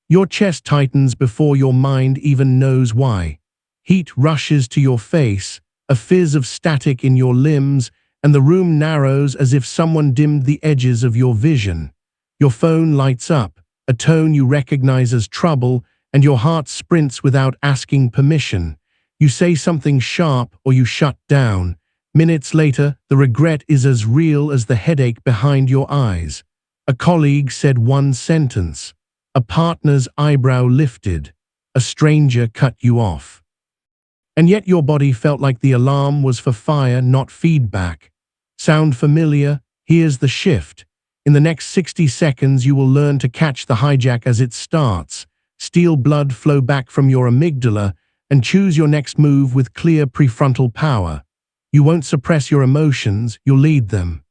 Your chest tightens before your mind even knows why. Heat rushes to your face, a fizz of static in your limbs, and the room narrows as if someone dimmed the edges of your vision. Your phone lights up, a tone you recognize as trouble, and your heart sprints without asking permission. You say something sharp or you shut down. Minutes later, the regret is as real as the headache behind your eyes. A colleague said one sentence. A partner's eyebrow lifted. A stranger cut you off. And yet your body felt like the alarm was for fire, not feedback. Sound familiar? Here's the shift. In the next 60 seconds, you will learn to catch the hijack as it starts. Feel blood flow back from your amygdala and choose your next move with clear prefrontal power. You won't suppress your emotions, you'll lead them.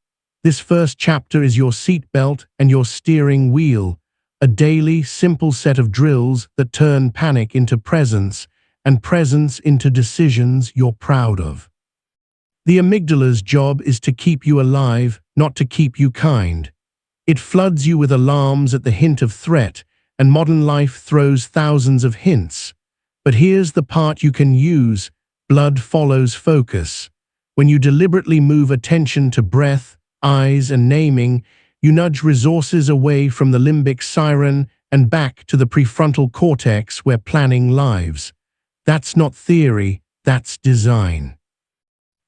This first chapter is your seatbelt and your steering wheel, a daily, simple set of drills that turn panic into presence and presence into decisions you're proud of. The amygdala's job is to keep you alive, not to keep you kind. It floods you with alarms at the hint of threat, and modern life throws thousands of hints. But here's the part you can use: blood follows focus. When you deliberately move attention to breath, eyes, and naming, you nudge resources away from the limbic siren and back to the prefrontal cortex where planning lives. That's not theory, that's design.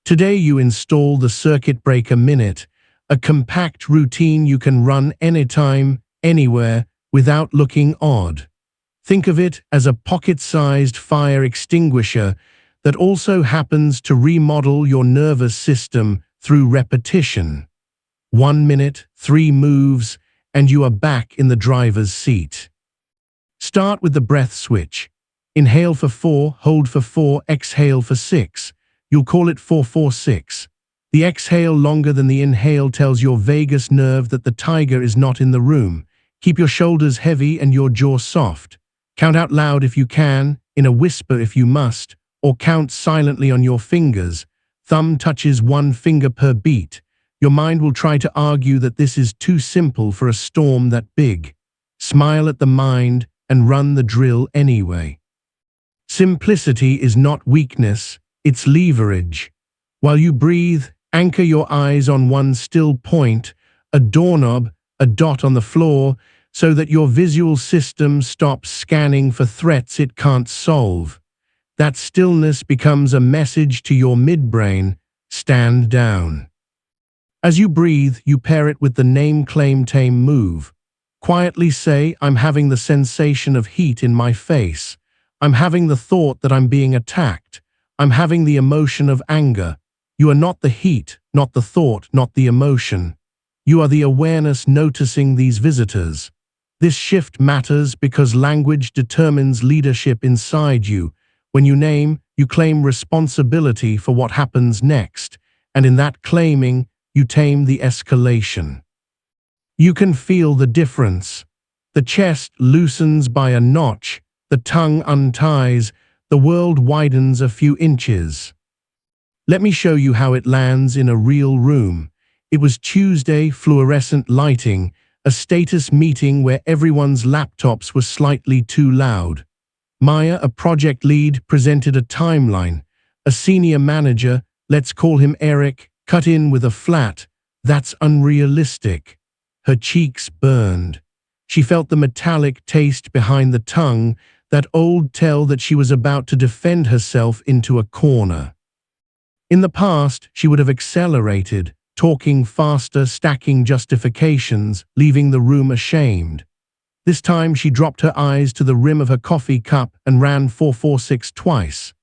Today you install the Circuit Breaker Minute, a compact routine you can run anytime, anywhere, without looking odd. Think of it as a pocket-sized fire extinguisher that also happens to remodel your nervous system through repetition. 1 minute, 3 moves, and you are back in the driver's seat. Start with the breath switch. Inhale for 4, hold for 4, exhale for 6. You'll call it 4-4-6. The exhale longer than the inhale tells your vagus nerve that the tiger is not in the room. Keep your shoulders heavy and your jaw soft. Count out loud if you can, in a whisper if you must, or count silently on your fingers. Thumb touches 1 finger per beat. Your mind will try to argue that this is too simple for a storm that big. Smile at the mind and run the drill anyway. Simplicity is not weakness, it's leverage. While you breathe, anchor your eyes on one still point, a doorknob, a dot on the floor, so that your visual system stops scanning for threats it can't solve. That stillness becomes a message to your midbrain: stand down. As you breathe, you pair it with the name, claim, tame move. Quietly say, I'm having the sensation of heat in my face. I'm having the thought that I'm being attacked. I'm having the emotion of anger. You are not the heat, not the thought, not the emotion. You are the awareness noticing these visitors. This shift matters because language determines leadership inside you. When you name, you claim responsibility for what happens next, and in that claiming, you tame the escalation. You can feel the difference. The chest loosens by a notch, the tongue unties, the world widens a few inches. Let me show you how it lands in a real room. It was Tuesday, fluorescent lighting, a status meeting where everyone's laptops were slightly too loud. Maya, a project lead, presented a timeline. A senior manager, let's call him Eric, cut in with a flat, "That's unrealistic." Her cheeks burned. She felt the metallic taste behind the tongue, that old tell that she was about to defend herself into a corner. In the past, she would have accelerated, talking faster, stacking justifications, leaving the room ashamed. This time she dropped her eyes to the rim of her coffee cup and ran 4-4-6 twice.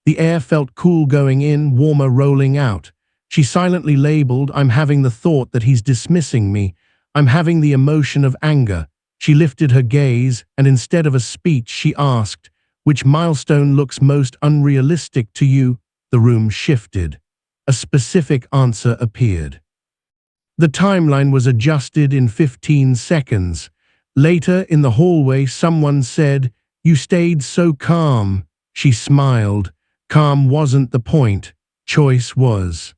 The air felt cool going in, warmer rolling out. She silently labeled, I'm having the thought that he's dismissing me. I'm having the emotion of anger. She lifted her gaze, and instead of a speech, she asked, which milestone looks most unrealistic to you? The room shifted. A specific answer appeared. The timeline was adjusted in 15 seconds. Later, in the hallway, someone said, "You stayed so calm." She smiled. Calm wasn't the point. Choice was.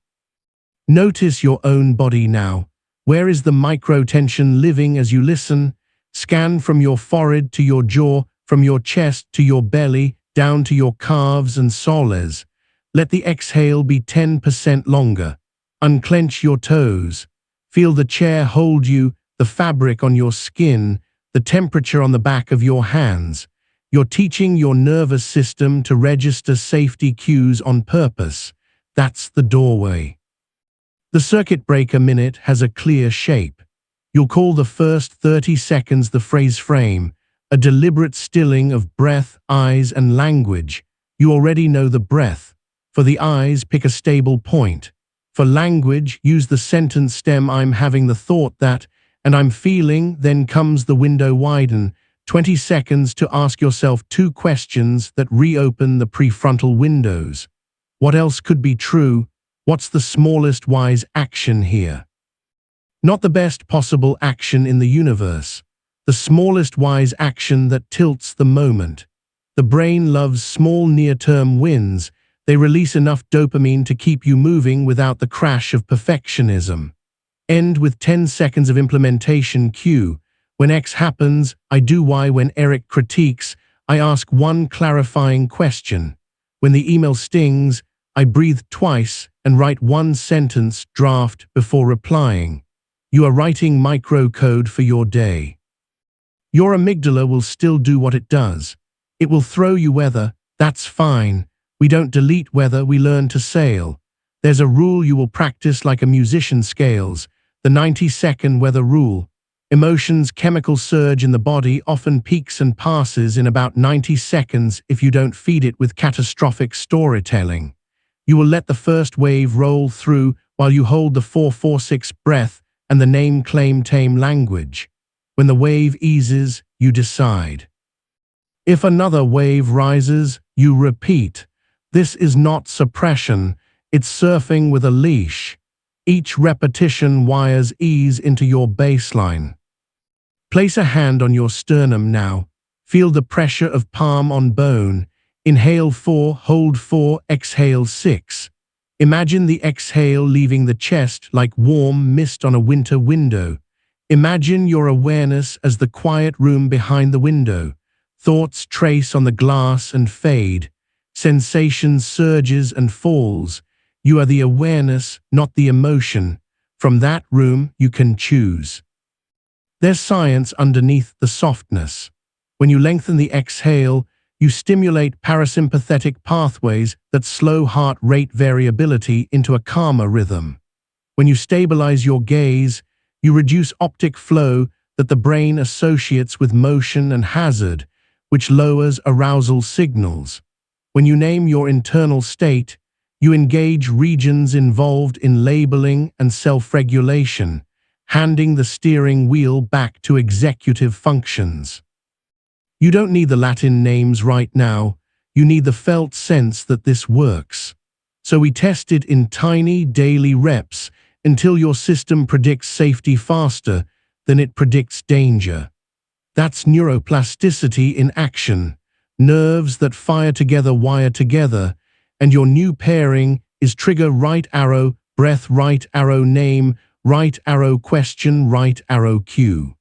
Notice your own body now. Where is the micro-tension living as you listen? Scan from your forehead to your jaw, from your chest to your belly, down to your calves and soles. Let the exhale be 10% longer. Unclench your toes. Feel the chair hold you, the fabric on your skin, the temperature on the back of your hands. You're teaching your nervous system to register safety cues on purpose. That's the doorway. The circuit breaker minute has a clear shape. You'll call the first 30 seconds the phrase frame, a deliberate stilling of breath, eyes, and language. You already know the breath. For the eyes, pick a stable point. For language, use the sentence stem I'm having the thought that, and I'm feeling, then comes the window widen. 20 seconds to ask yourself 2 questions that reopen the prefrontal windows. What else could be true? What's the smallest wise action here? Not the best possible action in the universe. The smallest wise action that tilts the moment. The brain loves small near-term wins. They release enough dopamine to keep you moving without the crash of perfectionism. End with 10 seconds of implementation cue. When X happens, I do Y. When Eric critiques, I ask one clarifying question. When the email stings, I breathe twice and write one sentence draft before replying. You are writing microcode for your day. Your amygdala will still do what it does. It will throw you weather. That's fine. We don't delete weather, we learn to sail. There's a rule you will practice like a musician scales, the 90-second weather rule. Emotions' chemical surge in the body often peaks and passes in about 90 seconds if you don't feed it with catastrophic storytelling. You will let the first wave roll through while you hold the 4-4-6 breath and the name-claim-tame language. When the wave eases, you decide. If another wave rises, you repeat. This is not suppression, it's surfing with a leash. Each repetition wires ease into your baseline. Place a hand on your sternum now. Feel the pressure of palm on bone. Inhale 4, hold 4, exhale 6. Imagine the exhale leaving the chest like warm mist on a winter window. Imagine your awareness as the quiet room behind the window. Thoughts trace on the glass and fade. Sensations surges and falls. You are the awareness, not the emotion. From that room, you can choose. There's science underneath the softness. When you lengthen the exhale, you stimulate parasympathetic pathways that slow heart rate variability into a calmer rhythm. When you stabilize your gaze, you reduce optic flow that the brain associates with motion and hazard, which lowers arousal signals. When you name your internal state, you engage regions involved in labeling and self-regulation, handing the steering wheel back to executive functions. You don't need the Latin names right now, you need the felt sense that this works. So we test it in tiny daily reps until your system predicts safety faster than it predicts danger. That's neuroplasticity in action. Nerves that fire together wire together, and your new pairing is trigger right arrow, breath right arrow, name right arrow, question right arrow, cue.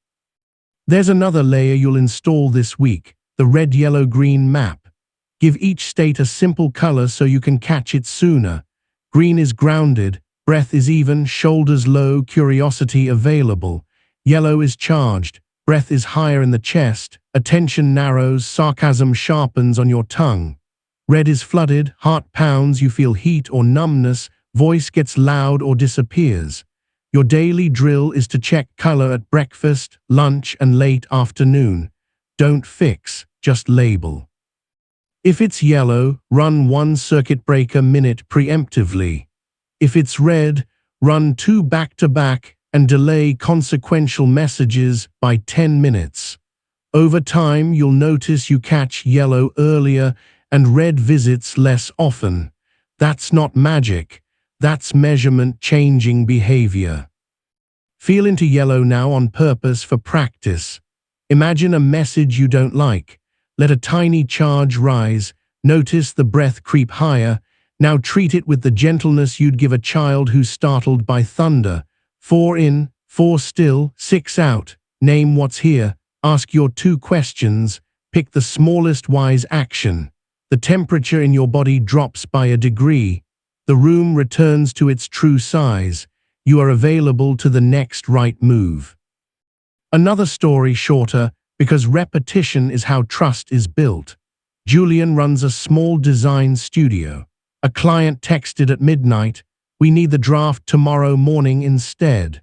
There's another layer you'll install this week, the red-yellow-green map. Give each state a simple color so you can catch it sooner. Green is grounded, breath is even, shoulders low, curiosity available. Yellow is charged, breath is higher in the chest, attention narrows, sarcasm sharpens on your tongue. Red is flooded, heart pounds, you feel heat or numbness, voice gets loud or disappears. Your daily drill is to check color at breakfast, lunch, and late afternoon. Don't fix, just label. If it's yellow, run 1 circuit breaker minute preemptively. If it's red, run 2 back-to-back and delay consequential messages by 10 minutes. Over time, you'll notice you catch yellow earlier and red visits less often. That's not magic. That's measurement changing behavior. Feel into yellow now on purpose for practice. Imagine a message you don't like. Let a tiny charge rise. Notice the breath creep higher. Now treat it with the gentleness you'd give a child who's startled by thunder. 4 in, 4 still, 6 out. Name what's here. Ask your 2 questions. Pick the smallest wise action. The temperature in your body drops by a degree. The room returns to its true size. You are available to the next right move. Another story, shorter, because repetition is how trust is built. Julian runs a small design studio. A client texted at midnight, "We need the draft tomorrow morning instead."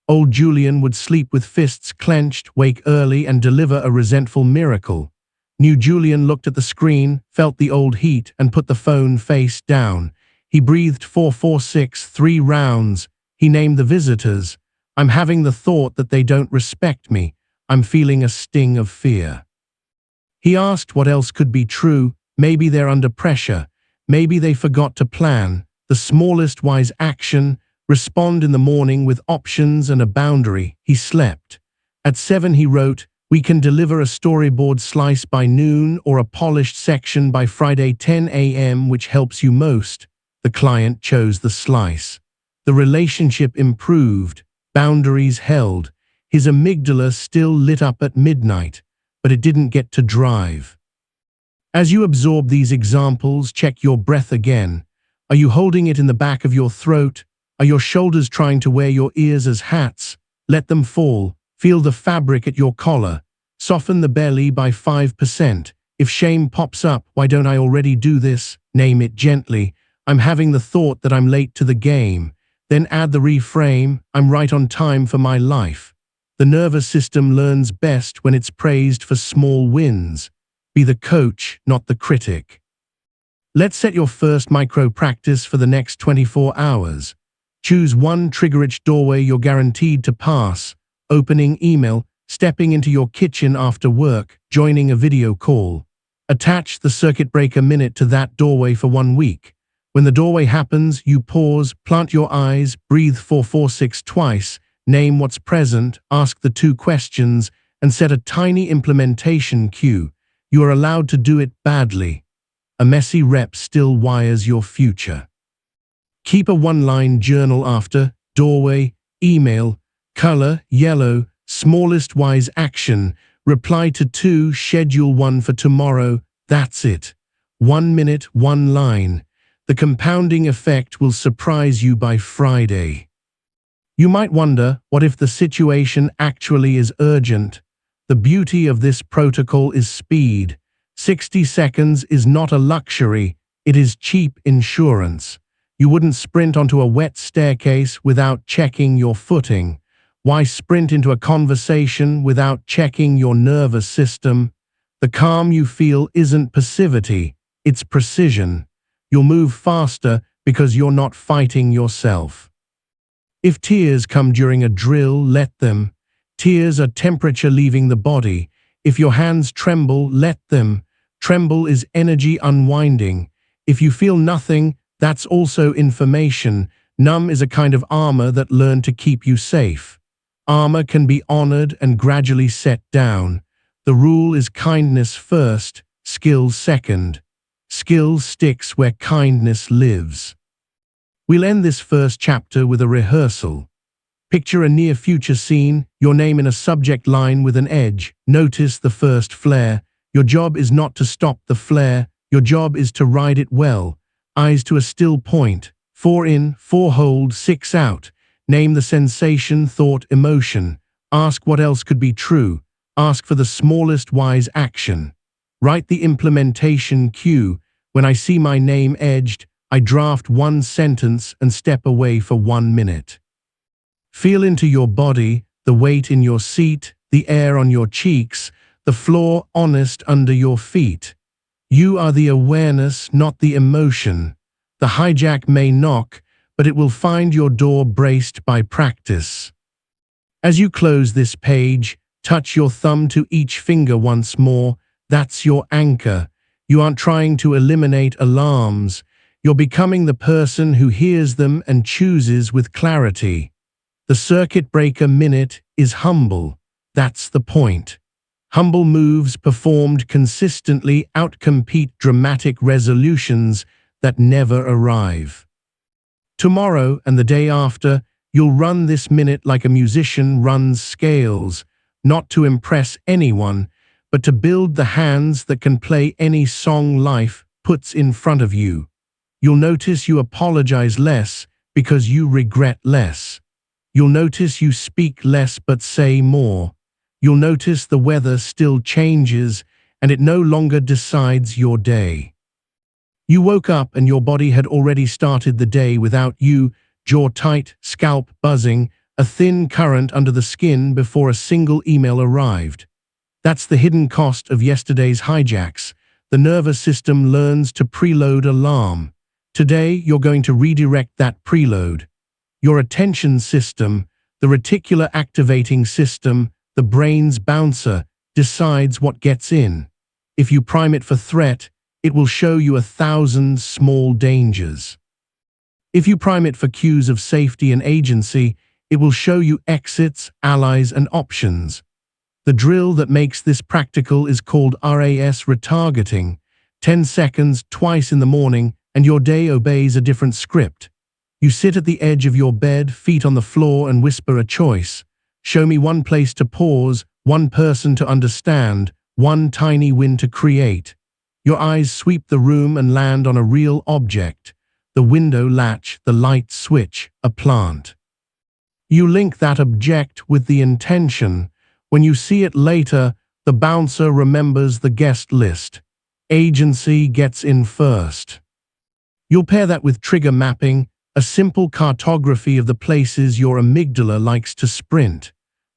Old Julian would sleep with fists clenched, wake early, and deliver a resentful miracle. New Julian looked at the screen, felt the old heat, and put the phone face down. He breathed 446 3 rounds. He named the visitors. "I'm having the thought that they don't respect me. I'm feeling a sting of fear." He asked what else could be true. Maybe they're under pressure. Maybe they forgot to plan. The smallest wise action: respond in the morning with options and a boundary. He slept. At 7 he wrote, "We can deliver a storyboard slice by noon or a polished section by Friday 10 a.m. Which helps you most?" The client chose the slice. The relationship improved. Boundaries held. His amygdala still lit up at midnight, but it didn't get to drive. As you absorb these examples, check your breath again. Are you holding it in the back of your throat? Are your shoulders trying to wear your ears as hats? Let them fall. Feel the fabric at your collar. Soften the belly by 5%. If shame pops up, "Why don't I already do this?" Name it gently. "I'm having the thought that I'm late to the game." Then add the reframe, "I'm right on time for my life." The nervous system learns best when it's praised for small wins. Be the coach, not the critic. Let's set your first micro practice for the next 24 hours. Choose one trigger-rich doorway you're guaranteed to pass: opening email, stepping into your kitchen after work, joining a video call. Attach the circuit breaker minute to that doorway for 1 week. When the doorway happens, you pause, plant your eyes, breathe 446 twice, name what's present, ask the 2 questions, and set a tiny implementation cue. You are allowed to do it badly. A messy rep still wires your future. Keep a 1-line journal after doorway, email, color, yellow, smallest wise action, reply to 2, schedule 1 for tomorrow. That's it. 1 minute, 1 line. The compounding effect will surprise you by Friday. You might wonder, what if the situation actually is urgent? The beauty of this protocol is speed. 60 seconds is not a luxury, it is cheap insurance. You wouldn't sprint onto a wet staircase without checking your footing. Why sprint into a conversation without checking your nervous system? The calm you feel isn't passivity, it's precision. You'll move faster because you're not fighting yourself. If tears come during a drill, let them. Tears are temperature leaving the body. If your hands tremble, let them. Tremble is energy unwinding. If you feel nothing, that's also information. Numb is a kind of armor that learned to keep you safe. Armor can be honored and gradually set down. The rule is kindness first, skill second. Skill sticks where kindness lives. We'll end this first chapter with a rehearsal. Picture a near-future scene, your name in a subject line with an edge. Notice the first flare. Your job is not to stop the flare. Your job is to ride it well. Eyes to a still point. 4 in, 4 hold, 6 out. Name the sensation, thought, emotion. Ask what else could be true. Ask for the smallest wise action. Write the implementation cue. When I see my name edged, I draft 1 sentence and step away for 1 minute. Feel into your body, the weight in your seat, the air on your cheeks, the floor honest under your feet. You are the awareness, not the emotion. The hijack may knock, but it will find your door braced by practice. As you close this page, touch your thumb to each finger once more. That's your anchor. You aren't trying to eliminate alarms. You're becoming the person who hears them and chooses with clarity. The circuit breaker minute is humble. That's the point. Humble moves performed consistently outcompete dramatic resolutions that never arrive. Tomorrow and the day after, you'll run this minute like a musician runs scales. not to impress anyone, but to build the hands that can play any song life puts in front of you. You'll notice you apologize less because you regret less. You'll notice you speak less but say more. You'll notice the weather still changes and it no longer decides your day. You woke up and your body had already started the day without you, jaw tight, scalp buzzing, a thin current under the skin before a single email arrived. That's the hidden cost of yesterday's hijacks. The nervous system learns to preload alarm. Today, you're going to redirect that preload. Your attention system, the reticular activating system, the brain's bouncer, decides what gets in. If you prime it for threat, it will show you 1,000 small dangers. If you prime it for cues of safety and agency, it will show you exits, allies, and options. The drill that makes this practical is called RAS retargeting. 10 seconds, twice in the morning, and your day obeys a different script. You sit at the edge of your bed, feet on the floor, and whisper a choice. Show me one place to pause, one person to understand, one tiny win to create. Your eyes sweep the room and land on a real object. The window latch, the light switch, a plant. You link that object with the intention. When you see it later, the bouncer remembers the guest list. Agency gets in first. You'll pair that with trigger mapping, a simple cartography of the places your amygdala likes to sprint.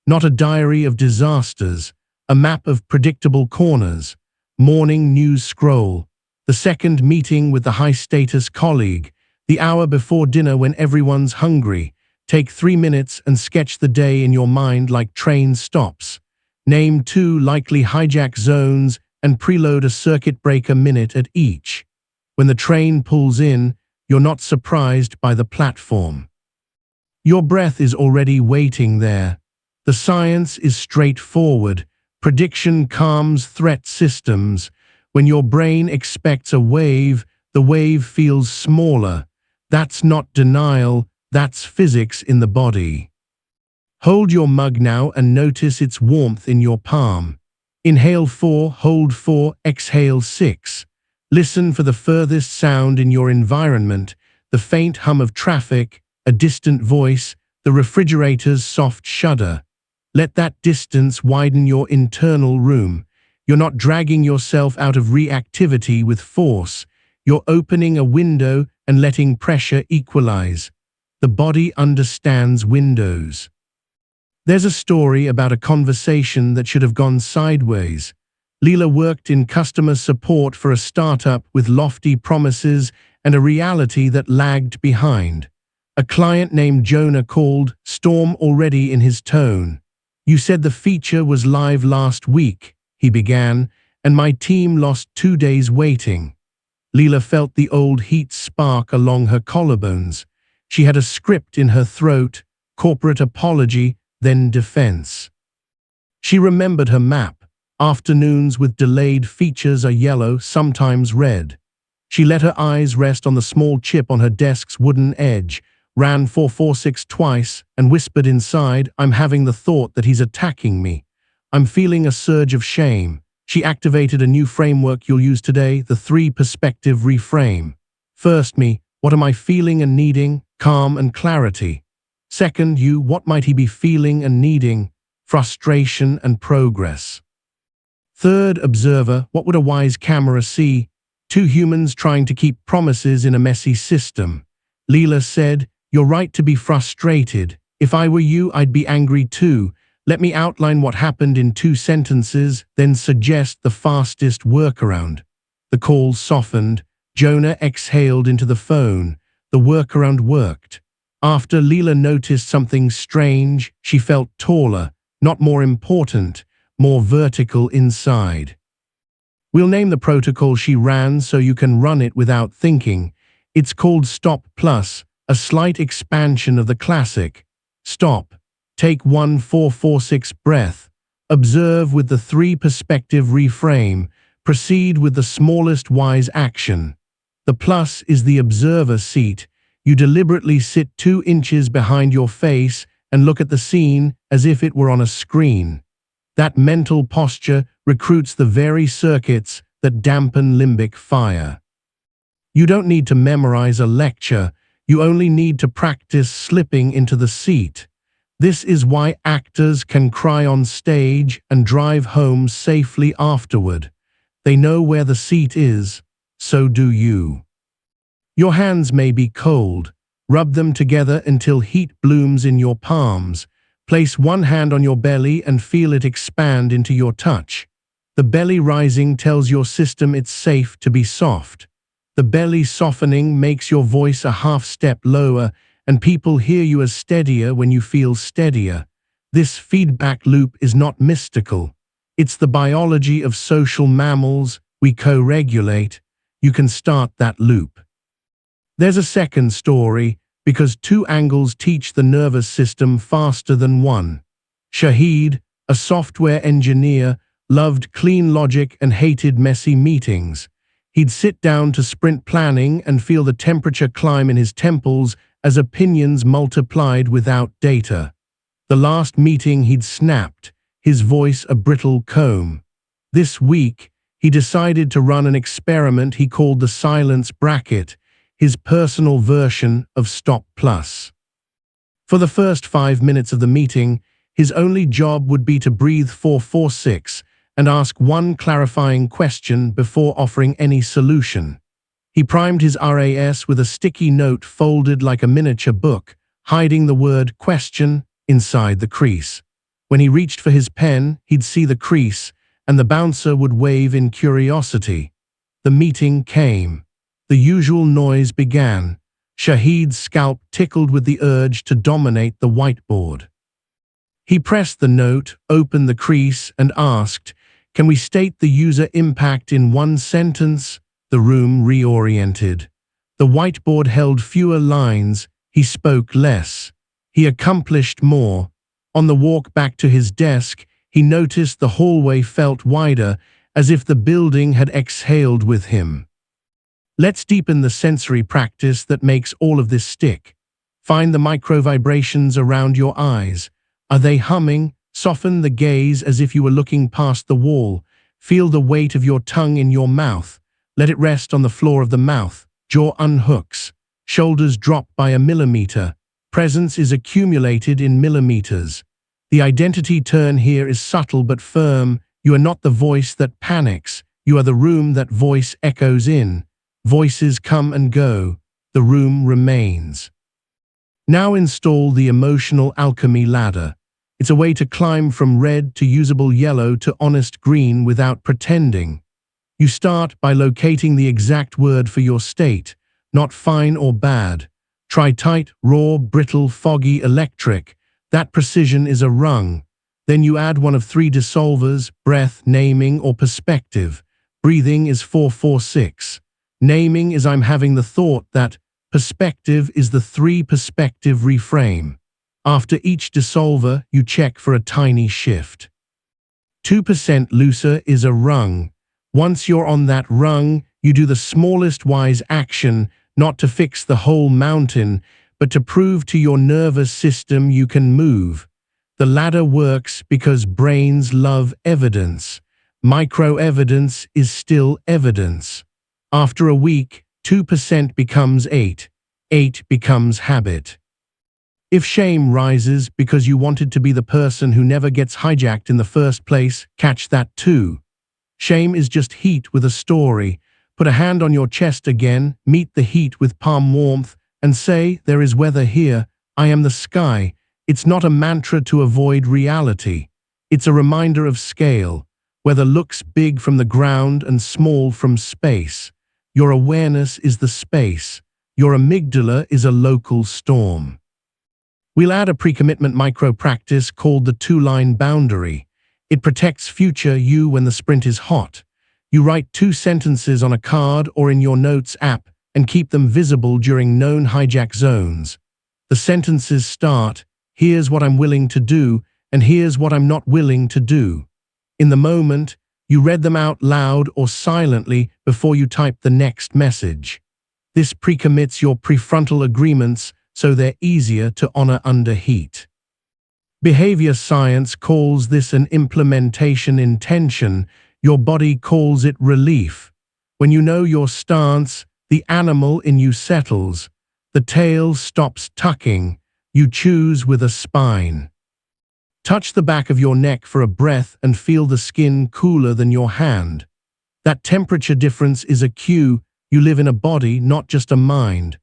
Not a diary of disasters, a map of predictable corners. Morning news scroll, the second meeting with the high-status colleague, the hour before dinner when everyone's hungry. Take 3 minutes and sketch the day in your mind like train stops. Name 2 likely hijack zones and preload a circuit breaker minute at each. When the train pulls in, you're not surprised by the platform. Your breath is already waiting there. The science is straightforward. Prediction calms threat systems. When your brain expects a wave, the wave feels smaller. That's not denial, that's physics in the body. Hold your mug now and notice its warmth in your palm. Inhale 4, hold 4, exhale 6. Listen for the furthest sound in your environment, the faint hum of traffic, a distant voice, the refrigerator's soft shudder. Let that distance widen your internal room. You're not dragging yourself out of reactivity with force. You're opening a window and letting pressure equalize. The body understands windows. There's a story about a conversation that should have gone sideways. Leela worked in customer support for a startup with lofty promises and a reality that lagged behind. A client named Jonah called, storm already in his tone. "You said the feature was live last week," he began, "and my team lost 2 days waiting." Leela felt the old heat spark along her collarbones. She had a script in her throat, corporate apology, then defense. She remembered her map. Afternoons with delayed features are yellow, sometimes red. She let her eyes rest on the small chip on her desk's wooden edge, ran 446 twice, and whispered inside, "I'm having the thought that he's attacking me. I'm feeling a surge of shame." She activated a new framework you'll use today, the 3-perspective reframe. First, me, what am I feeling and needing? Calm and clarity. Second, you, what might he be feeling and needing? Frustration and progress. Third, observer, what would a wise camera see? 2 humans trying to keep promises in a messy system. Leela said, "You're right to be frustrated. If I were you, I'd be angry too. Let me outline what happened in 2 sentences, then suggest the fastest workaround." The call softened. Jonah exhaled into the phone. The workaround worked. After Leela noticed something strange, she felt taller, not more important, more vertical inside. We'll name the protocol she ran so you can run it without thinking. It's called Stop Plus, a slight expansion of the classic. Stop. Take 1 4-4-6 breath. Observe with the 3-perspective reframe. Proceed with the smallest wise action. The plus is the observer seat. You deliberately sit 2 inches behind your face and look at the scene as if it were on a screen. That mental posture recruits the very circuits that dampen limbic fire. You don't need to memorize a lecture, you only need to practice slipping into the seat. This is why actors can cry on stage and drive home safely afterward. They know where the seat is, so do you. Your hands may be cold. Rub them together until heat blooms in your palms. Place one hand on your belly and feel it expand into your touch. The belly rising tells your system it's safe to be soft. The belly softening makes your voice a half step lower, and people hear you as steadier when you feel steadier. This feedback loop is not mystical. It's the biology of social mammals. We co-regulate. You can start that loop. There's a second story, because two angles teach the nervous system faster than one. Shahid, a software engineer, loved clean logic and hated messy meetings. He'd sit down to sprint planning and feel the temperature climb in his temples as opinions multiplied without data. The last meeting he'd snapped, his voice a brittle comb. This week, he decided to run an experiment he called the silence bracket, his personal version of Stop Plus. For the first 5 minutes of the meeting, his only job would be to breathe 4-4-6 and ask one clarifying question before offering any solution. He primed his RAS with a sticky note folded like a miniature book, hiding the word question inside the crease. When he reached for his pen, he'd see the crease, and the bouncer would wave in curiosity. The meeting came. The usual noise began. Shahid's scalp tickled with the urge to dominate the whiteboard. He pressed the note, opened the crease, and asked, "Can we state the user impact in one sentence?" The room reoriented. The whiteboard held fewer lines. He spoke less. He accomplished more. On the walk back to his desk, he noticed the hallway felt wider, as if the building had exhaled with him. Let's deepen the sensory practice that makes all of this stick. Find the micro vibrations around your eyes. Are they humming? Soften the gaze as if you were looking past the wall. Feel the weight of your tongue in your mouth. Let it rest on the floor of the mouth. Jaw unhooks. Shoulders drop by a millimeter. Presence is accumulated in millimeters. The identity turn here is subtle but firm. You are not the voice that panics. You are the room that voice echoes in. Voices come and go. The room remains. Now install the emotional alchemy ladder. It's a way to climb from red to usable yellow to honest green without pretending. You start by locating the exact word for your state, not fine or bad. Try tight, raw, brittle, foggy, electric. That precision is a rung. Then you add one of 3 dissolvers: breath, naming, or perspective. Breathing is 4-4-6. Naming is I'm having the thought that. Perspective is the 3 perspective reframe. After each dissolver, you check for a tiny shift. 2% looser is a rung. Once you're on that rung, you do the smallest wise action, not to fix the whole mountain, but to prove to your nervous system you can move. The ladder works because brains love evidence. Micro-evidence is still evidence. After a week, 2% becomes 8. 8 becomes habit. If shame rises because you wanted to be the person who never gets hijacked in the first place, catch that too. Shame is just heat with a story. Put a hand on your chest again, meet the heat with palm warmth, and say, "There is weather here. I am the sky." It's not a mantra to avoid reality. It's a reminder of scale. Weather looks big from the ground and small from space. Your awareness is the space. Your amygdala is a local storm. We'll add a pre-commitment micro-practice called the 2-line boundary. It protects future you when the sprint is hot. You write 2 sentences on a card or in your notes app and keep them visible during known hijack zones. The sentences start, "Here's what I'm willing to do," and "Here's what I'm not willing to do." In the moment, you read them out loud or silently before you type the next message. This pre-commits your prefrontal agreements so they're easier to honor under heat. Behavior science calls this an implementation intention. Your body calls it relief. When you know your stance, the animal in you settles. The tail stops tucking. You choose with a spine. Touch the back of your neck for a breath and feel the skin cooler than your hand. That temperature difference is a cue. You live in a body, not just a mind.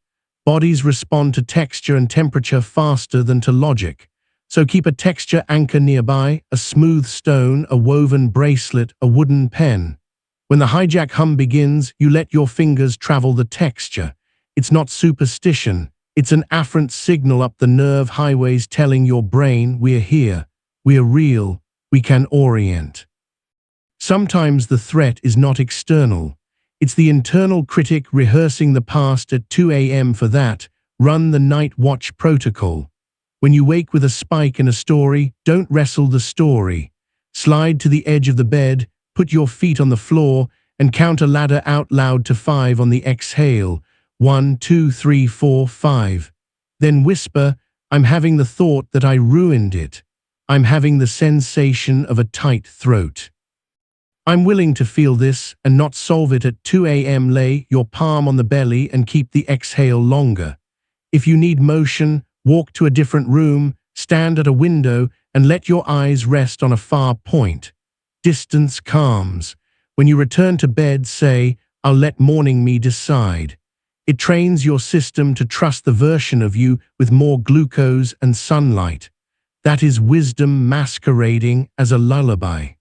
Bodies respond to texture and temperature faster than to logic. So keep a texture anchor nearby, a smooth stone, a woven bracelet, a wooden pen. When the hijack hum begins, you let your fingers travel the texture. It's not superstition. It's an afferent signal up the nerve highways telling your brain, we're here, we're real, we can orient. Sometimes the threat is not external. It's the internal critic rehearsing the past at 2 a.m. For that, run the night watch protocol. When you wake with a spike in a story, don't wrestle the story. Slide to the edge of the bed, put your feet on the floor, and count a ladder out loud to 5 on the exhale. 1, 2, 3, 4, 5. Then whisper, I'm having the thought that I ruined it. I'm having the sensation of a tight throat. I'm willing to feel this and not solve it at 2 a.m. Lay your palm on the belly and keep the exhale longer. If you need motion, walk to a different room, stand at a window, and let your eyes rest on a far point. Distance calms. When you return to bed, say, I'll let morning me decide. It trains your system to trust the version of you with more glucose and sunlight. That is wisdom masquerading as a lullaby.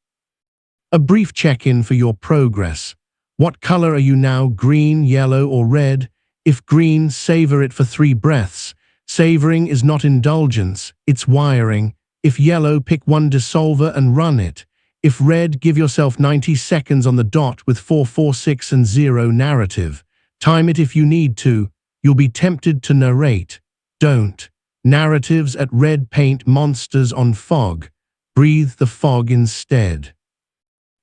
A brief check-in for your progress. What color are you now, green, yellow, or red? If green, savor it for 3 breaths. Savoring is not indulgence, it's wiring. If yellow, pick one dissolver and run it. If red, give yourself 90 seconds on the dot with 4, 4, 6, and 0 narrative. Time it if you need to. You'll be tempted to narrate. Don't. Narratives at red paint monsters on fog. Breathe the fog instead.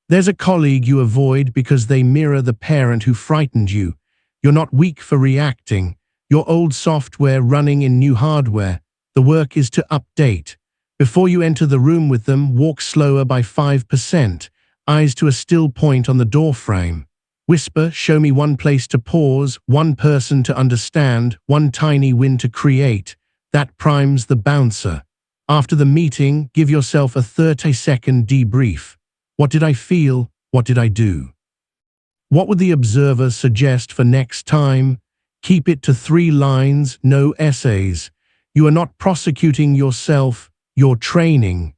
There's a colleague you avoid because they mirror the parent who frightened you. You're not weak for reacting. Your old software running in new hardware. The work is to update. Before you enter the room with them, walk slower by 5%. Eyes to a still point on the doorframe. Whisper, show me one place to pause, one person to understand, one tiny win to create. That primes the bouncer. After the meeting, give yourself a 30-second debrief. What did I feel? What did I do? What would the observer suggest for next time? Keep it to 3 lines, no essays. You are not prosecuting yourself, you're training.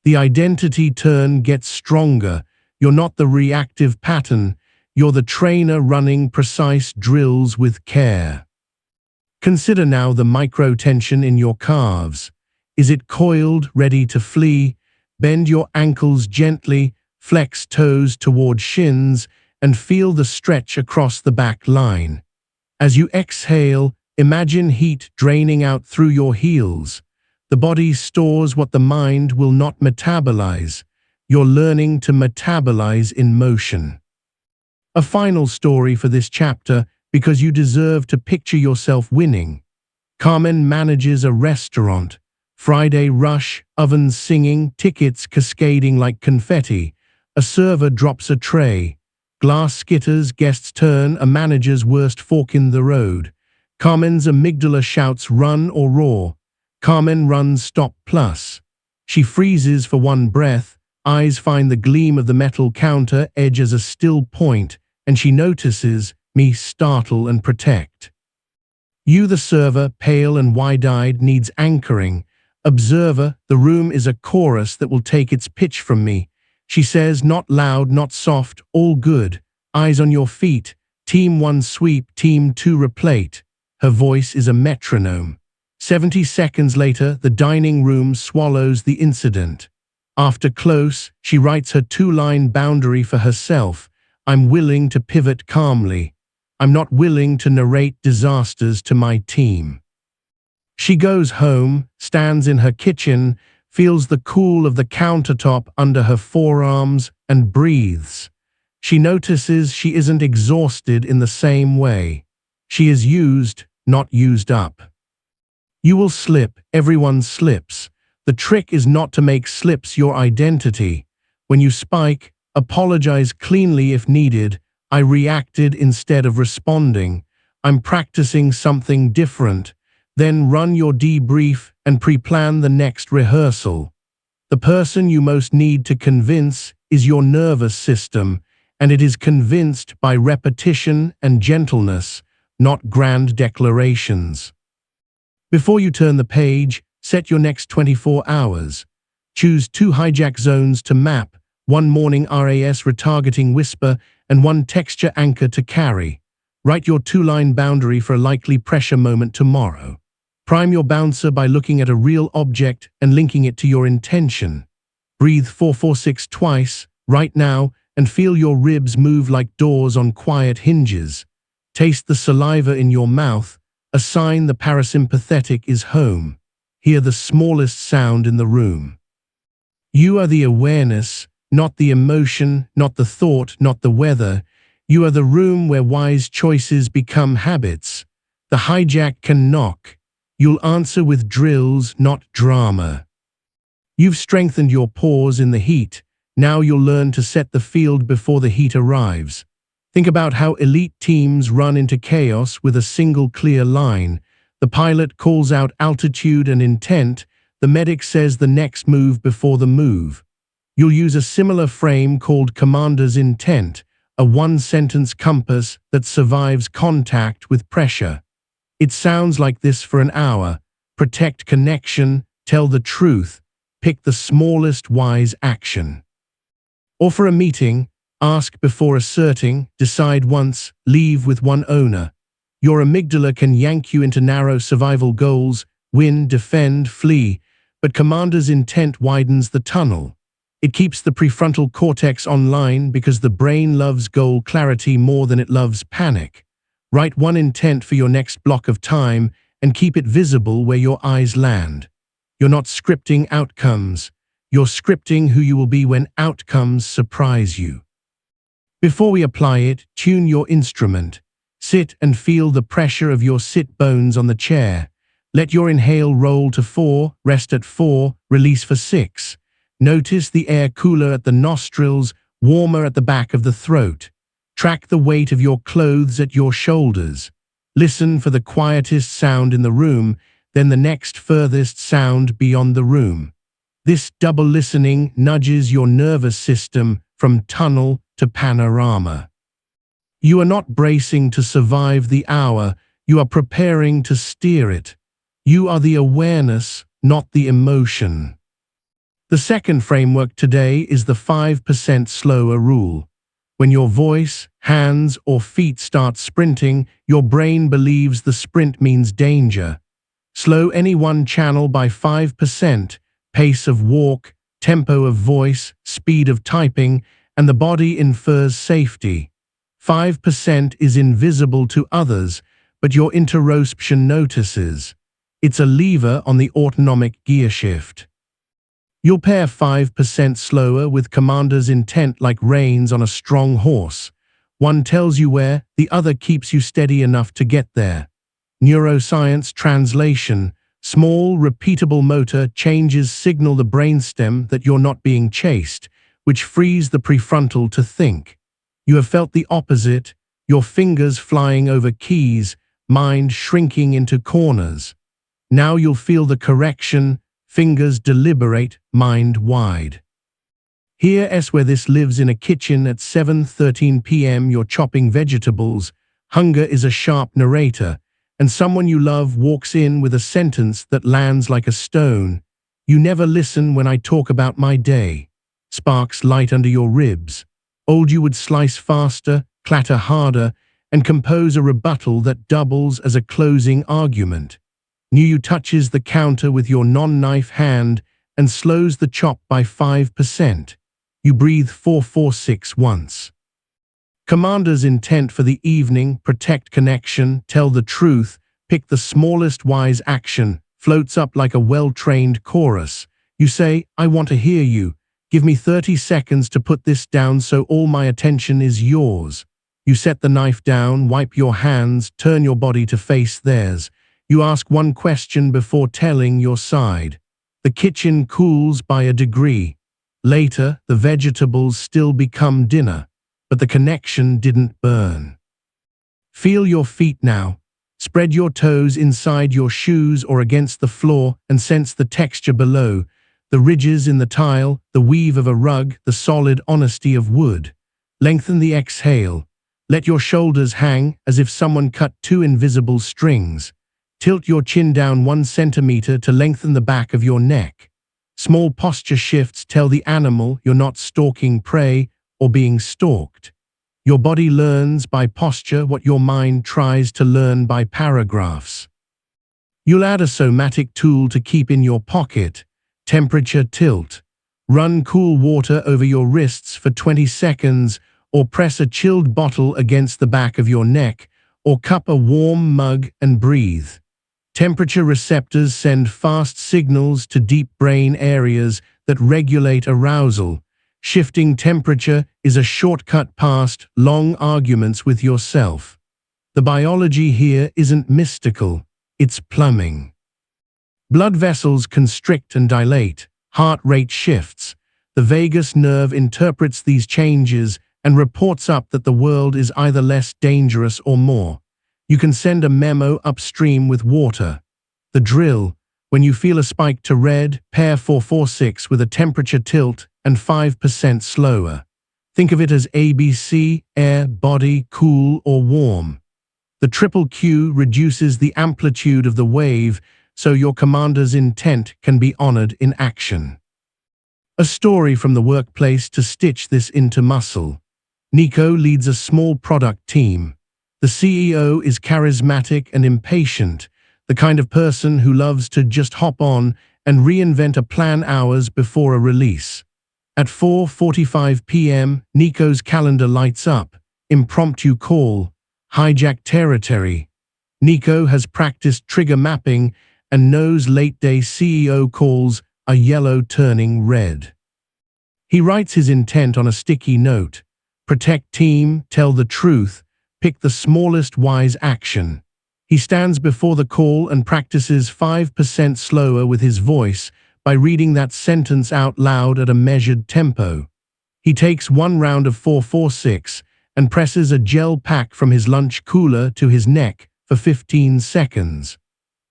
The identity turn gets stronger. You're not the reactive pattern. You're the trainer running precise drills with care. Consider now the micro-tension in your calves. Is it coiled, ready to flee? Bend your ankles gently. Flex toes toward shins and feel the stretch across the back line. As you exhale, imagine heat draining out through your heels. The body stores what the mind will not metabolize. You're learning to metabolize in motion. A final story for this chapter, because you deserve to picture yourself winning. Carmen manages a restaurant. Friday rush, ovens singing, tickets cascading like confetti. A server drops a tray. Glass skitters, guests turn, a manager's worst fork in the road. Carmen's amygdala shouts run or roar. Carmen runs stop plus. She freezes for one breath, eyes find the gleam of the metal counter, edge as a still point, and she notices me startle and protect. You, the server, pale and wide-eyed, needs anchoring. Observer, the room is a chorus that will take its pitch from me. She says, not loud, not soft, all good. Eyes on your feet. Team 1 sweep, team 2 replate. Her voice is a metronome. 70 seconds later, the dining room swallows the incident. After close, she writes her 2-line boundary for herself. I'm willing to pivot calmly. I'm not willing to narrate disasters to my team. She goes home, stands in her kitchen, feels the cool of the countertop under her forearms, and breathes. She notices she isn't exhausted in the same way. She is used, not used up. You will slip, everyone slips. The trick is not to make slips your identity. When you spike, apologize cleanly if needed. I reacted instead of responding. I'm practicing something different. Then run your debrief and pre-plan the next rehearsal. The person you most need to convince is your nervous system, and it is convinced by repetition and gentleness, not grand declarations. Before you turn the page, set your next 24 hours. Choose 2 hijack zones to map, 1 morning RAS retargeting whisper, and 1 texture anchor to carry. Write your 2-line boundary for a likely pressure moment tomorrow. Prime your bouncer by looking at a real object and linking it to your intention. Breathe 4-4-6 twice, right now, and feel your ribs move like doors on quiet hinges. Taste the saliva in your mouth, a sign the parasympathetic is home. Hear the smallest sound in the room. You are the awareness, not the emotion, not the thought, not the weather. You are the room where wise choices become habits. The hijack can knock. You'll answer with drills, not drama. You've strengthened your pause in the heat. Now you'll learn to set the field before the heat arrives. Think about how elite teams run into chaos with a single clear line. The pilot calls out altitude and intent. The medic says the next move before the move. You'll use a similar frame called commander's intent, a 1-sentence compass that survives contact with pressure. It sounds like this for an hour. Protect connection, tell the truth, pick the smallest wise action. Or for a meeting, ask before asserting, decide once, leave with 1 owner. Your amygdala can yank you into narrow survival goals, win, defend, flee, but commander's intent widens the tunnel. It keeps the prefrontal cortex online because the brain loves goal clarity more than it loves panic. Write 1 intent for your next block of time and keep it visible where your eyes land. You're not scripting outcomes. You're scripting who you will be when outcomes surprise you. Before we apply it, tune your instrument. Sit and feel the pressure of your sit bones on the chair. Let your inhale roll to 4, rest at 4, release for 6. Notice the air cooler at the nostrils, warmer at the back of the throat. Track the weight of your clothes at your shoulders. Listen for the quietest sound in the room, then the next furthest sound beyond the room. This double listening nudges your nervous system from tunnel to panorama. You are not bracing to survive the hour, you are preparing to steer it. You are the awareness, not the emotion. The second framework today is the 5% slower rule. When your voice, hands, or feet start sprinting, your brain believes the sprint means danger. Slow any one channel by 5%, pace of walk, tempo of voice, speed of typing, and the body infers safety. 5% is invisible to others, but your interoception notices. It's a lever on the autonomic gear shift. You'll pair 5% slower with commander's intent like reins on a strong horse. One tells you where, the other keeps you steady enough to get there. Neuroscience translation: small, repeatable motor changes signal the brainstem that you're not being chased, which frees the prefrontal to think. You have felt the opposite, your fingers flying over keys, mind shrinking into corners. Now you'll feel the correction, fingers deliberate, mind wide. Here's where this lives in a kitchen at 7:13 p.m. You're chopping vegetables. Hunger is a sharp narrator, and someone you love walks in with a sentence that lands like a stone. You never listen when I talk about my day. Sparks light under your ribs. Old you would slice faster, clatter harder, and compose a rebuttal that doubles as a closing argument. New you touches the counter with your non-knife hand and slows the chop by 5%. You breathe 4-4-6 once. Commander's intent for the evening: protect connection, tell the truth, pick the smallest wise action, floats up like a well-trained chorus. You say, I want to hear you. Give me 30 seconds to put this down so all my attention is yours. You set the knife down, wipe your hands, turn your body to face theirs. You ask one question before telling your side. The kitchen cools by a degree. Later, the vegetables still become dinner, but the connection didn't burn. Feel your feet now. Spread your toes inside your shoes or against the floor and sense the texture below, the ridges in the tile, the weave of a rug, the solid honesty of wood. Lengthen the exhale. Let your shoulders hang as if someone cut two invisible strings. Tilt your chin down 1 centimeter to lengthen the back of your neck. Small posture shifts tell the animal you're not stalking prey or being stalked. Your body learns by posture what your mind tries to learn by paragraphs. You'll add a somatic tool to keep in your pocket. Temperature tilt. Run cool water over your wrists for 20 seconds or press a chilled bottle against the back of your neck or cup a warm mug and breathe. Temperature receptors send fast signals to deep brain areas that regulate arousal. Shifting temperature is a shortcut past long arguments with yourself. The biology here isn't mystical, it's plumbing. Blood vessels constrict and dilate, heart rate shifts. The vagus nerve interprets these changes and reports up that the world is either less dangerous or more. You can send a memo upstream with water. The drill: when you feel a spike to red, pair 446 with a temperature tilt and 5% slower. Think of it as ABC, air, body, cool or warm. The triple Q reduces the amplitude of the wave so your commander's intent can be honored in action. A story from the workplace to stitch this into muscle. Nico leads a small product team. The CEO is charismatic and impatient, the kind of person who loves to just hop on and reinvent a plan hours before a release. At 4:45 p.m., Nico's calendar lights up. Impromptu call. Hijacked territory. Nico has practiced trigger mapping and knows late-day CEO calls are yellow turning red. He writes his intent on a sticky note. Protect team, tell the truth, pick the smallest wise action. He stands before the call and practices 5% slower with his voice by reading that sentence out loud at a measured tempo. He takes 1 round of 446 and presses a gel pack from his lunch cooler to his neck for 15 seconds.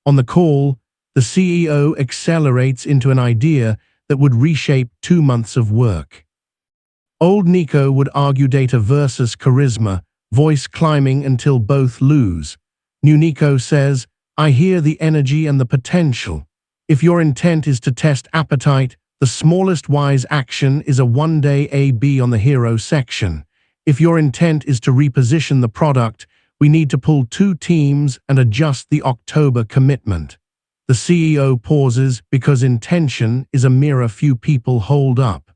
On the call, the CEO accelerates into an idea that would reshape 2 months of work. Old Nico would argue data versus charisma, voice climbing until both lose. New Nico says, I hear the energy and the potential. If your intent is to test appetite, the smallest wise action is a 1-day AB on the hero section. If your intent is to reposition the product, we need to pull 2 teams and adjust the October commitment. The CEO pauses because intention is a mirror few people hold up.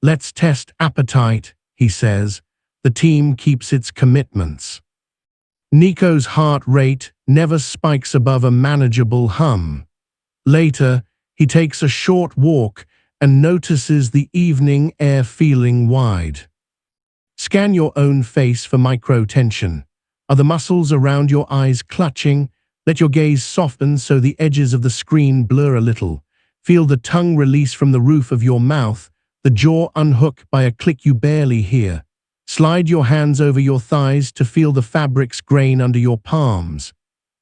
Let's test appetite, he says. The team keeps its commitments. Nico's heart rate never spikes above a manageable hum. Later, he takes a short walk and notices the evening air feeling wide. Scan your own face for micro-tension. Are the muscles around your eyes clutching? Let your gaze soften so the edges of the screen blur a little. Feel the tongue release from the roof of your mouth, the jaw unhook by a click you barely hear. Slide your hands over your thighs to feel the fabric's grain under your palms.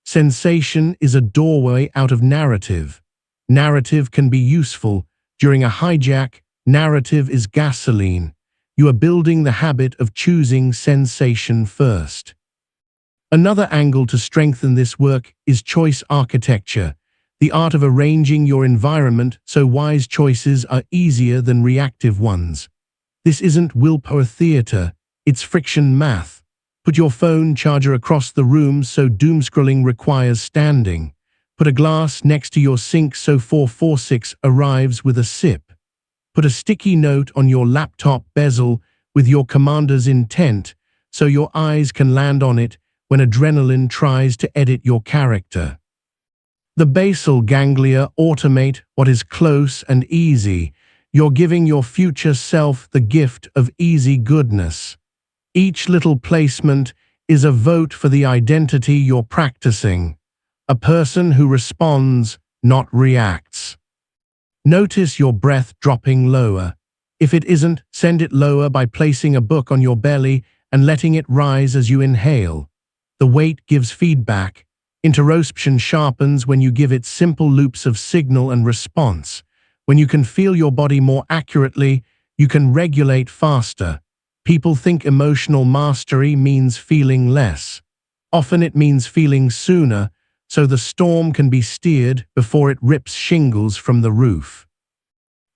Sensation is a doorway out of narrative. Narrative can be useful. During a hijack, narrative is gasoline. You are building the habit of choosing sensation first. Another angle to strengthen this work is choice architecture, the art of arranging your environment so wise choices are easier than reactive ones. This isn't willpower theater, it's friction math. Put your phone charger across the room so doomscrolling requires standing. Put a glass next to your sink so 446 arrives with a sip. Put a sticky note on your laptop bezel with your commander's intent so your eyes can land on it when adrenaline tries to edit your character. The basal ganglia automate what is close and easy. You're giving your future self the gift of easy goodness. Each little placement is a vote for the identity you're practicing. A person who responds, not reacts. Notice your breath dropping lower. If it isn't, send it lower by placing a book on your belly and letting it rise as you inhale. The weight gives feedback. Interoception sharpens when you give it simple loops of signal and response. When you can feel your body more accurately, you can regulate faster. People think emotional mastery means feeling less. Often it means feeling sooner, so the storm can be steered before it rips shingles from the roof.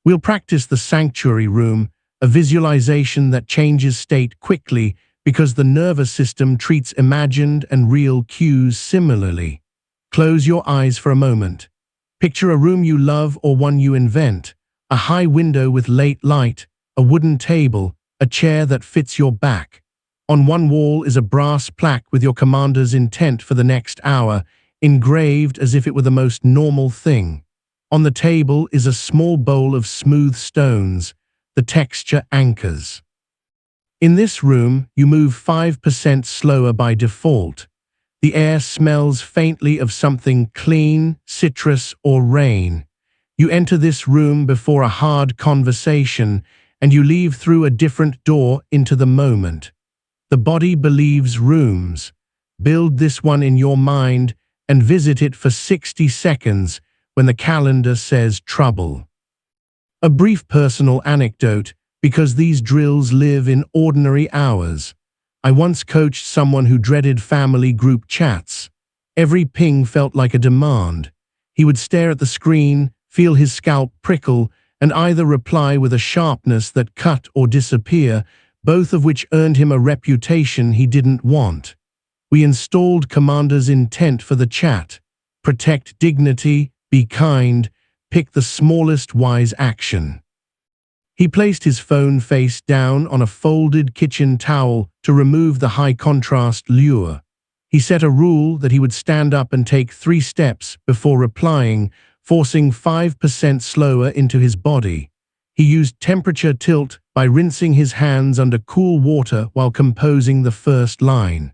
We'll practice the sanctuary room, a visualization that changes state quickly because the nervous system treats imagined and real cues similarly. Close your eyes for a moment. Picture a room you love or one you invent, a high window with late light, a wooden table, a chair that fits your back. On one wall is a brass plaque with your commander's intent for the next hour, engraved as if it were the most normal thing. On the table is a small bowl of smooth stones, the texture anchors. In this room, you move 5% slower by default. The air smells faintly of something clean, citrus, or rain. You enter this room before a hard conversation, and you leave through a different door into the moment. The body believes rooms. Build this one in your mind and visit it for 60 seconds when the calendar says trouble. A brief personal anecdote, because these drills live in ordinary hours. I once coached someone who dreaded family group chats. Every ping felt like a demand. He would stare at the screen, feel his scalp prickle, and either reply with a sharpness that cut or disappear, both of which earned him a reputation he didn't want. We installed commander's intent for the chat. Protect dignity, be kind, pick the smallest wise action. He placed his phone face down on a folded kitchen towel to remove the high-contrast lure. He set a rule that he would stand up and take 3 steps before replying, forcing 5% slower into his body. He used temperature tilt by rinsing his hands under cool water while composing the first line.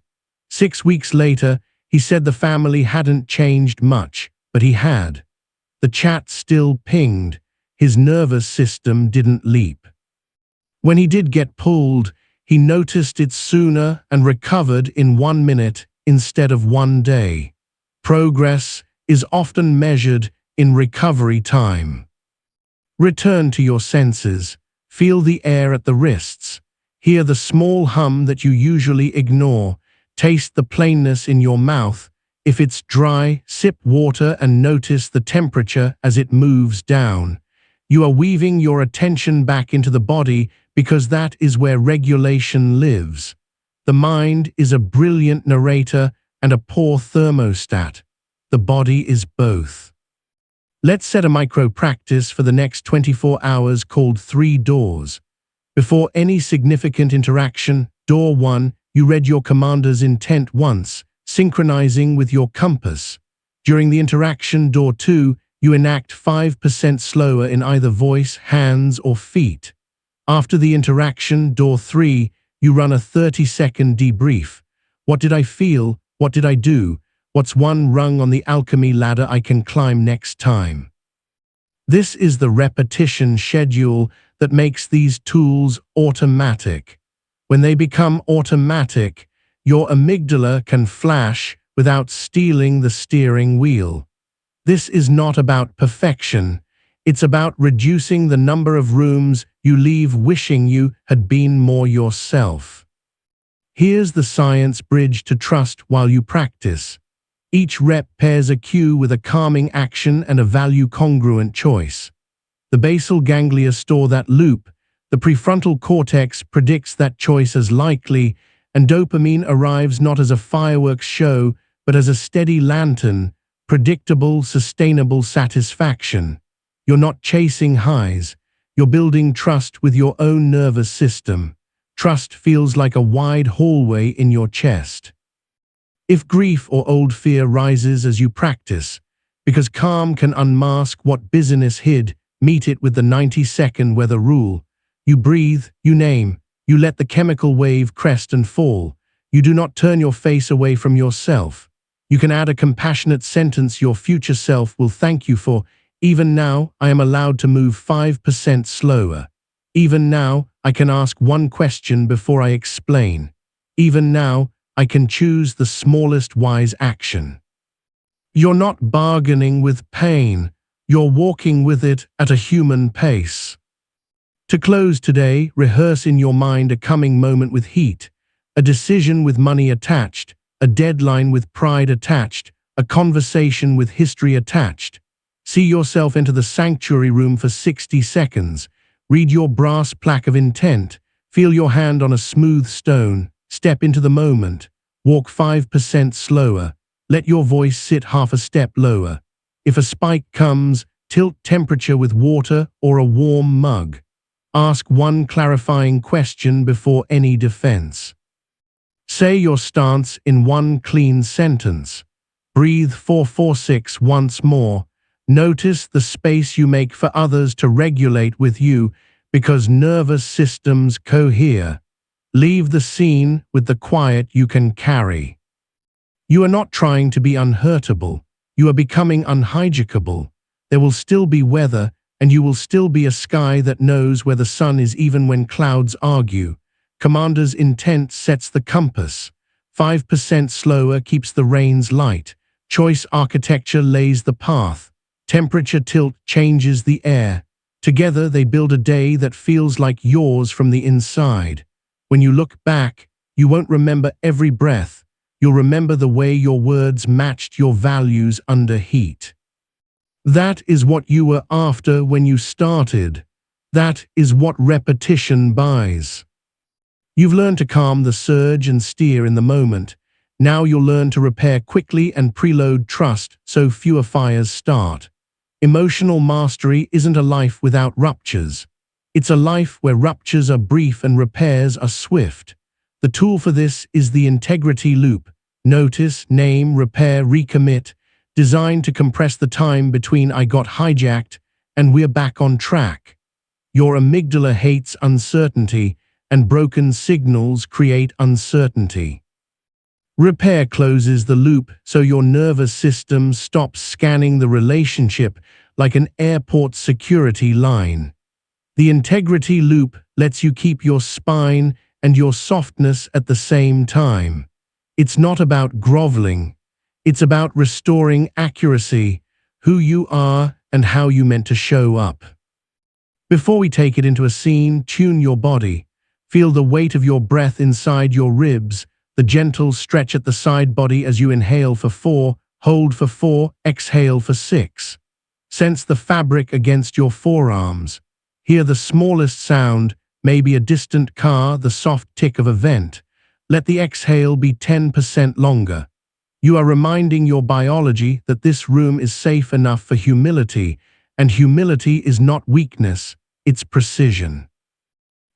6 weeks later, he said the family hadn't changed much, but he had. The chat still pinged. His nervous system didn't leap. When he did get pulled, he noticed it sooner and recovered in 1 minute instead of 1 day. Progress is often measured in recovery time. Return to your senses. Feel the air at the wrists. Hear the small hum that you usually ignore. Taste the plainness in your mouth. If it's dry, sip water and notice the temperature as it moves down. You are weaving your attention back into the body because that is where regulation lives. The mind is a brilliant narrator and a poor thermostat. The body is both. Let's set a micro-practice for the next 24 hours called 3 doors. Before any significant interaction, door 1, you read your commander's intent once, synchronizing with your compass. During the interaction, door 2, you enact 5% slower in either voice, hands, or feet. After the interaction, door 3, you run a 30-second debrief. What did I feel? What did I do? What's one rung on the alchemy ladder I can climb next time? This is the repetition schedule that makes these tools automatic. When they become automatic, your amygdala can flash without stealing the steering wheel. This is not about perfection. It's about reducing the number of rooms you leave wishing you had been more yourself. Here's the science bridge to trust while you practice. Each rep pairs a cue with a calming action and a value-congruent choice. The basal ganglia store that loop, the prefrontal cortex predicts that choice as likely, and dopamine arrives not as a fireworks show, but as a steady lantern, predictable, sustainable satisfaction. You're not chasing highs. You're building trust with your own nervous system. Trust feels like a wide hallway in your chest. If grief or old fear rises as you practice, because calm can unmask what busyness hid, meet it with the 90-second weather rule. You breathe, you name, you let the chemical wave crest and fall. You do not turn your face away from yourself. You can add a compassionate sentence your future self will thank you for, Even now, I am allowed to move 5% slower. Even now, I can ask one question before I explain. Even now, I can choose the smallest wise action. You're not bargaining with pain. You're walking with it at a human pace. To close today, rehearse in your mind a coming moment with heat, a decision with money attached, a deadline with pride attached, a conversation with history attached. See yourself enter the sanctuary room for 60 seconds. Read your brass plaque of intent. Feel your hand on a smooth stone. Step into the moment. Walk 5% slower. Let your voice sit half a step lower. If a spike comes, tilt temperature with water or a warm mug. Ask one clarifying question before any defense. Say your stance in one clean sentence. Breathe 4-4-6 once more. Notice the space you make for others to regulate with you because nervous systems cohere. Leave the scene with the quiet you can carry. You are not trying to be unhurtable. You are becoming unhijackable. There will still be weather, and you will still be a sky that knows where the sun is even when clouds argue. Commander's intent sets the compass. 5% slower keeps the reins light. Choice architecture lays the path. Temperature tilt changes the air. Together they build a day that feels like yours from the inside. When you look back, you won't remember every breath. You'll remember the way your words matched your values under heat. That is what you were after when you started. That is what repetition buys. You've learned to calm the surge and steer in the moment. Now you'll learn to repair quickly and preload trust so fewer fires start. Emotional mastery isn't a life without ruptures. It's a life where ruptures are brief and repairs are swift. The tool for this is the integrity loop. Notice, name, repair, recommit, designed to compress the time between I got hijacked and we're back on track. Your amygdala hates uncertainty, and broken signals create uncertainty. Repair closes the loop so your nervous system stops scanning the relationship like an airport security line. The integrity loop lets you keep your spine and your softness at the same time. It's not about groveling. It's about restoring accuracy, who you are and how you meant to show up. Before we take it into a scene, tune your body. Feel the weight of your breath inside your ribs, the gentle stretch at the side body as you inhale for 4, hold for 4, exhale for 6. Sense the fabric against your forearms. Hear the smallest sound, maybe a distant car, the soft tick of a vent. Let the exhale be 10% longer. You are reminding your biology that this room is safe enough for humility, and humility is not weakness, it's precision.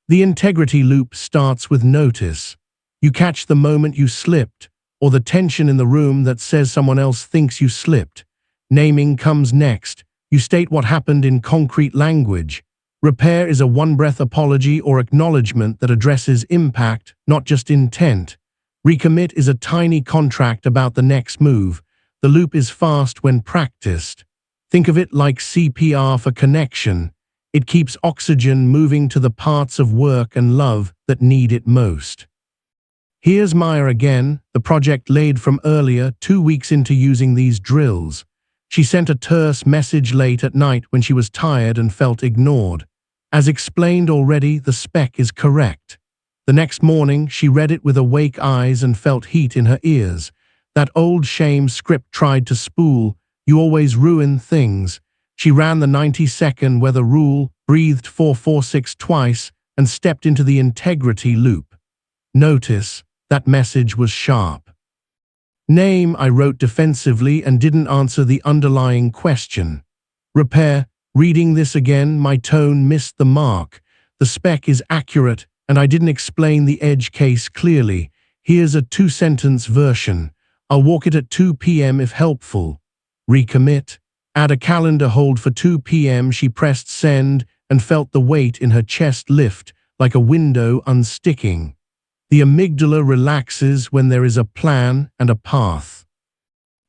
The integrity loop starts with notice. You catch the moment you slipped, or the tension in the room that says someone else thinks you slipped. Naming comes next. You state what happened in concrete language. Repair is a one-breath apology or acknowledgement that addresses impact, not just intent. Recommit is a tiny contract about the next move. The loop is fast when practiced. Think of it like CPR for connection. It keeps oxygen moving to the parts of work and love that need it most. Here's Maya again, the project laid from earlier, 2 weeks into using these drills. She sent a terse message late at night when she was tired and felt ignored. As explained already, the spec is correct. The next morning, she read it with awake eyes and felt heat in her ears. That old shame script tried to spool, "You always ruin things." She ran the 90-second weather rule, breathed 4-4-6 twice, and stepped into the integrity loop. Notice, that message was sharp. Name, I wrote defensively and didn't answer the underlying question. Repair, reading this again, my tone missed the mark. The spec is accurate, and I didn't explain the edge case clearly. Here's a 2-sentence version. I'll walk it at 2 p.m. if helpful. Recommit. Add a calendar hold for 2 p.m. She pressed send and felt the weight in her chest lift like a window unsticking. The amygdala relaxes when there is a plan and a path.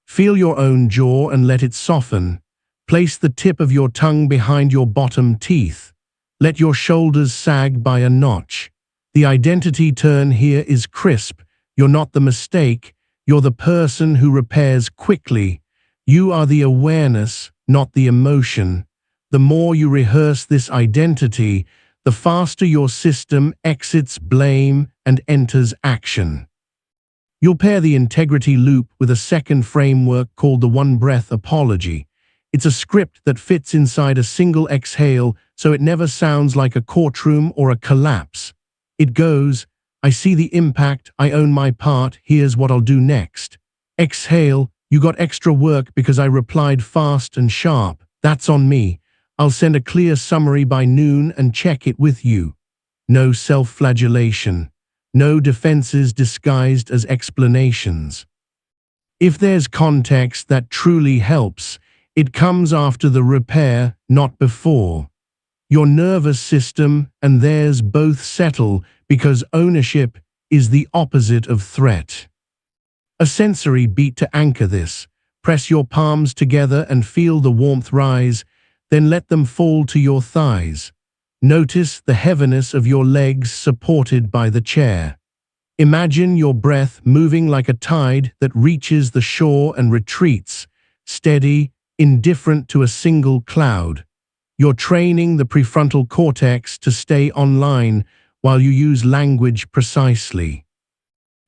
Feel your own jaw and let it soften. Place the tip of your tongue behind your bottom teeth. Let your shoulders sag by a notch. The identity turn here is crisp. You're not the mistake. You're the person who repairs quickly. You are the awareness, not the emotion. The more you rehearse this identity, the faster your system exits blame and enters action. You'll pair the integrity loop with a second framework called the one-breath apology. It's a script that fits inside a single exhale, so it never sounds like a courtroom or a collapse. It goes, I see the impact, I own my part, here's what I'll do next. Exhale, you got extra work because I replied fast and sharp. That's on me. I'll send a clear summary by noon and check it with you. No self-flagellation. No defenses disguised as explanations. If there's context that truly helps, it comes after the repair, not before. Your nervous system and theirs both settle because ownership is the opposite of threat. A sensory beat to anchor this. Press your palms together and feel the warmth rise, then let them fall to your thighs. Notice the heaviness of your legs supported by the chair. Imagine your breath moving like a tide that reaches the shore and retreats, steady, indifferent to a single cloud. You're training the prefrontal cortex to stay online while you use language precisely.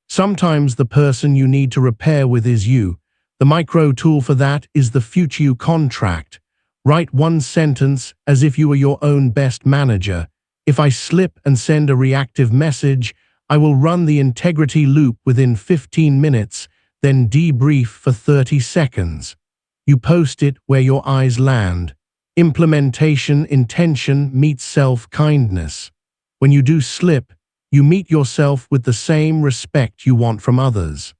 Sometimes the person you need to repair with is you. The micro tool for that is the future you contract. Write one sentence as if you were your own best manager. If I slip and send a reactive message, I will run the integrity loop within 15 minutes, then debrief for 30 seconds. You post it where your eyes land. Implementation intention meets self-kindness. When you do slip, you meet yourself with the same respect you want from others.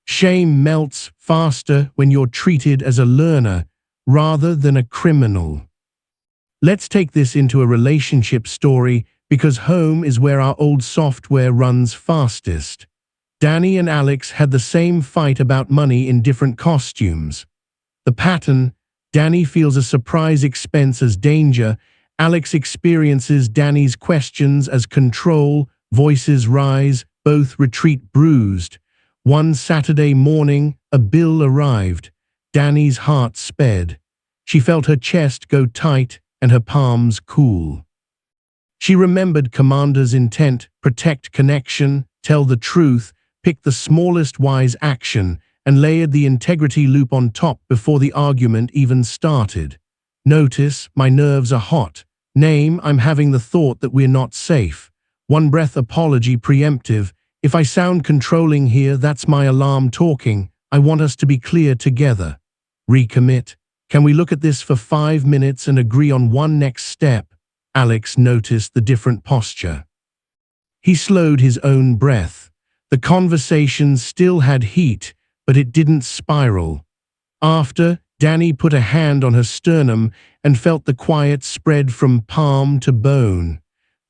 Shame melts faster when you're treated as a learner rather than a criminal. Let's take this into a relationship story because home is where our old software runs fastest. Danny and Alex had the same fight about money in different costumes. The pattern: Danny feels a surprise expense as danger. Alex experiences Danny's questions as control. Voices rise, both retreat bruised. One Saturday morning, a bill arrived. Danny's heart sped. She felt her chest go tight and her palms cool. She remembered Commander's intent: protect connection, tell the truth, pick the smallest wise action, and layered the integrity loop on top before the argument even started. Notice, my nerves are hot. Name, I'm having the thought that we're not safe. One breath apology preemptive. If I sound controlling here, that's my alarm talking. I want us to be clear together. Recommit. Can we look at this for 5 minutes and agree on one next step? Alex noticed the different posture. He slowed his own breath. The conversation still had heat, but it didn't spiral. After, Danny put a hand on her sternum and felt the quiet spread from palm to bone.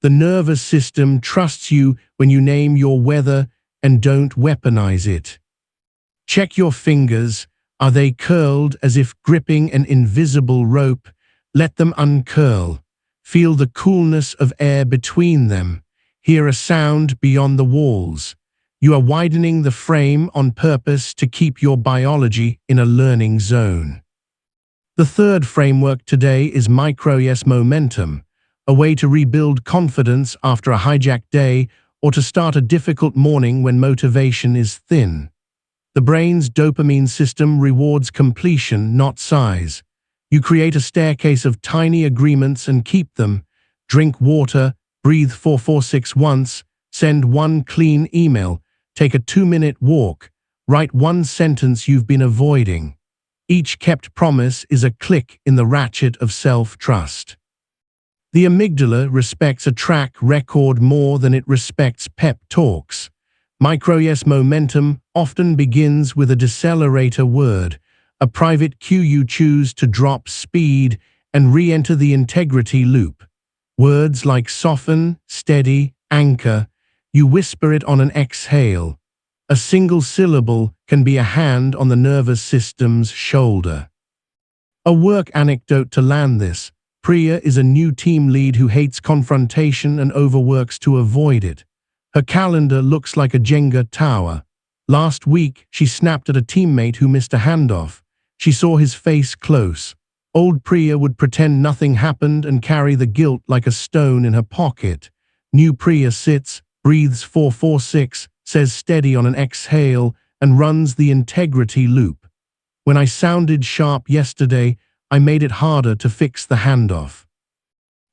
The nervous system trusts you when you name your weather and don't weaponize it. Check your fingers. Are they curled as if gripping an invisible rope? Let them uncurl. Feel the coolness of air between them. Hear a sound beyond the walls. You are widening the frame on purpose to keep your biology in a learning zone. The third framework today is micro-yes momentum, a way to rebuild confidence after a hijacked day or to start a difficult morning when motivation is thin. The brain's dopamine system rewards completion, not size. You create a staircase of tiny agreements and keep them. Drink water, breathe 4-4-6 once, send one clean email, take a 2-minute walk, write one sentence you've been avoiding. Each kept promise is a click in the ratchet of self-trust. The amygdala respects a track record more than it respects pep talks. Micro-yes momentum often begins with a decelerator word, a private cue you choose to drop speed and re-enter the integrity loop. Words like soften, steady, anchor, you whisper it on an exhale. A single syllable can be a hand on the nervous system's shoulder. A work anecdote to land this. Priya is a new team lead who hates confrontation and overworks to avoid it. Her calendar looks like a Jenga tower. Last week, she snapped at a teammate who missed a handoff. She saw his face close. Old Priya would pretend nothing happened and carry the guilt like a stone in her pocket. New Priya sits, breathes 4-4-6, says steady on an exhale, and runs the integrity loop. When I sounded sharp yesterday, I made it harder to fix the handoff.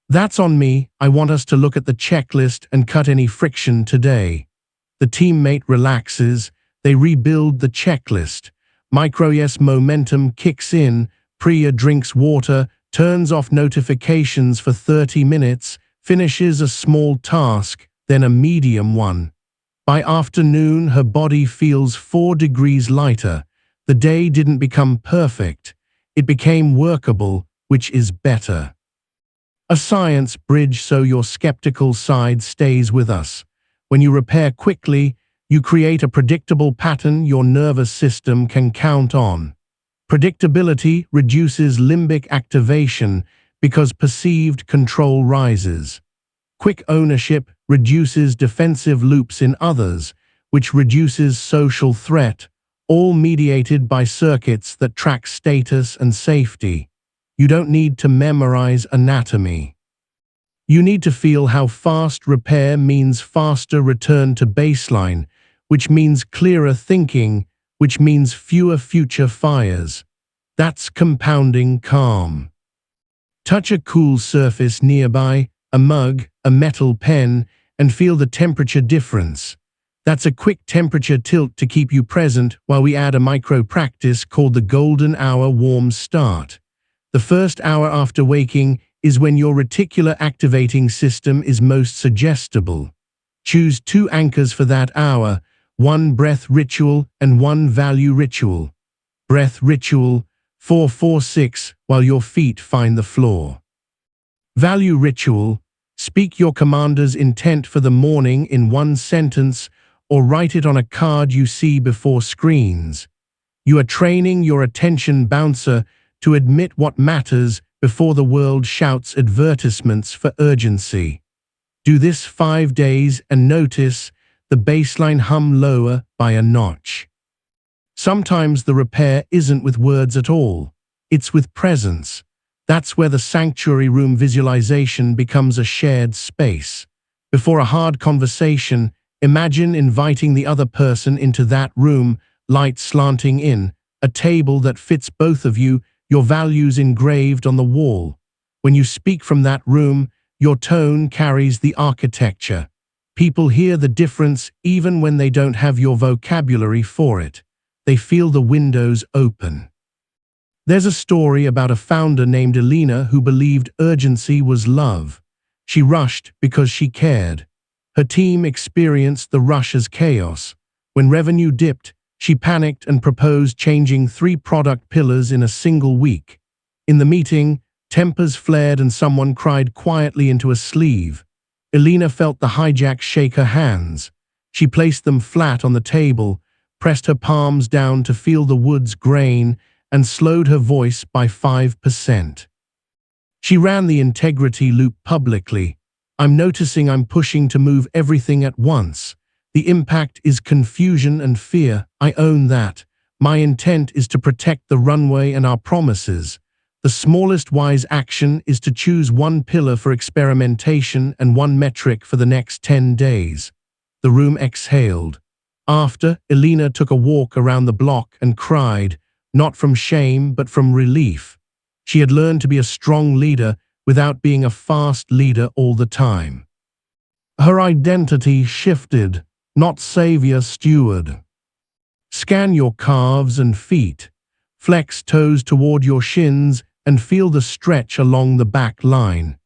That's on me. I want us to look at the checklist and cut any friction today. The teammate relaxes. They rebuild the checklist. Micro-yes momentum kicks in. Priya drinks water, turns off notifications for 30 minutes, finishes a small task, then a medium one. By afternoon, her body feels 4 degrees lighter. The day didn't become perfect. It became workable, which is better. A science bridge so your skeptical side stays with us. When you repair quickly, you create a predictable pattern your nervous system can count on. Predictability reduces limbic activation because perceived control rises. Quick ownership reduces defensive loops in others, which reduces social threat, all mediated by circuits that track status and safety. You don't need to memorize anatomy. You need to feel how fast repair means faster return to baseline, which means clearer thinking, which means fewer future fires. That's compounding calm. Touch a cool surface nearby, a mug, a metal pen, and feel the temperature difference. That's a quick temperature tilt to keep you present while we add a micro practice called the golden hour warm start. The first hour after waking is when your reticular activating system is most suggestible. Choose 2 anchors for that hour, 1 breath ritual and 1 value ritual. Breath ritual, 4-4-6 while your feet find the floor. Value ritual, speak your commander's intent for the morning in 1 sentence or write it on a card you see before screens. You are training your attention bouncer to admit what matters before the world shouts advertisements for urgency. Do this 5 days and notice the baseline hum lower by a notch. Sometimes the repair isn't with words at all. It's with presence. That's where the sanctuary room visualization becomes a shared space. Before a hard conversation, imagine inviting the other person into that room, light slanting in, a table that fits both of you, your values engraved on the wall. When you speak from that room, your tone carries the architecture. People hear the difference even when they don't have your vocabulary for it. They feel the windows open. There's a story about a founder named Elena who believed urgency was love. She rushed because she cared. Her team experienced the rush as chaos. When revenue dipped, she panicked and proposed changing 3 product pillars in a single week. In the meeting, tempers flared and someone cried quietly into a sleeve. Elena felt the hijack shake her hands. She placed them flat on the table, pressed her palms down to feel the wood's grain, and slowed her voice by 5%. She ran the integrity loop publicly. I'm noticing I'm pushing to move everything at once. The impact is confusion and fear. I own that. My intent is to protect the runway and our promises. The smallest wise action is to choose 1 pillar for experimentation and 1 metric for the next 10 days. The room exhaled. After, Elena took a walk around the block and cried, not from shame but from relief. She had learned to be a strong leader without being a fast leader all the time. Her identity shifted, not savior, steward. Scan your calves and feet. Flex toes toward your shins and feel the stretch along the back line.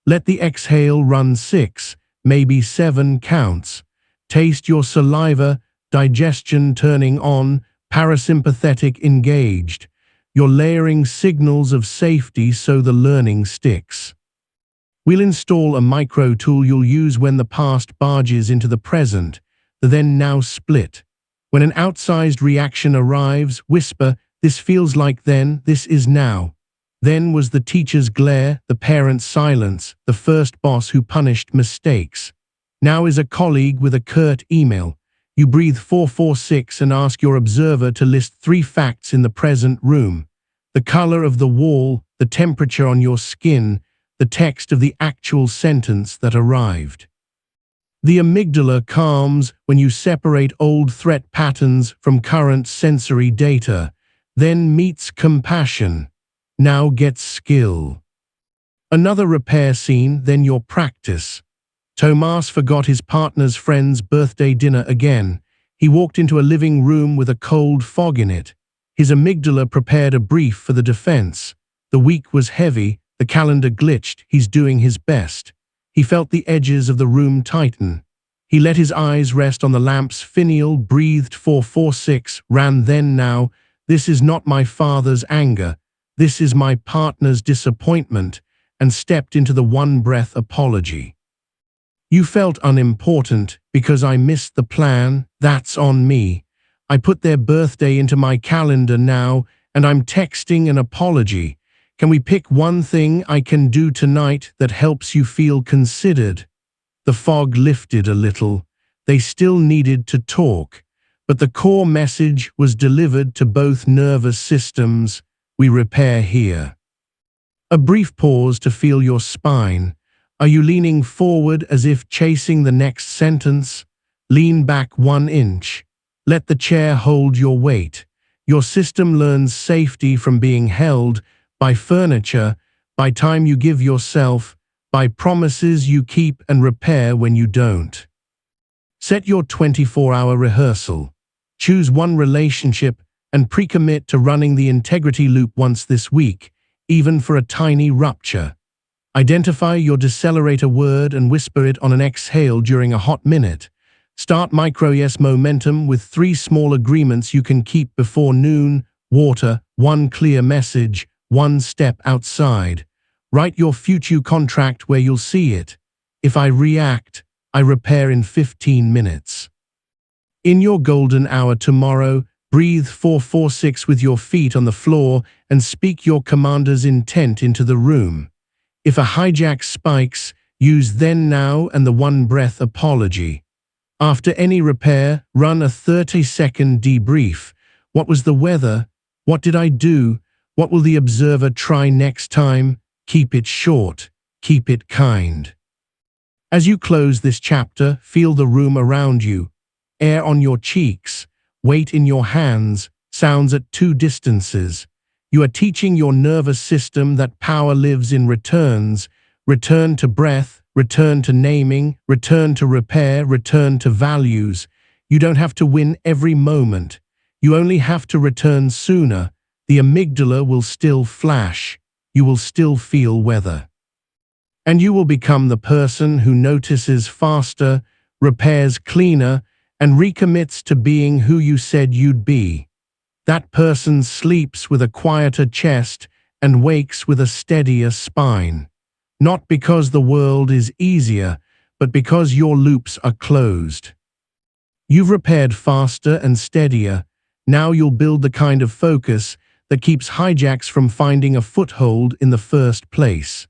Let the exhale run 6, maybe 7 counts. Taste your saliva, digestion turning on, parasympathetic engaged. You're layering signals of safety so the learning sticks. We'll install a micro tool you'll use when the past barges into the present, the then now split. When an outsized reaction arrives, whisper, this feels like then, this is now. Then was the teacher's glare, the parent's silence, the first boss who punished mistakes. Now is a colleague with a curt email. You breathe 446 and ask your observer to list 3 facts in the present room. The color of the wall, the temperature on your skin, the text of the actual sentence that arrived. The amygdala calms when you separate old threat patterns from current sensory data, then meets compassion. Now gets skill. Another repair scene, then your practice. Tomas forgot his partner's friend's birthday dinner again. He walked into a living room with a cold fog in it. His amygdala prepared a brief for the defense. The week was heavy, the calendar glitched, he's doing his best. He felt the edges of the room tighten. He let his eyes rest on the lamp's finial, breathed 446, ran then now. This is not my father's anger. This is my partner's disappointment, and stepped into the one-breath apology. You felt unimportant because I missed the plan. That's on me. I put their birthday into my calendar now, and I'm texting an apology. Can we pick one thing I can do tonight that helps you feel considered? The fog lifted a little. They still needed to talk, but the core message was delivered to both nervous systems. We repair here. A brief pause to feel your spine. Are you leaning forward as if chasing the next sentence? Lean back 1 inch. Let the chair hold your weight. Your system learns safety from being held by furniture, by time you give yourself, by promises you keep and repair when you don't. Set your 24-hour rehearsal. Choose one relationship and pre-commit to running the integrity loop once this week, even for a tiny rupture. Identify your decelerator word and whisper it on an exhale during a hot minute. Start micro-yes momentum with 3 small agreements you can keep before noon. Water, 1 clear message, 1 step outside. Write your future contract where you'll see it. If I react, I repair in 15 minutes. In your golden hour tomorrow, breathe 446 with your feet on the floor and speak your commander's intent into the room. If a hijack spikes, use then now and the one-breath apology. After any repair, run a 30-second debrief. What was the weather? What did I do? What will the observer try next time? Keep it short. Keep it kind. As you close this chapter, feel the room around you. Air on your cheeks. Weight in your hands. Sounds at 2 distances. You are teaching your nervous system that power lives in returns. Return to breath, return to naming, return to repair, return to values. You don't have to win every moment. You only have to return sooner. The amygdala will still flash. You will still feel weather. And you will become the person who notices faster, repairs cleaner, and recommits to being who you said you'd be. That person sleeps with a quieter chest and wakes with a steadier spine. Not because the world is easier, but because your loops are closed. You've repaired faster and steadier. Now you'll build the kind of focus that keeps hijacks from finding a foothold in the first place.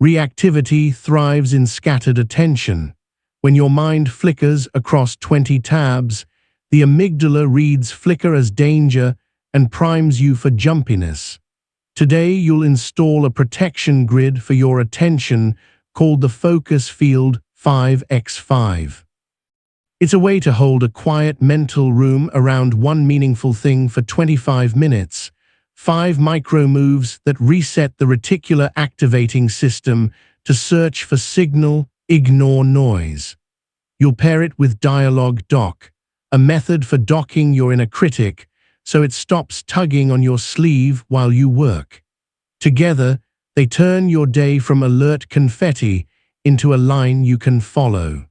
Reactivity thrives in scattered attention. When your mind flickers across 20 tabs, the amygdala reads flicker as danger and primes you for jumpiness. Today you'll install a protection grid for your attention called the Focus Field 5x5. It's a way to hold a quiet mental room around one meaningful thing for 25 minutes. 5 micro moves that reset the reticular activating system to search for signal, ignore noise. You'll pair it with Dialogue Dock, a method for docking your inner critic so it stops tugging on your sleeve while you work. Together, they turn your day from alert confetti into a line you can follow.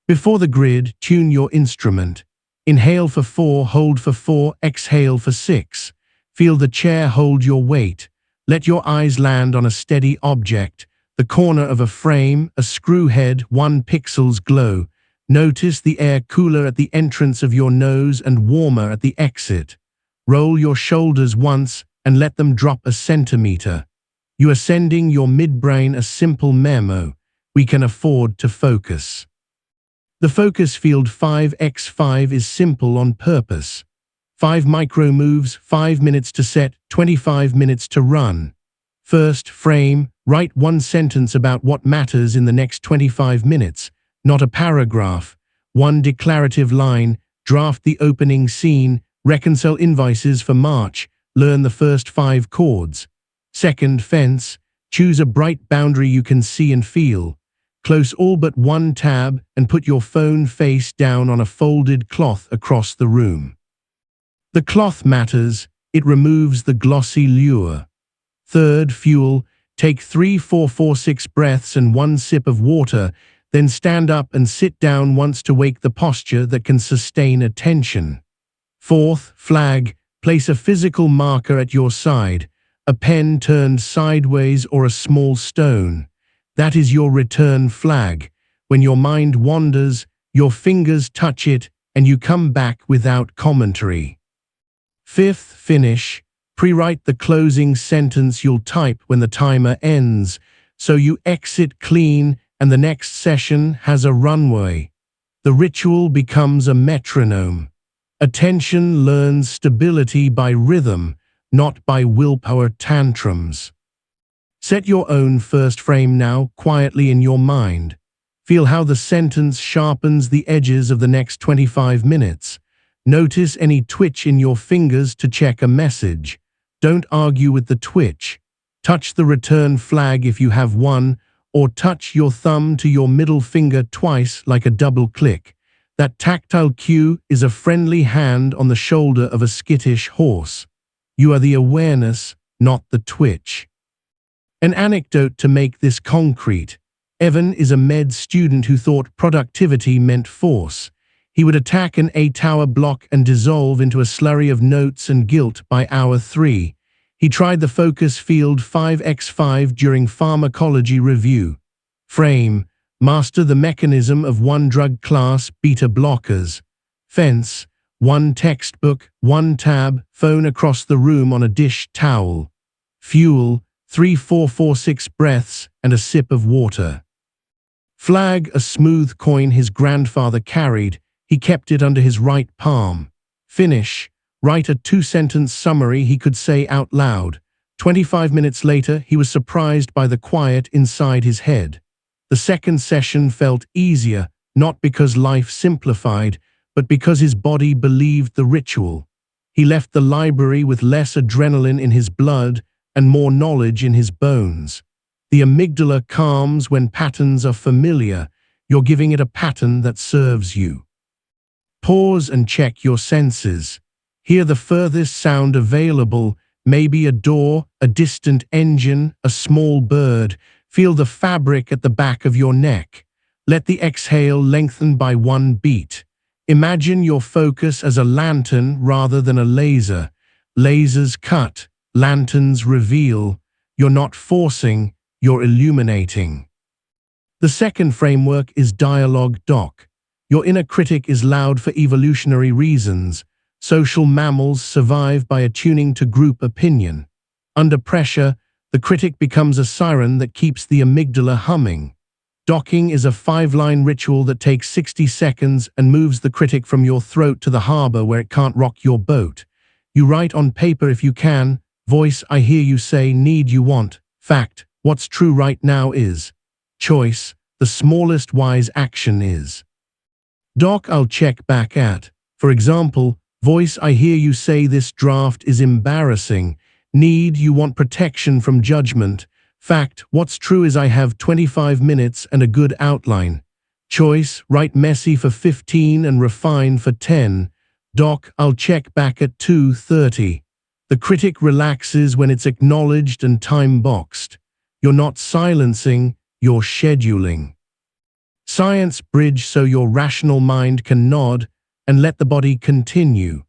Before the grid, tune your instrument. Inhale for 4, hold for 4, exhale for 6. Feel the chair hold your weight. Let your eyes land on a steady object, the corner of a frame, a screw head, 1 pixel's glow. Notice the air cooler at the entrance of your nose and warmer at the exit. Roll your shoulders once and let them drop a centimeter. You are sending your midbrain a simple memo: we can afford to focus. The focus field 5x5 is simple on purpose. 5 micro moves, 5 minutes to set, 25 minutes to run. First frame, write one sentence about what matters in the next 25 minutes, not a paragraph. One declarative line, draft the opening scene, reconcile invoices for March, learn the first 5 chords. Second fence, choose a bright boundary you can see and feel. Close all but one tab and put your phone face down on a folded cloth across the room. The cloth matters, it removes the glossy lure. Third fuel, take 3, 4, 4, 6 breaths and 1 sip of water, then stand up and sit down once to wake the posture that can sustain attention. Fourth flag, place a physical marker at your side, a pen turned sideways or a small stone. That is your return flag. When your mind wanders, your fingers touch it and you come back without commentary. Fifth finish, pre-write the closing sentence you'll type when the timer ends, so you exit clean and the next session has a runway. The ritual becomes a metronome. Attention learns stability by rhythm, not by willpower tantrums. Set your own first frame now, quietly in your mind. Feel how the sentence sharpens the edges of the next 25 minutes. Notice any twitch in your fingers to check a message. Don't argue with the twitch. Touch the return flag if you have one, or touch your thumb to your middle finger twice like a double click. That tactile cue is a friendly hand on the shoulder of a skittish horse. You are the awareness, not the twitch. An anecdote to make this concrete. Evan is a med student who thought productivity meant force. He would attack an 8-hour block and dissolve into a slurry of notes and guilt by hour 3. He tried the focus field 5x5 during pharmacology review. Frame, master the mechanism of 1 drug class, beta blockers. Fence, 1 textbook, 1 tab, phone across the room on a dish towel. Fuel, 3, 4, 4, 6 breaths and a sip of water. Flag, a smooth coin his grandfather carried. He kept it under his right palm. Finish, write a 2-sentence summary he could say out loud. 25 minutes later, he was surprised by the quiet inside his head. The second session felt easier, not because life simplified, but because his body believed the ritual. He left the library with less adrenaline in his blood and more knowledge in his bones. The amygdala calms when patterns are familiar. You're giving it a pattern that serves you. Pause and check your senses. Hear the furthest sound available, maybe a door, a distant engine, a small bird. Feel the fabric at the back of your neck. Let the exhale lengthen by 1 beat. Imagine your focus as a lantern rather than a laser. Lasers cut, lanterns reveal. You're not forcing, you're illuminating. The second framework is dialogue doc. Your inner critic is loud for evolutionary reasons. Social mammals survive by attuning to group opinion. Under pressure, the critic becomes a siren that keeps the amygdala humming. Docking is a 5-line ritual that takes 60 seconds and moves the critic from your throat to the harbor where it can't rock your boat. You write on paper if you can. Voice, I hear you say, need you want. Fact, what's true right now is. Choice, the smallest wise action is. Doc, I'll check back at. For example, voice, I hear you say this draft is embarrassing. Need, you want protection from judgment. Fact, what's true is I have 25 minutes and a good outline. Choice, write messy for 15 and refine for 10. Doc, I'll check back at 2:30. The critic relaxes when it's acknowledged and time-boxed. You're not silencing, you're scheduling. Science bridge so your rational mind can nod and let the body continue.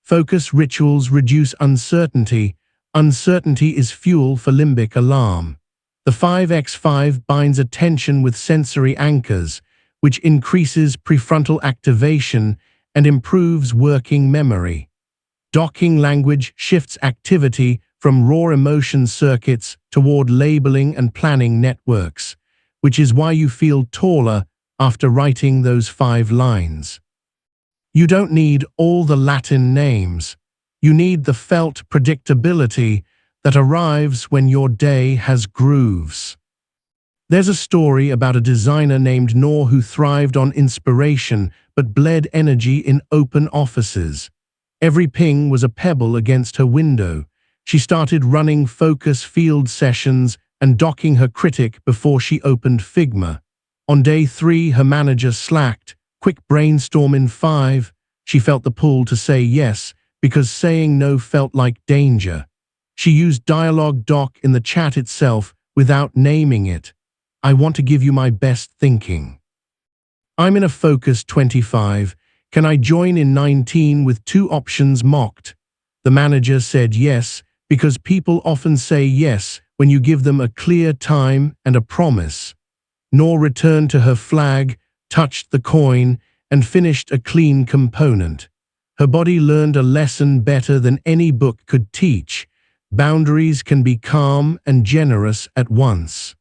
Focus rituals reduce uncertainty. Uncertainty is fuel for limbic alarm. The 5x5 binds attention with sensory anchors, which increases prefrontal activation and improves working memory. Docking language shifts activity from raw emotion circuits toward labeling and planning networks, which is why you feel taller after writing those 5 lines. You don't need all the Latin names. You need the felt predictability that arrives when your day has grooves. There's a story about a designer named Noor who thrived on inspiration but bled energy in open offices. Every ping was a pebble against her window. She started running focus field sessions and docking her critic before she opened Figma. On day 3, her manager slacked. Quick brainstorm in 5. She felt the pull to say yes because saying no felt like danger. She used dialogue doc in the chat itself without naming it. I want to give you my best thinking. I'm in a focus 25. Can I join in 19 with 2 options mocked? The manager said yes because people often say yes when you give them a clear time and a promise. Noor returned to her flag, touched the coin, and finished a clean component. Her body learned a lesson better than any book could teach. Boundaries can be calm and generous at once.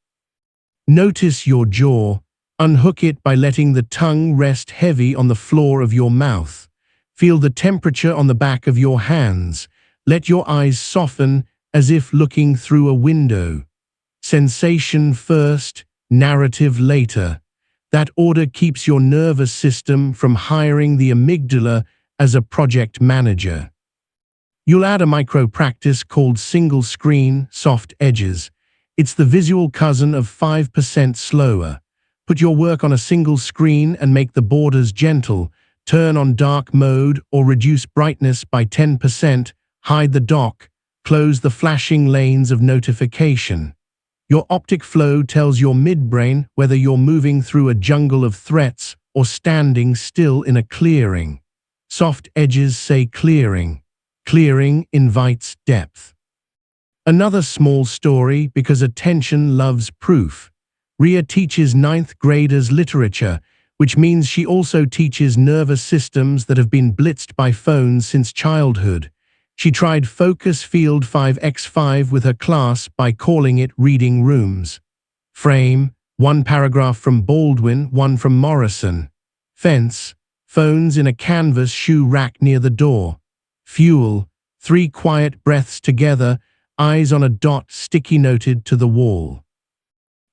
Notice your jaw. Unhook it by letting the tongue rest heavy on the floor of your mouth. Feel the temperature on the back of your hands. Let your eyes soften as if looking through a window. Sensation first, narrative later. That order keeps your nervous system from hiring the amygdala as a project manager. You'll add a micro practice called single screen, soft edges. It's the visual cousin of 5% slower. Put your work on a single screen and make the borders gentle. Turn on dark mode or reduce brightness by 10%. Hide the dock. Close the flashing lanes of notification. Your optic flow tells your midbrain whether you're moving through a jungle of threats or standing still in a clearing. Soft edges say clearing. Clearing invites depth. Another small story because attention loves proof. Ria teaches 9th graders literature, which means she also teaches nervous systems that have been blitzed by phones since childhood. She tried Focus Field 5x5 with her class by calling it reading rooms. Frame, 1 paragraph from Baldwin, 1 from Morrison. Fence, phones in a canvas shoe rack near the door. Fuel, 3 quiet breaths together, eyes on a dot sticky noted to the wall.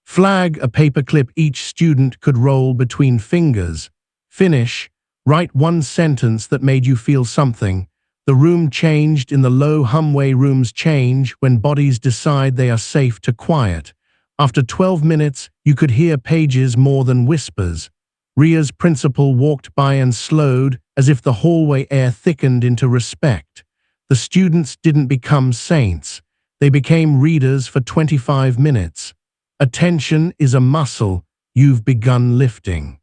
Flag, a paperclip each student could roll between fingers. Finish, write 1 sentence that made you feel something. The room changed in the low hum way rooms change when bodies decide they are safe to quiet. After 12 minutes, you could hear pages more than whispers. Ria's principal walked by and slowed as if the hallway air thickened into respect. The students didn't become saints. They became readers for 25 minutes. Attention is a muscle you've begun lifting.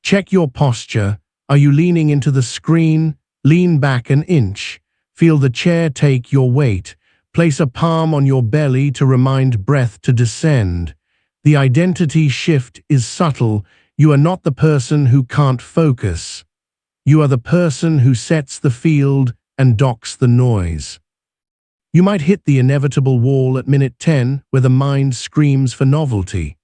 Check your posture. Are you leaning into the screen? Lean back an inch. Feel the chair take your weight. Place a palm on your belly to remind breath to descend. The identity shift is subtle. You are not the person who can't focus. You are the person who sets the field and docks the noise. You might hit the inevitable wall at minute 10 where the mind screams for novelty.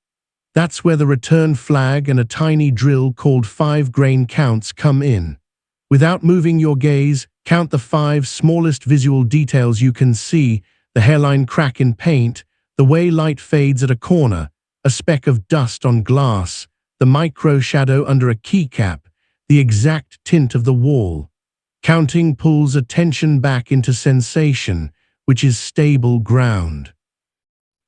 That's where the return flag and a tiny drill called 5 grain counts come in. Without moving your gaze, count the 5 smallest visual details you can see: the hairline crack in paint, the way light fades at a corner, a speck of dust on glass, the micro shadow under a keycap, the exact tint of the wall. Counting pulls attention back into sensation, which is stable ground.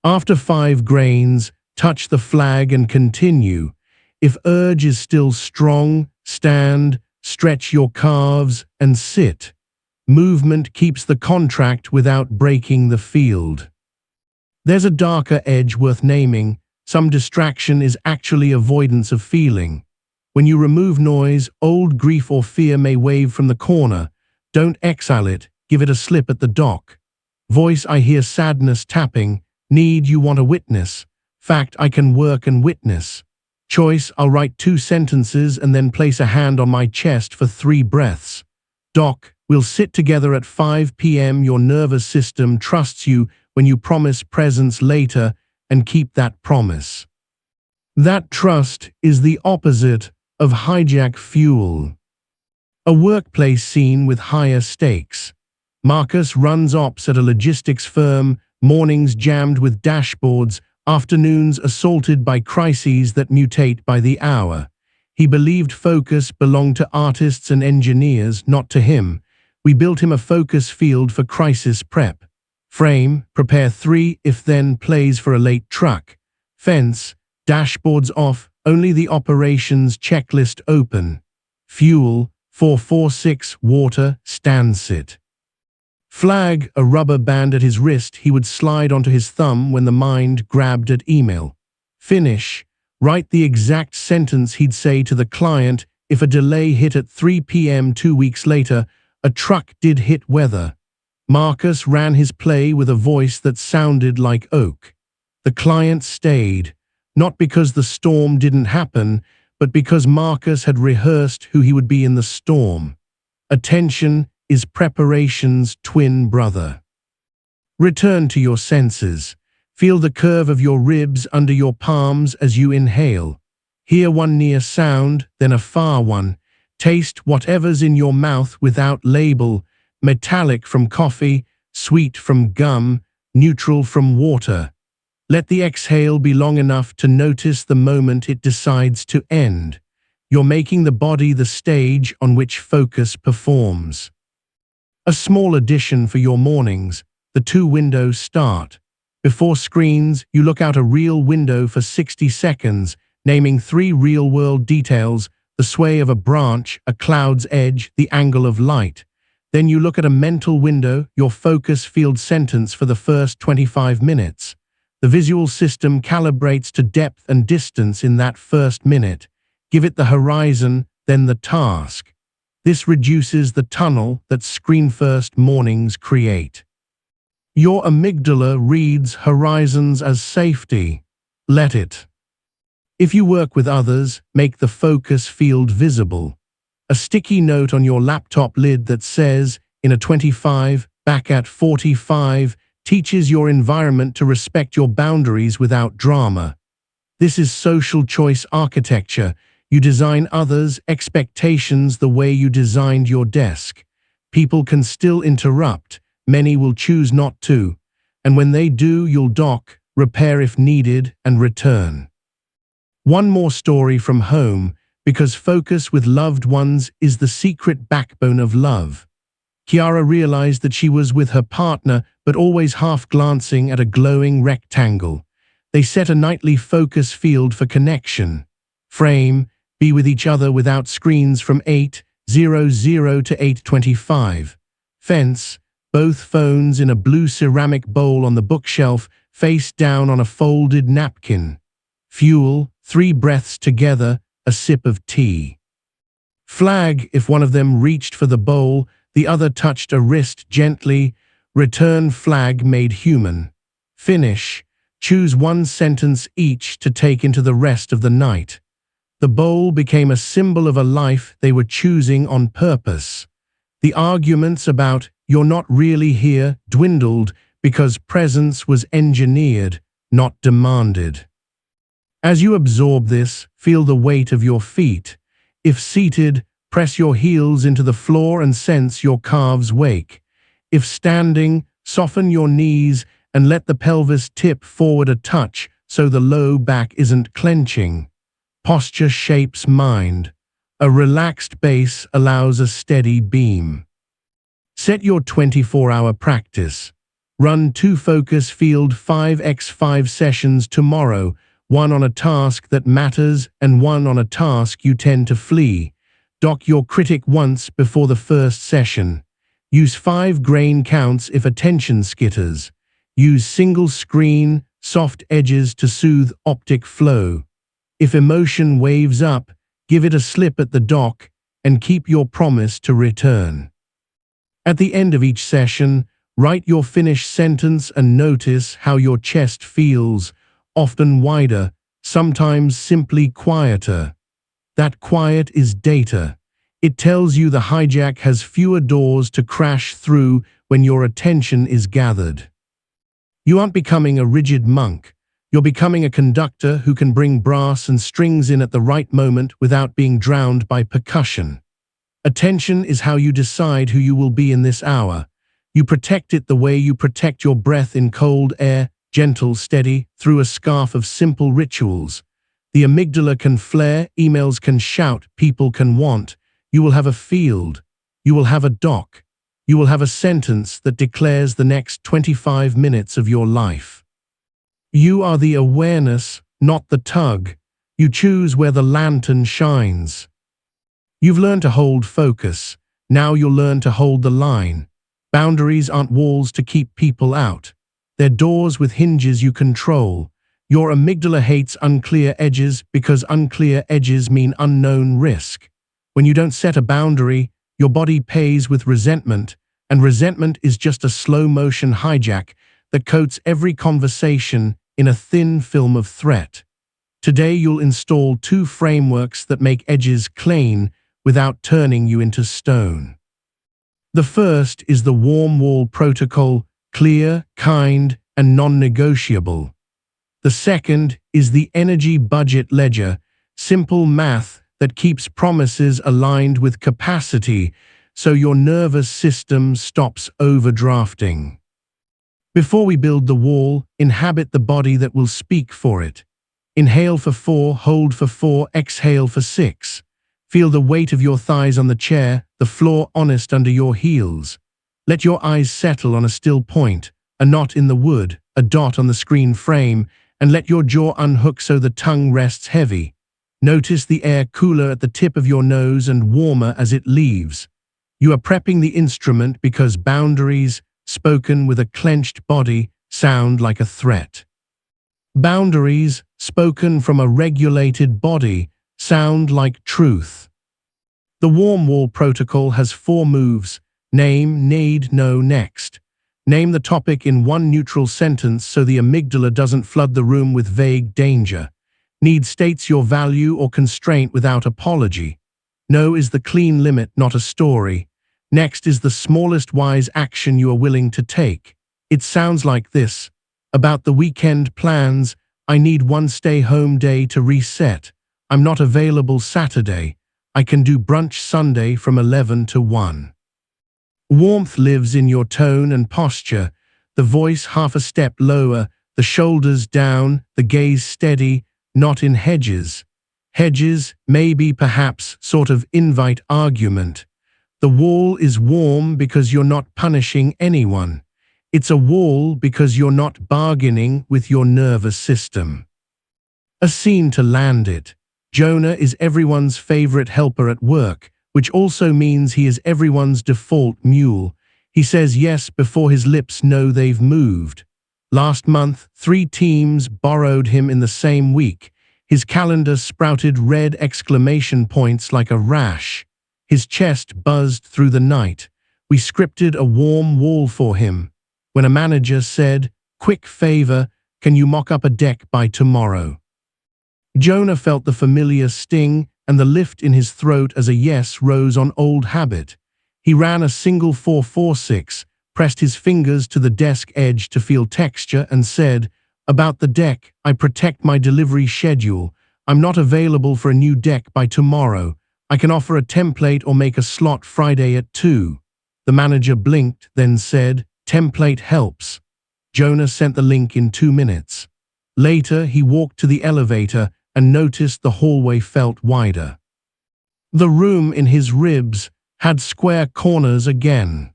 After 5 grains, touch the flag and continue. If urge is still strong, stand, stretch your calves, and sit. Movement keeps the contract without breaking the field. There's a darker edge worth naming. Some distraction is actually avoidance of feeling. When you remove noise, old grief or fear may wave from the corner. Don't exile it, give it a slip at the dock. Voice, I hear sadness tapping. Need, you want a witness. Fact, I can work and witness. Choice, I'll write 2 sentences and then place a hand on my chest for 3 breaths. Dock, We'll sit together at 5 p.m. Your nervous system trusts you when you promise presence later and keep that promise. That trust is the opposite of hijack fuel. A workplace scene with higher stakes. Marcus runs ops at a logistics firm, mornings jammed with dashboards, afternoons assaulted by crises that mutate by the hour. He believed focus belonged to artists and engineers, not to him. We built him a focus field for crisis prep. Frame, prepare 3 if-then plays for a late truck. Fence, dashboards off, only the operations checklist open. Fuel, 446, water, stand sit. Flag, a rubber band at his wrist he would slide onto his thumb when the mind grabbed at email. Finish, write the exact sentence he'd say to the client if a delay hit at 3 p.m. 2 weeks later. A truck did hit weather. Marcus ran his play with a voice that sounded like oak. The client stayed, not because the storm didn't happen, but because Marcus had rehearsed who he would be in the storm. Attention is preparation's twin brother. Return to your senses. Feel the curve of your ribs under your palms as you inhale. Hear one near sound, then a far one. Taste whatever's in your mouth without label, metallic from coffee, sweet from gum, neutral from water. Let the exhale be long enough to notice the moment it decides to end. You're making the body the stage on which focus performs. A small addition for your mornings, the 2 windows start. Before screens, you look out a real window for 60 seconds, naming 3 real-world details: the sway of a branch, a cloud's edge, the angle of light. Then you look at a mental window, your focus field sentence for the first 25 minutes. The visual system calibrates to depth and distance in that first minute. Give it the horizon, then the task. This reduces the tunnel that screen-first mornings create. Your amygdala reads horizons as safety. Let it. If you work with others, make the focus field visible. A sticky note on your laptop lid that says, in a 25, back at 45, teaches your environment to respect your boundaries without drama. This is social choice architecture. You design others' expectations the way you designed your desk. People can still interrupt, many will choose not to, and when they do, you'll dock, repair if needed, and return. One more story from home, because focus with loved ones is the secret backbone of love. Chiara realized that she was with her partner, but always half glancing at a glowing rectangle. They set a nightly focus field for connection. Frame, be with each other without screens from 8:00 to 8:25. Fence, both phones in a blue ceramic bowl on the bookshelf, face down on a folded napkin. Fuel, 3 breaths together, a sip of tea. Flag, if one of them reached for the bowl, the other touched a wrist gently. Return, flag made human. Finish, choose 1 sentence each to take into the rest of the night. The bowl became a symbol of a life they were choosing on purpose. The arguments about "you're not really here" dwindled because presence was engineered, not demanded. As you absorb this, feel the weight of your feet. If seated, press your heels into the floor and sense your calves wake. If standing, soften your knees and let the pelvis tip forward a touch so the low back isn't clenching. Posture shapes mind. A relaxed base allows a steady beam. Set your 24-hour practice. Run 2 focus field 5x5 sessions tomorrow, 1 on a task that matters and 1 on a task you tend to flee. Dock your critic once before the first session. Use 5 grain counts if attention skitters. Use single screen, soft edges to soothe optic flow. If emotion waves up, give it a slip at the dock and keep your promise to return. At the end of each session, write your finished sentence and notice how your chest feels, often wider, sometimes simply quieter. That quiet is data. It tells you the hijack has fewer doors to crash through when your attention is gathered. You aren't becoming a rigid monk. You're becoming a conductor who can bring brass and strings in at the right moment without being drowned by percussion. Attention is how you decide who you will be in this hour. You protect it the way you protect your breath in cold air, gentle, steady, through a scarf of simple rituals. The amygdala can flare, emails can shout, people can want. You will have a field. You will have a doc. You will have a sentence that declares the next 25 minutes of your life. You are the awareness, not the tug. You choose where the lantern shines. You've learned to hold focus. Now you'll learn to hold the line. Boundaries aren't walls to keep people out. They're doors with hinges you control. Your amygdala hates unclear edges because unclear edges mean unknown risk. When you don't set a boundary, your body pays with resentment, and resentment is just a slow-motion hijack that coats every conversation in a thin film of threat. Today you'll install 2 frameworks that make edges clean without turning you into stone. The first is the warm wall protocol, clear, kind, and non-negotiable. The second is the energy budget ledger, simple math that keeps promises aligned with capacity so your nervous system stops overdrafting. Before we build the wall, inhabit the body that will speak for it. Inhale for 4, hold for 4, exhale for 6. Feel the weight of your thighs on the chair, the floor honest under your heels. Let your eyes settle on a still point, a knot in the wood, a dot on the screen frame, and let your jaw unhook so the tongue rests heavy. Notice the air cooler at the tip of your nose and warmer as it leaves. You are prepping the instrument because boundaries, spoken with a clenched body, sound like a threat. Boundaries, spoken from a regulated body, sound like truth. The warm wall protocol has 4 moves: name, need, know, next. Name the topic in 1 neutral sentence so the amygdala doesn't flood the room with vague danger. Need states your value or constraint without apology. Know is the clean limit, not a story. Next is the smallest wise action you are willing to take. It sounds like this. About the weekend plans, I need 1 stay-home day to reset. I'm not available Saturday. I can do brunch Sunday from 11 to 1. Warmth lives in your tone and posture, the voice half a step lower, the shoulders down, the gaze steady, not in hedges. Hedges, maybe, perhaps, sort of invite argument. The wall is warm because you're not punishing anyone. It's a wall because you're not bargaining with your nervous system. A scene to land it. Jonah is everyone's favorite helper at work, which also means he is everyone's default mule. He says yes before his lips know they've moved. Last month, 3 teams borrowed him in the same week. His calendar sprouted red exclamation points like a rash. His chest buzzed through the night. We scripted a warm wall for him. When a manager said, "Quick favor, can you mock up a deck by tomorrow?" Jonah felt the familiar sting and the lift in his throat as a yes rose on old habit. He ran a single 4-4-6, pressed his fingers to the desk edge to feel texture, and said, "About the deck, I protect my delivery schedule. I'm not available for a new deck by tomorrow. I can offer a template or make a slot Friday at 2. The manager blinked, then said, "Template helps." Jonah sent the link in 2 minutes. Later, he walked to the elevator and noticed the hallway felt wider. The room in his ribs had square corners again.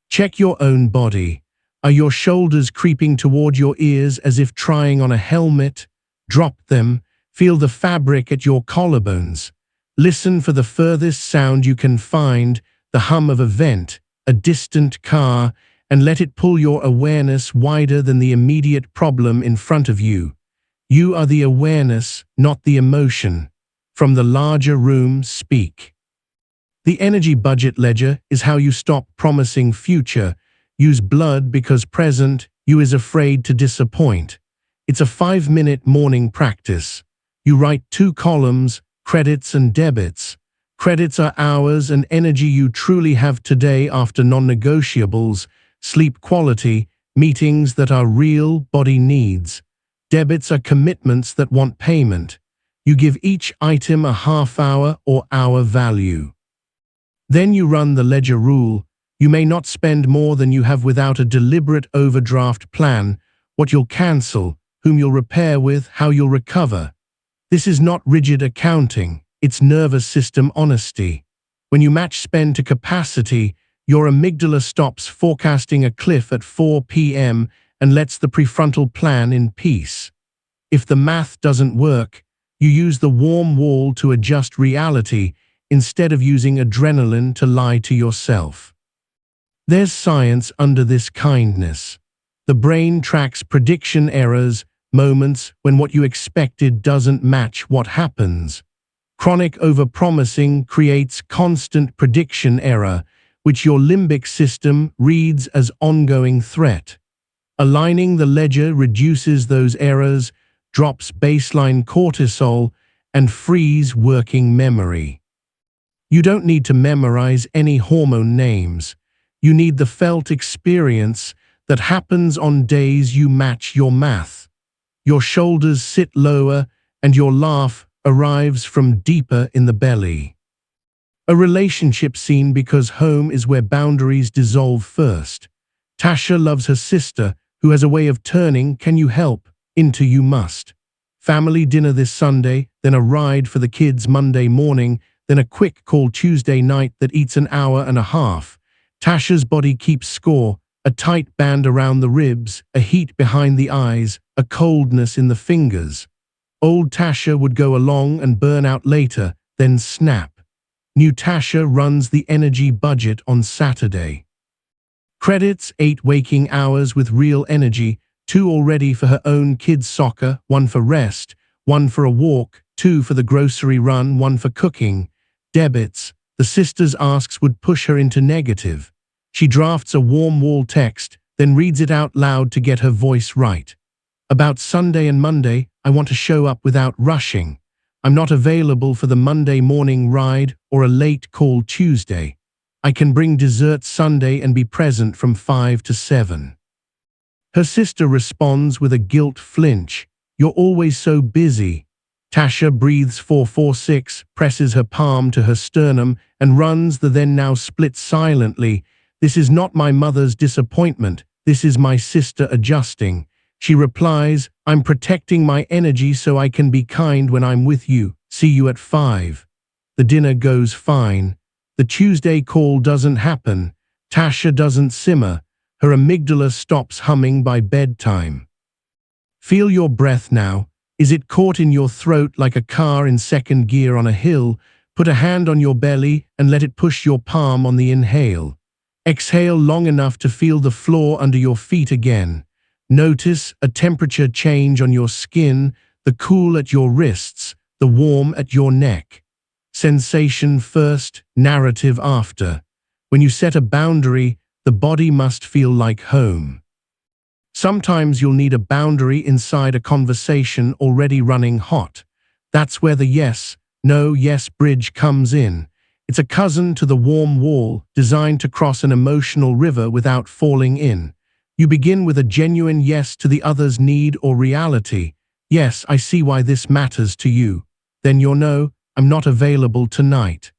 Check your own body. Are your shoulders creeping toward your ears as if trying on a helmet? Drop them. Feel the fabric at your collarbones. Listen for the furthest sound you can find, the hum of a vent, a distant car, and let it pull your awareness wider than the immediate problem in front of you. You are the awareness, not the emotion. From the larger room, speak. The energy budget ledger is how you stop promising future. Use blood because present you is afraid to disappoint. It's a 5-minute morning practice. You write 2 columns, credits and debits. Credits are hours and energy you truly have today after non-negotiables, sleep quality, meetings that are real body needs. Debits are commitments that want payment. You give each item a half-hour or hour value. Then you run the ledger rule. You may not spend more than you have without a deliberate overdraft plan, what you'll cancel, whom you'll repair with, how you'll recover. This is not rigid accounting, it's nervous system honesty. When you match spend to capacity, your amygdala stops forecasting a cliff at 4 p.m. and lets the prefrontal plan in peace. If the math doesn't work, you use the warm wall to adjust reality instead of using adrenaline to lie to yourself. There's science under this kindness. The brain tracks prediction errors, moments when what you expected doesn't match what happens. Chronic overpromising creates constant prediction error, which your limbic system reads as ongoing threat. Aligning the ledger reduces those errors, drops baseline cortisol, and frees working memory. You don't need to memorize any hormone names. You need the felt experience that happens on days you match your math. Your shoulders sit lower and your laugh arrives from deeper in the belly. A relationship scene because home is where boundaries dissolve first. Tasha loves her sister, who has a way of turning "can you help" into "you must." Family dinner this Sunday, then a ride for the kids Monday morning, then a quick call Tuesday night that eats an hour and a half. Tasha's body keeps score, a tight band around the ribs, a heat behind the eyes, a coldness in the fingers. Old Tasha would go along and burn out later, then snap. New Tasha runs the energy budget on Saturday. Credits 8 waking hours with real energy, 2 already for her own kids' soccer, 1 for rest, 1 for a walk, 2 for the grocery run, 1 for cooking. Debits, the sisters asks would push her into negative. She drafts a warm wall text, then reads it out loud to get her voice right. About Sunday and Monday, I want to show up without rushing. I'm not available for the Monday morning ride or a late call Tuesday. I can bring dessert Sunday and be present from 5 to 7. Her sister responds with a guilt flinch. You're always so busy. Tasha breathes 4-4-6, presses her palm to her sternum, and runs the then now split silently. This is not my mother's disappointment. This is my sister adjusting. She replies, I'm protecting my energy so I can be kind when I'm with you. See you at 5. The dinner goes fine. The Tuesday call doesn't happen. Tasha doesn't simmer. Her amygdala stops humming by bedtime. Feel your breath now. Is it caught in your throat like a car in second gear on a hill? Put a hand on your belly and let it push your palm on the inhale. Exhale long enough to feel the floor under your feet again. Notice a temperature change on your skin, the cool at your wrists, the warm at your neck. Sensation first, narrative after. When you set a boundary, the body must feel like home. Sometimes you'll need a boundary inside a conversation already running hot. That's where the yes, no, yes bridge comes in. It's a cousin to the warm wall, designed to cross an emotional river without falling in. You begin with a genuine yes to the other's need or reality. Yes, I see why this matters to you. Then your no, I'm not available tonight.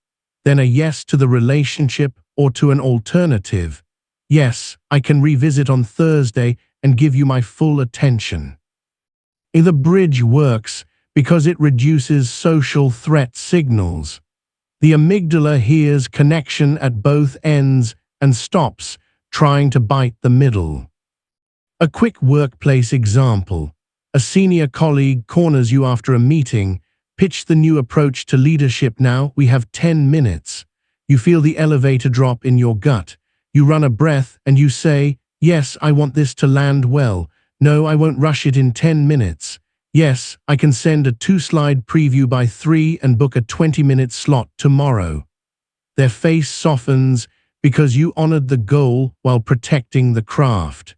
Then a yes to the relationship or to an alternative. Yes, I can revisit on Thursday and give you my full attention. The bridge works because it reduces social threat signals. The amygdala hears connection at both ends and stops trying to bite the middle. A quick workplace example. A senior colleague corners you after a meeting. Pitch the new approach to leadership now. We have 10 minutes. You feel the elevator drop in your gut. You run a breath and you say, yes, I want this to land well. No, I won't rush it in 10 minutes. Yes, I can send a 2-slide preview by 3 and book a 20-minute slot tomorrow. Their face softens because you honored the goal while protecting the craft.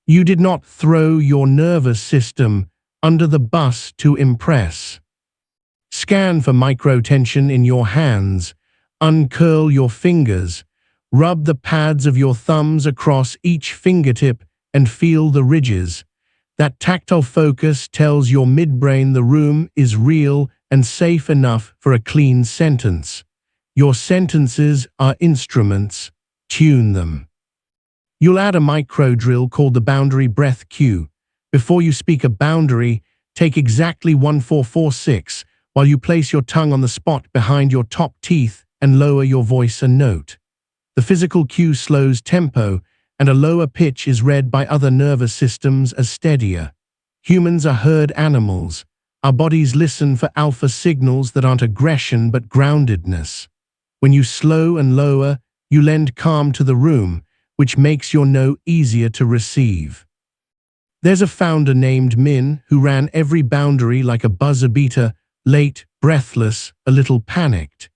You did not throw your nervous system under the bus to impress. Scan for micro-tension in your hands. Uncurl your fingers. Rub the pads of your thumbs across each fingertip and feel the ridges. That tactile focus tells your midbrain the room is real and safe enough for a clean sentence. Your sentences are instruments. Tune them. You'll add a micro drill called the boundary breath cue. Before you speak a boundary, take exactly 1446 while you place your tongue on the spot behind your top teeth and lower your voice a note. The physical cue slows tempo, and a lower pitch is read by other nervous systems as steadier. Humans are herd animals. Our bodies listen for alpha signals that aren't aggression but groundedness. When you slow and lower, you lend calm to the room, which makes your no easier to receive. There's a founder named Min who ran every boundary like a buzzer beater, late, breathless, a little panicked.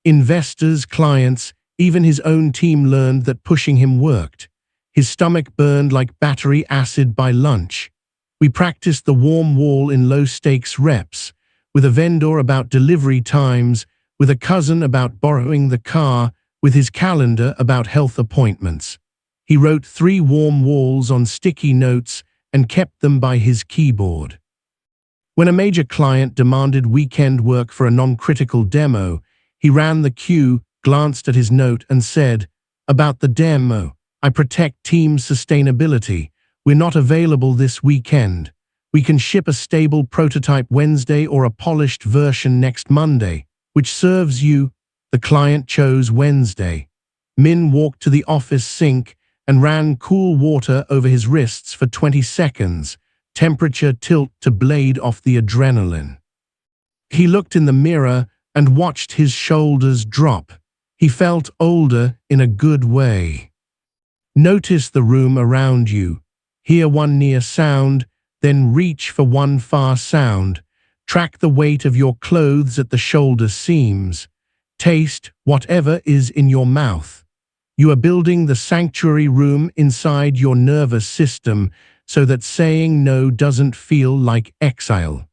Investors, clients, even his own team learned that pushing him worked. His stomach burned like battery acid by lunch. We practiced the warm wall in low-stakes reps, with a vendor about delivery times, with a cousin about borrowing the car, with his calendar about health appointments. He wrote 3 warm walls on sticky notes and kept them by his keyboard. When a major client demanded weekend work for a non-critical demo, he ran the cue, glanced at his note and said, "About the demo, I protect team sustainability. We're not available this weekend. We can ship a stable prototype Wednesday or a polished version next Monday. Which serves you?" The client chose Wednesday. Min walked to the office sink and ran cool water over his wrists for 20 seconds, temperature tilt to blade off the adrenaline. He looked in the mirror and watched his shoulders drop. He felt older in a good way. Notice the room around you. Hear one near sound, then reach for one far sound. Track the weight of your clothes at the shoulder seams. Taste whatever is in your mouth. You are building the sanctuary room inside your nervous system so that saying no doesn't feel like exile.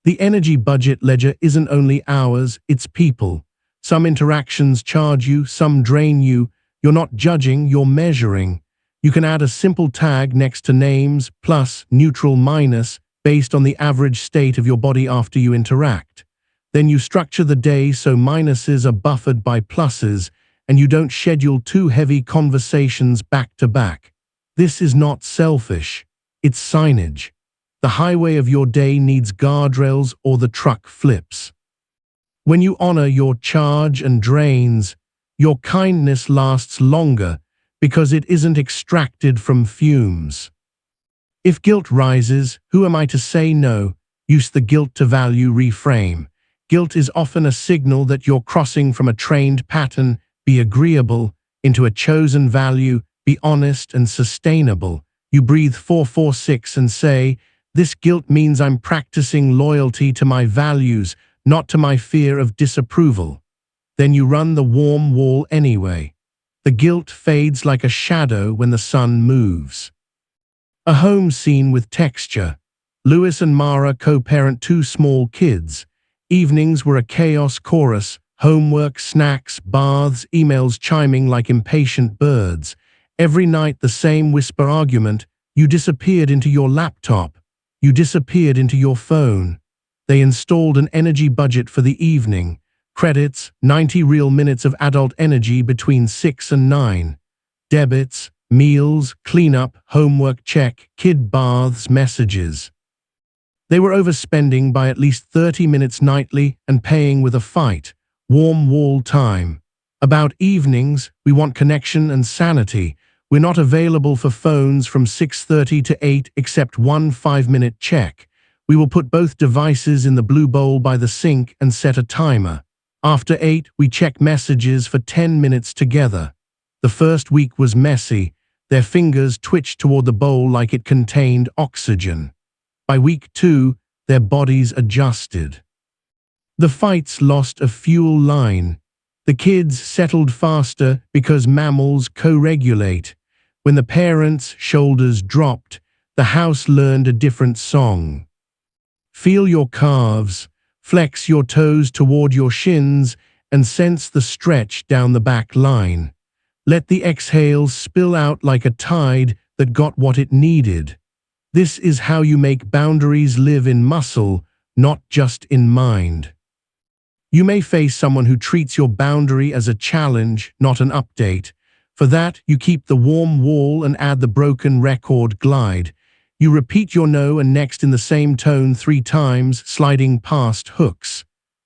The energy budget ledger isn't only hours, it's people. Some interactions charge you, some drain you. You're not judging, you're measuring. You can add a simple tag next to names, plus, neutral, minus, based on the average state of your body after you interact. Then you structure the day so minuses are buffered by pluses, and you don't schedule 2 heavy conversations back to back. This is not selfish, it's signage. The highway of your day needs guardrails or the truck flips. When you honor your charge and drains, your kindness lasts longer because it isn't extracted from fumes. If guilt rises, who am I to say no? Use the guilt to value reframe. Guilt is often a signal that you're crossing from a trained pattern, be agreeable, into a chosen value, be honest and sustainable. You breathe 446 and say, "This guilt means I'm practicing loyalty to my values, not to my fear of disapproval." Then you run the warm wall anyway. The guilt fades like a shadow when the sun moves. A home scene with texture. Lewis and Mara co-parent 2 small kids. Evenings were a chaos chorus, homework, snacks, baths, emails chiming like impatient birds. Every night the same whisper argument, you disappeared into your laptop. You disappeared into your phone. They installed an energy budget for the evening. Credits, 90 real minutes of adult energy between 6 and 9. Debits, meals, cleanup, homework check, kid baths, messages. They were overspending by at least 30 minutes nightly and paying with a fight. Warm wall time. About evenings, we want connection and sanity. We're not available for phones from 6:30 to 8 except one 5-minute check. We will put both devices in the blue bowl by the sink and set a timer. After 8, we check messages for 10 minutes together. The first week was messy. Their fingers twitched toward the bowl like it contained oxygen. By week 2, their bodies adjusted. The fights lost a fuel line. The kids settled faster because mammals co-regulate. When the parents' shoulders dropped, the house learned a different song. Feel your calves. Flex your toes toward your shins and sense the stretch down the back line. Let the exhales spill out like a tide that got what it needed. This is how you make boundaries live in muscle, not just in mind. You may face someone who treats your boundary as a challenge, not an update. For that, you keep the warm wall and add the broken record glide. You repeat your no and next in the same tone 3 times, sliding past hooks.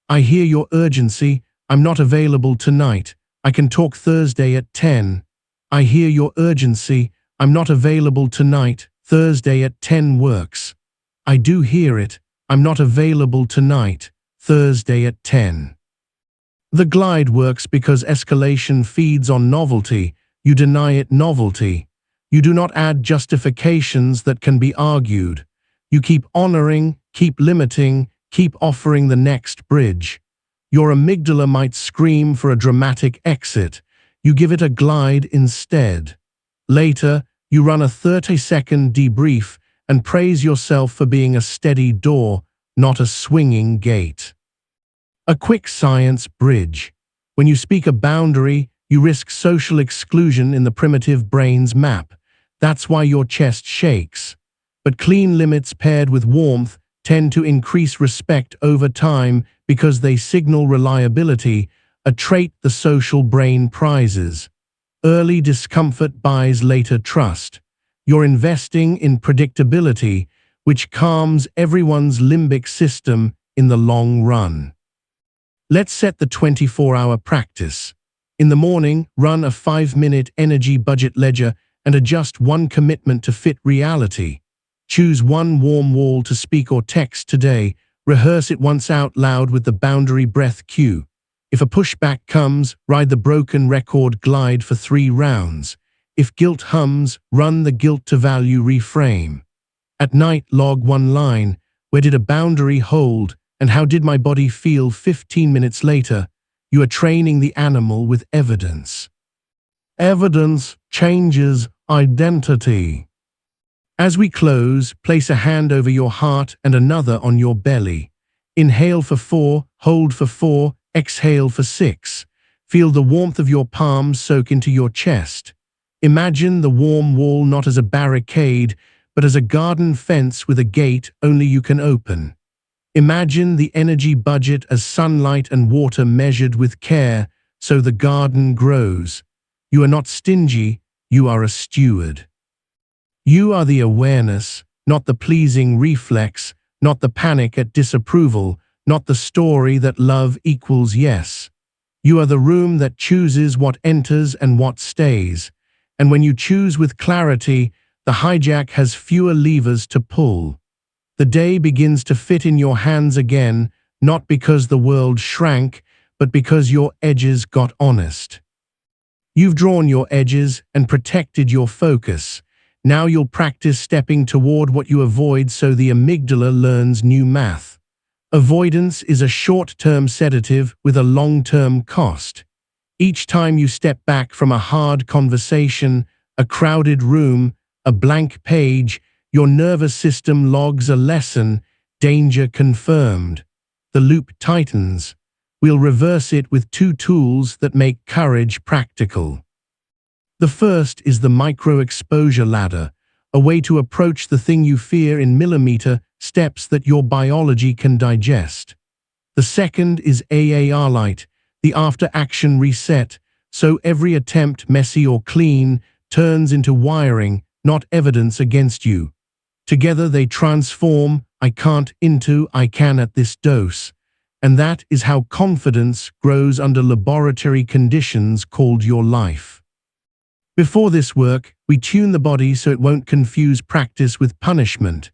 I hear your urgency. I'm not available tonight. I can talk Thursday at 10. I hear your urgency. I'm not available tonight. Thursday at 10 works. I do hear it. I'm not available tonight. Thursday at 10. The glide works because escalation feeds on novelty. You deny it novelty. You do not add justifications that can be argued. You keep honoring, keep limiting, keep offering the next bridge. Your amygdala might scream for a dramatic exit. You give it a glide instead. Later, you run a 30-second debrief and praise yourself for being a steady door, not a swinging gate. A quick science bridge. When you speak a boundary, you risk social exclusion in the primitive brain's map. That's why your chest shakes. But clean limits paired with warmth tend to increase respect over time because they signal reliability, a trait the social brain prizes. Early discomfort buys later trust. You're investing in predictability, which calms everyone's limbic system in the long run. Let's set the 24-hour practice. In the morning, run a 5-minute energy budget ledger and adjust one commitment to fit reality. Choose one warm wall to speak or text today. Rehearse it once out loud with the boundary breath cue. If a pushback comes, ride the broken record glide for 3 rounds. If guilt hums, run the guilt to value reframe. At night, log 1 line. Where did a boundary hold, and how did my body feel 15 minutes later? You are training the animal with evidence. Evidence changes identity. As we close, place a hand over your heart and another on your belly. Inhale for 4, hold for 4, exhale for 6. Feel the warmth of your palms soak into your chest. Imagine the warm wall not as a barricade, but as a garden fence with a gate only you can open. Imagine the energy budget as sunlight and water measured with care, so the garden grows. You are not stingy, you are a steward. You are the awareness, not the pleasing reflex, not the panic at disapproval, not the story that love equals yes. You are the room that chooses what enters and what stays. And when you choose with clarity, the hijack has fewer levers to pull. The day begins to fit in your hands again, not because the world shrank, but because your edges got honest. You've drawn your edges and protected your focus. Now you'll practice stepping toward what you avoid so the amygdala learns new math. Avoidance is a short-term sedative with a long-term cost. Each time you step back from a hard conversation, a crowded room, a blank page, your nervous system logs a lesson, danger confirmed. The loop tightens. We'll reverse it with 2 tools that make courage practical. The first is the micro-exposure ladder, a way to approach the thing you fear in millimeter steps that your biology can digest. The second is AAR light, the after-action reset, so every attempt, messy or clean, turns into wiring, not evidence against you. Together they transform I can't into I can at this dose. And that is how confidence grows under laboratory conditions called your life. Before this work, we tune the body so it won't confuse practice with punishment.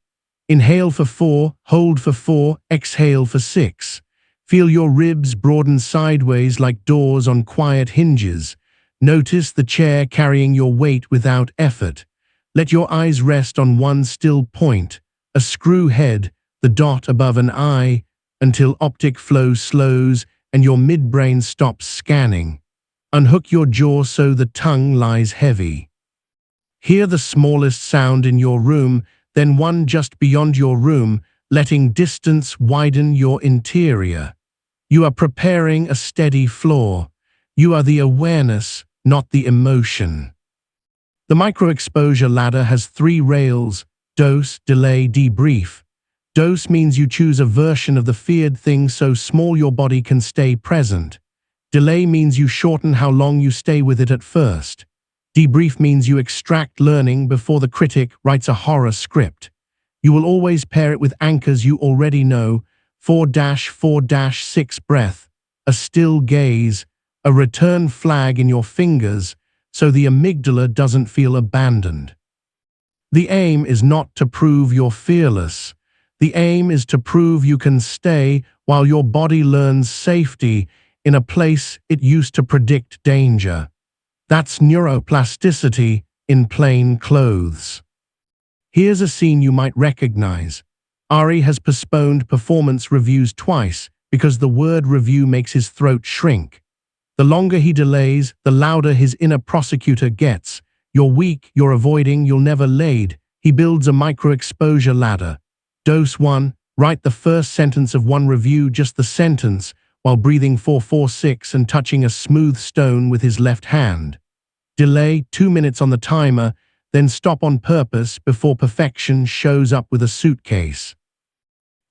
Inhale for 4, hold for 4, exhale for 6. Feel your ribs broaden sideways like doors on quiet hinges. Notice the chair carrying your weight without effort. Let your eyes rest on one still point, a screw head, the dot above an eye, until optic flow slows and your midbrain stops scanning. Unhook your jaw so the tongue lies heavy. Hear the smallest sound in your room, then one just beyond your room, letting distance widen your interior. You are preparing a steady floor. You are the awareness, not the emotion. The micro-exposure ladder has 3 rails: dose, delay, debrief. Dose means you choose a version of the feared thing so small your body can stay present. Delay means you shorten how long you stay with it at first. Debrief means you extract learning before the critic writes a horror script. You will always pair it with anchors you already know: 4-4-6 breath, a still gaze, a return flag in your fingers, so the amygdala doesn't feel abandoned. The aim is not to prove you're fearless. The aim is to prove you can stay while your body learns safety in a place it used to predict danger. That's neuroplasticity in plain clothes. Here's a scene you might recognize. Ari has postponed performance reviews twice because the word review makes his throat shrink. The longer he delays, the louder his inner prosecutor gets. You're weak, you're avoiding, you'll never lead. He builds a micro-exposure ladder. Dose 1, write the first sentence of one review, just the sentence, while breathing 4-4-6 and touching a smooth stone with his left hand. Delay 2 minutes on the timer, then stop on purpose before perfection shows up with a suitcase.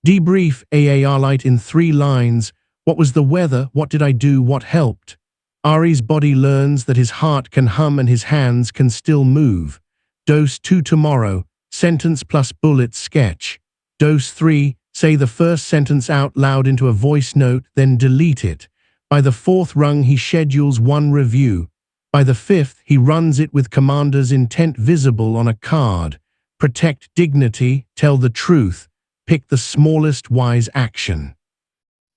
Debrief Light in 3 lines. What was the weather? What did I do? What helped? Ari's body learns that his heart can hum and his hands can still move. Dose 2 tomorrow, sentence plus bullet sketch. Dose 3, say the first sentence out loud into a voice note, then delete it. By the 4th rung, he schedules 1 review. By the 5th, he runs it with commander's intent visible on a card. Protect dignity, tell the truth, pick the smallest wise action.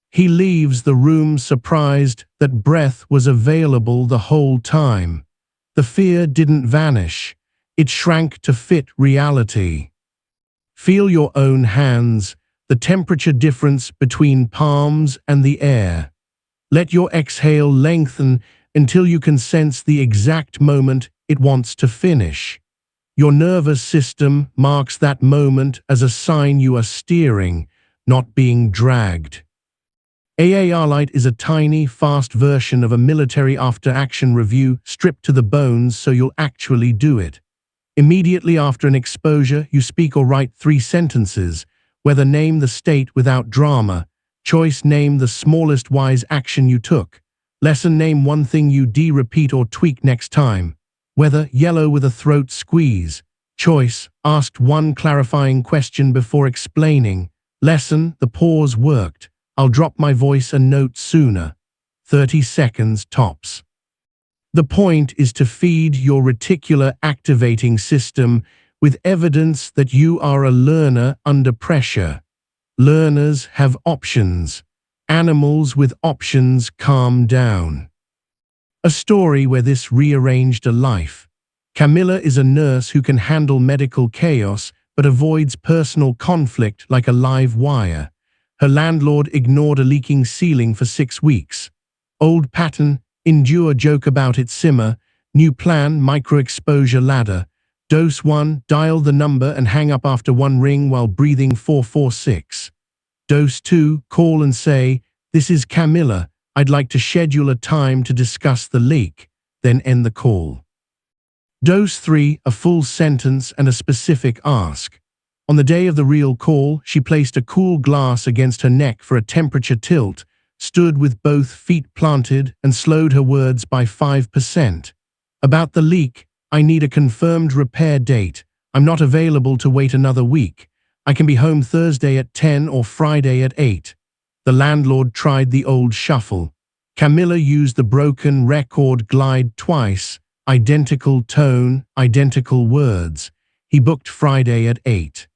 He leaves the room surprised that breath was available the whole time. The fear didn't vanish. It shrank to fit reality. Feel your own hands, the temperature difference between palms and the air. Let your exhale lengthen until you can sense the exact moment it wants to finish. Your nervous system marks that moment as a sign you are steering, not being dragged. Light is a tiny, fast version of a military after-action review stripped to the bones so you'll actually do it. Immediately after an exposure, you speak or write 3 sentences, whether name the state without drama, choice name the smallest wise action you took, lesson name one thing you repeat or tweak next time, whether yellow with a throat squeeze, choice asked 1 clarifying question before explaining, lesson the pause worked, I'll drop my voice a note sooner, 30 seconds tops. The point is to feed your reticular activating system with evidence that you are a learner under pressure. Learners have options. Animals with options calm down. A story where this rearranged a life. Camilla is a nurse who can handle medical chaos but avoids personal conflict like a live wire. Her landlord ignored a leaking ceiling for 6 weeks. Old pattern, endure joke about it simmer. New plan, micro-exposure ladder. Dose 1, dial the number and hang up after 1 ring while breathing 4-4-6. Dose 2, call and say, this is Camilla, I'd like to schedule a time to discuss the leak, then end the call. Dose 3, a full sentence and a specific ask. On the day of the real call, she placed a cool glass against her neck for a temperature tilt, stood with both feet planted, and slowed her words by 5%. About the leak, I need a confirmed repair date. I'm not available to wait another week. I can be home Thursday at 10 or Friday at 8. The landlord tried the old shuffle. Camilla used the broken record glide twice, identical tone, identical words. He booked Friday at 8.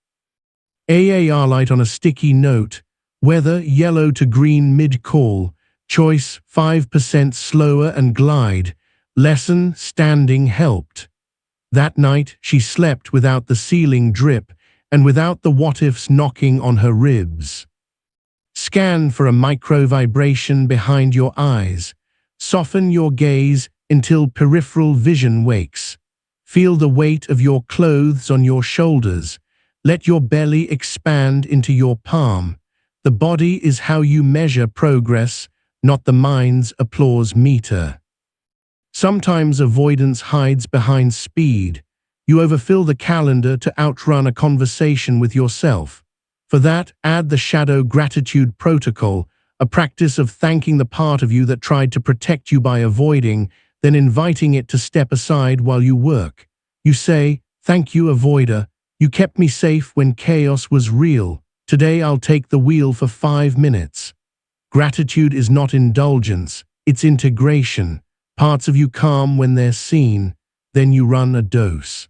Light on a sticky note, weather yellow to green mid-call, choice 5% slower and glide, lesson standing helped. That night she slept without the ceiling drip and without the what-ifs knocking on her ribs. Scan for a micro-vibration behind your eyes. Soften your gaze until peripheral vision wakes. Feel the weight of your clothes on your shoulders. Let your belly expand into your palm. The body is how you measure progress, not the mind's applause meter. Sometimes avoidance hides behind speed. You overfill the calendar to outrun a conversation with yourself. For that, add the shadow gratitude protocol, a practice of thanking the part of you that tried to protect you by avoiding, then inviting it to step aside while you work. You say, "Thank you, avoider. You kept me safe when chaos was real. Today I'll take the wheel for 5 minutes." Gratitude is not indulgence, it's integration. Parts of you calm when they're seen, then you run a dose.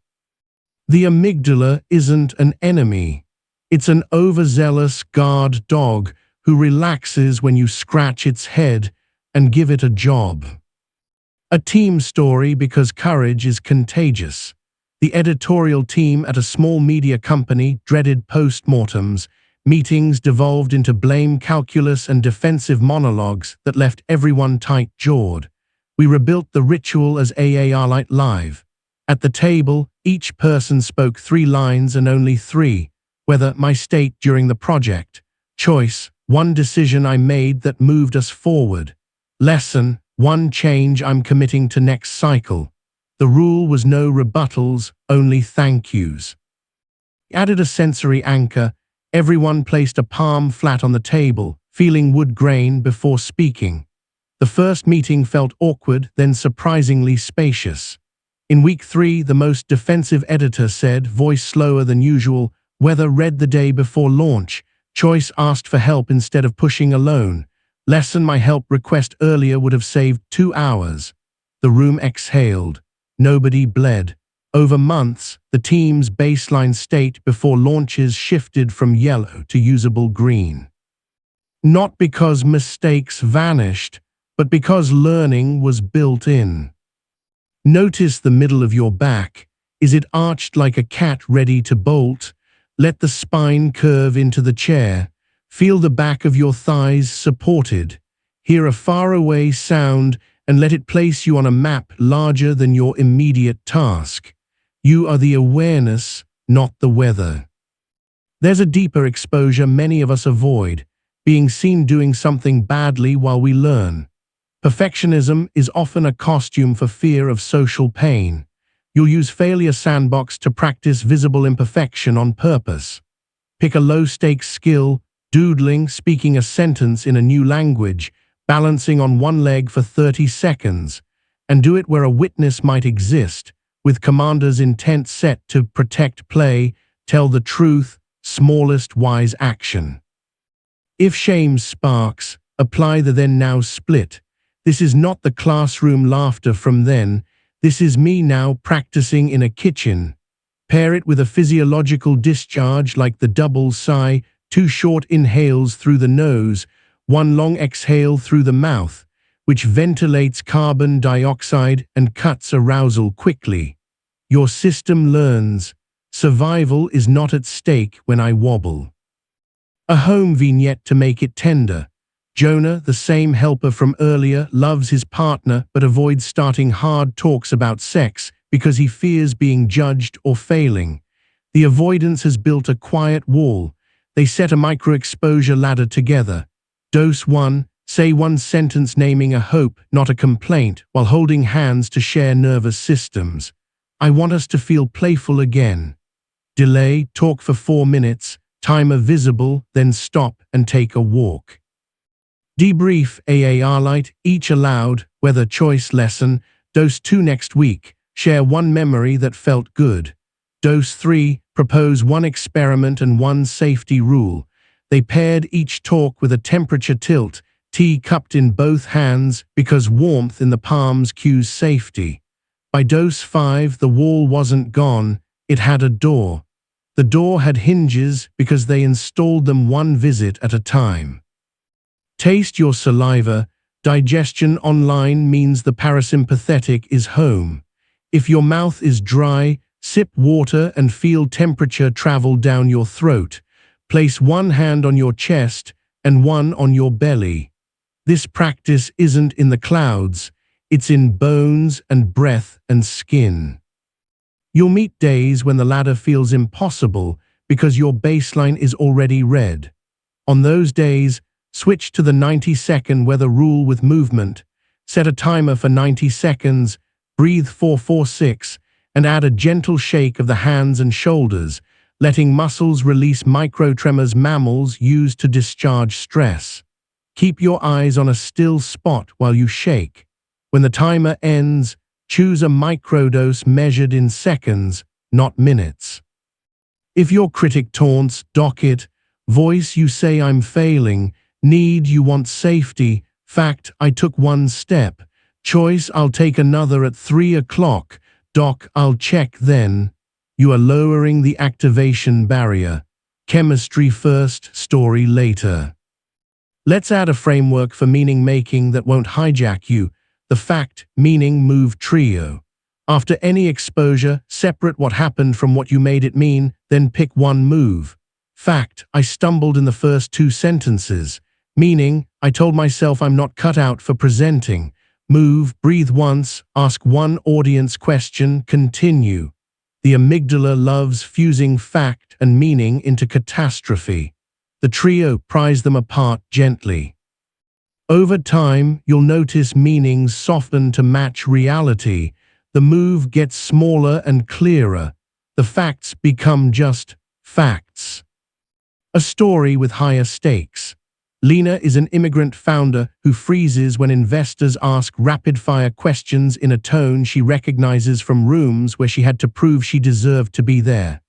The amygdala isn't an enemy. It's an overzealous guard dog who relaxes when you scratch its head and give it a job. A team story because courage is contagious. The editorial team at a small media company dreaded post-mortems. Meetings devolved into blame calculus and defensive monologues that left everyone tight-jawed. We rebuilt the ritual as AAR Live. At the table, each person spoke 3 lines and only 3, whether my state during the project. Choice, 1 decision I made that moved us forward. Lesson, 1 change I'm committing to next cycle. The rule was no rebuttals, only thank yous. Added a sensory anchor. Everyone placed a palm flat on the table, feeling wood grain before speaking. The first meeting felt awkward, then surprisingly spacious. In week 3, the most defensive editor said, voice slower than usual, weather read the day before launch. Choice asked for help instead of pushing alone. Lesson, my help request earlier would have saved 2 hours. The room exhaled. Nobody bled. Over months, the team's baseline state before launches shifted from yellow to usable green. Not because mistakes vanished, but because learning was built in. Notice the middle of your back. Is it arched like a cat ready to bolt? Let the spine curve into the chair. Feel the back of your thighs supported. Hear a faraway sound and let it place you on a map larger than your immediate task. You are the awareness, not the weather. There's a deeper exposure many of us avoid, being seen doing something badly while we learn. Perfectionism is often a costume for fear of social pain. You'll use failure sandbox to practice visible imperfection on purpose. Pick a low-stakes skill, doodling, speaking a sentence in a new language, balancing on one leg for 30 seconds, and do it where a witness might exist, with commander's intent set to protect play, tell the truth, smallest wise action. If shame sparks, apply the then now split. This is not the classroom laughter from then. This is me now practicing in a kitchen. Pair it with a physiological discharge like the double sigh, 2 short inhales through the nose, 1 long exhale through the mouth, which ventilates carbon dioxide and cuts arousal quickly. Your system learns. Survival is not at stake when I wobble. A home vignette to make it tender. Jonah, the same helper from earlier, loves his partner but avoids starting hard talks about sex because he fears being judged or failing. The avoidance has built a quiet wall. They set a micro-exposure ladder together. Dose 1, say 1 sentence naming a hope, not a complaint, while holding hands to share nervous systems. I want us to feel playful again. Delay, talk for 4 minutes, timer visible, then stop and take a walk. Debrief, AAR light, each allowed, weather choice lesson. Dose 2 next week, share 1 memory that felt good. Dose 3, propose 1 experiment and 1 safety rule. They paired each talk with a temperature tilt, tea cupped in both hands because warmth in the palms cues safety. By dose 5, the wall wasn't gone, it had a door. The door had hinges because they installed them 1 visit at a time. Taste your saliva. Digestion online means the parasympathetic is home. If your mouth is dry, sip water and feel temperature travel down your throat. Place 1 hand on your chest and 1 on your belly. This practice isn't in the clouds, it's in bones and breath and skin. You'll meet days when the ladder feels impossible, because your baseline is already read. On those days, switch to the 90-second weather rule with movement. Set a timer for 90 seconds, breathe 4-4-6, and add a gentle shake of the hands and shoulders, letting muscles release microtremors mammals use to discharge stress. Keep your eyes on a still spot while you shake. When the timer ends, choose a microdose measured in seconds, not minutes. If your critic taunts, dock it. Voice, you say I'm failing. Need, you want safety. Fact, I took one step. Choice, I'll take another at 3 o'clock. Doc, I'll check then. You are lowering the activation barrier. Chemistry first, story later. Let's add a framework for meaning making that won't hijack you. The fact, meaning, move trio. After any exposure, separate what happened from what you made it mean, then pick one move. Fact, I stumbled in the first 2 sentences. Meaning, I told myself I'm not cut out for presenting. Move, breathe once, ask one audience question, continue. The amygdala loves fusing fact and meaning into catastrophe. The trio pries them apart gently. Over time, you'll notice meanings soften to match reality. The move gets smaller and clearer. The facts become just facts. A story with higher stakes. Lena is an immigrant founder who freezes when investors ask rapid-fire questions in a tone she recognizes from rooms where she had to prove she deserved to be there.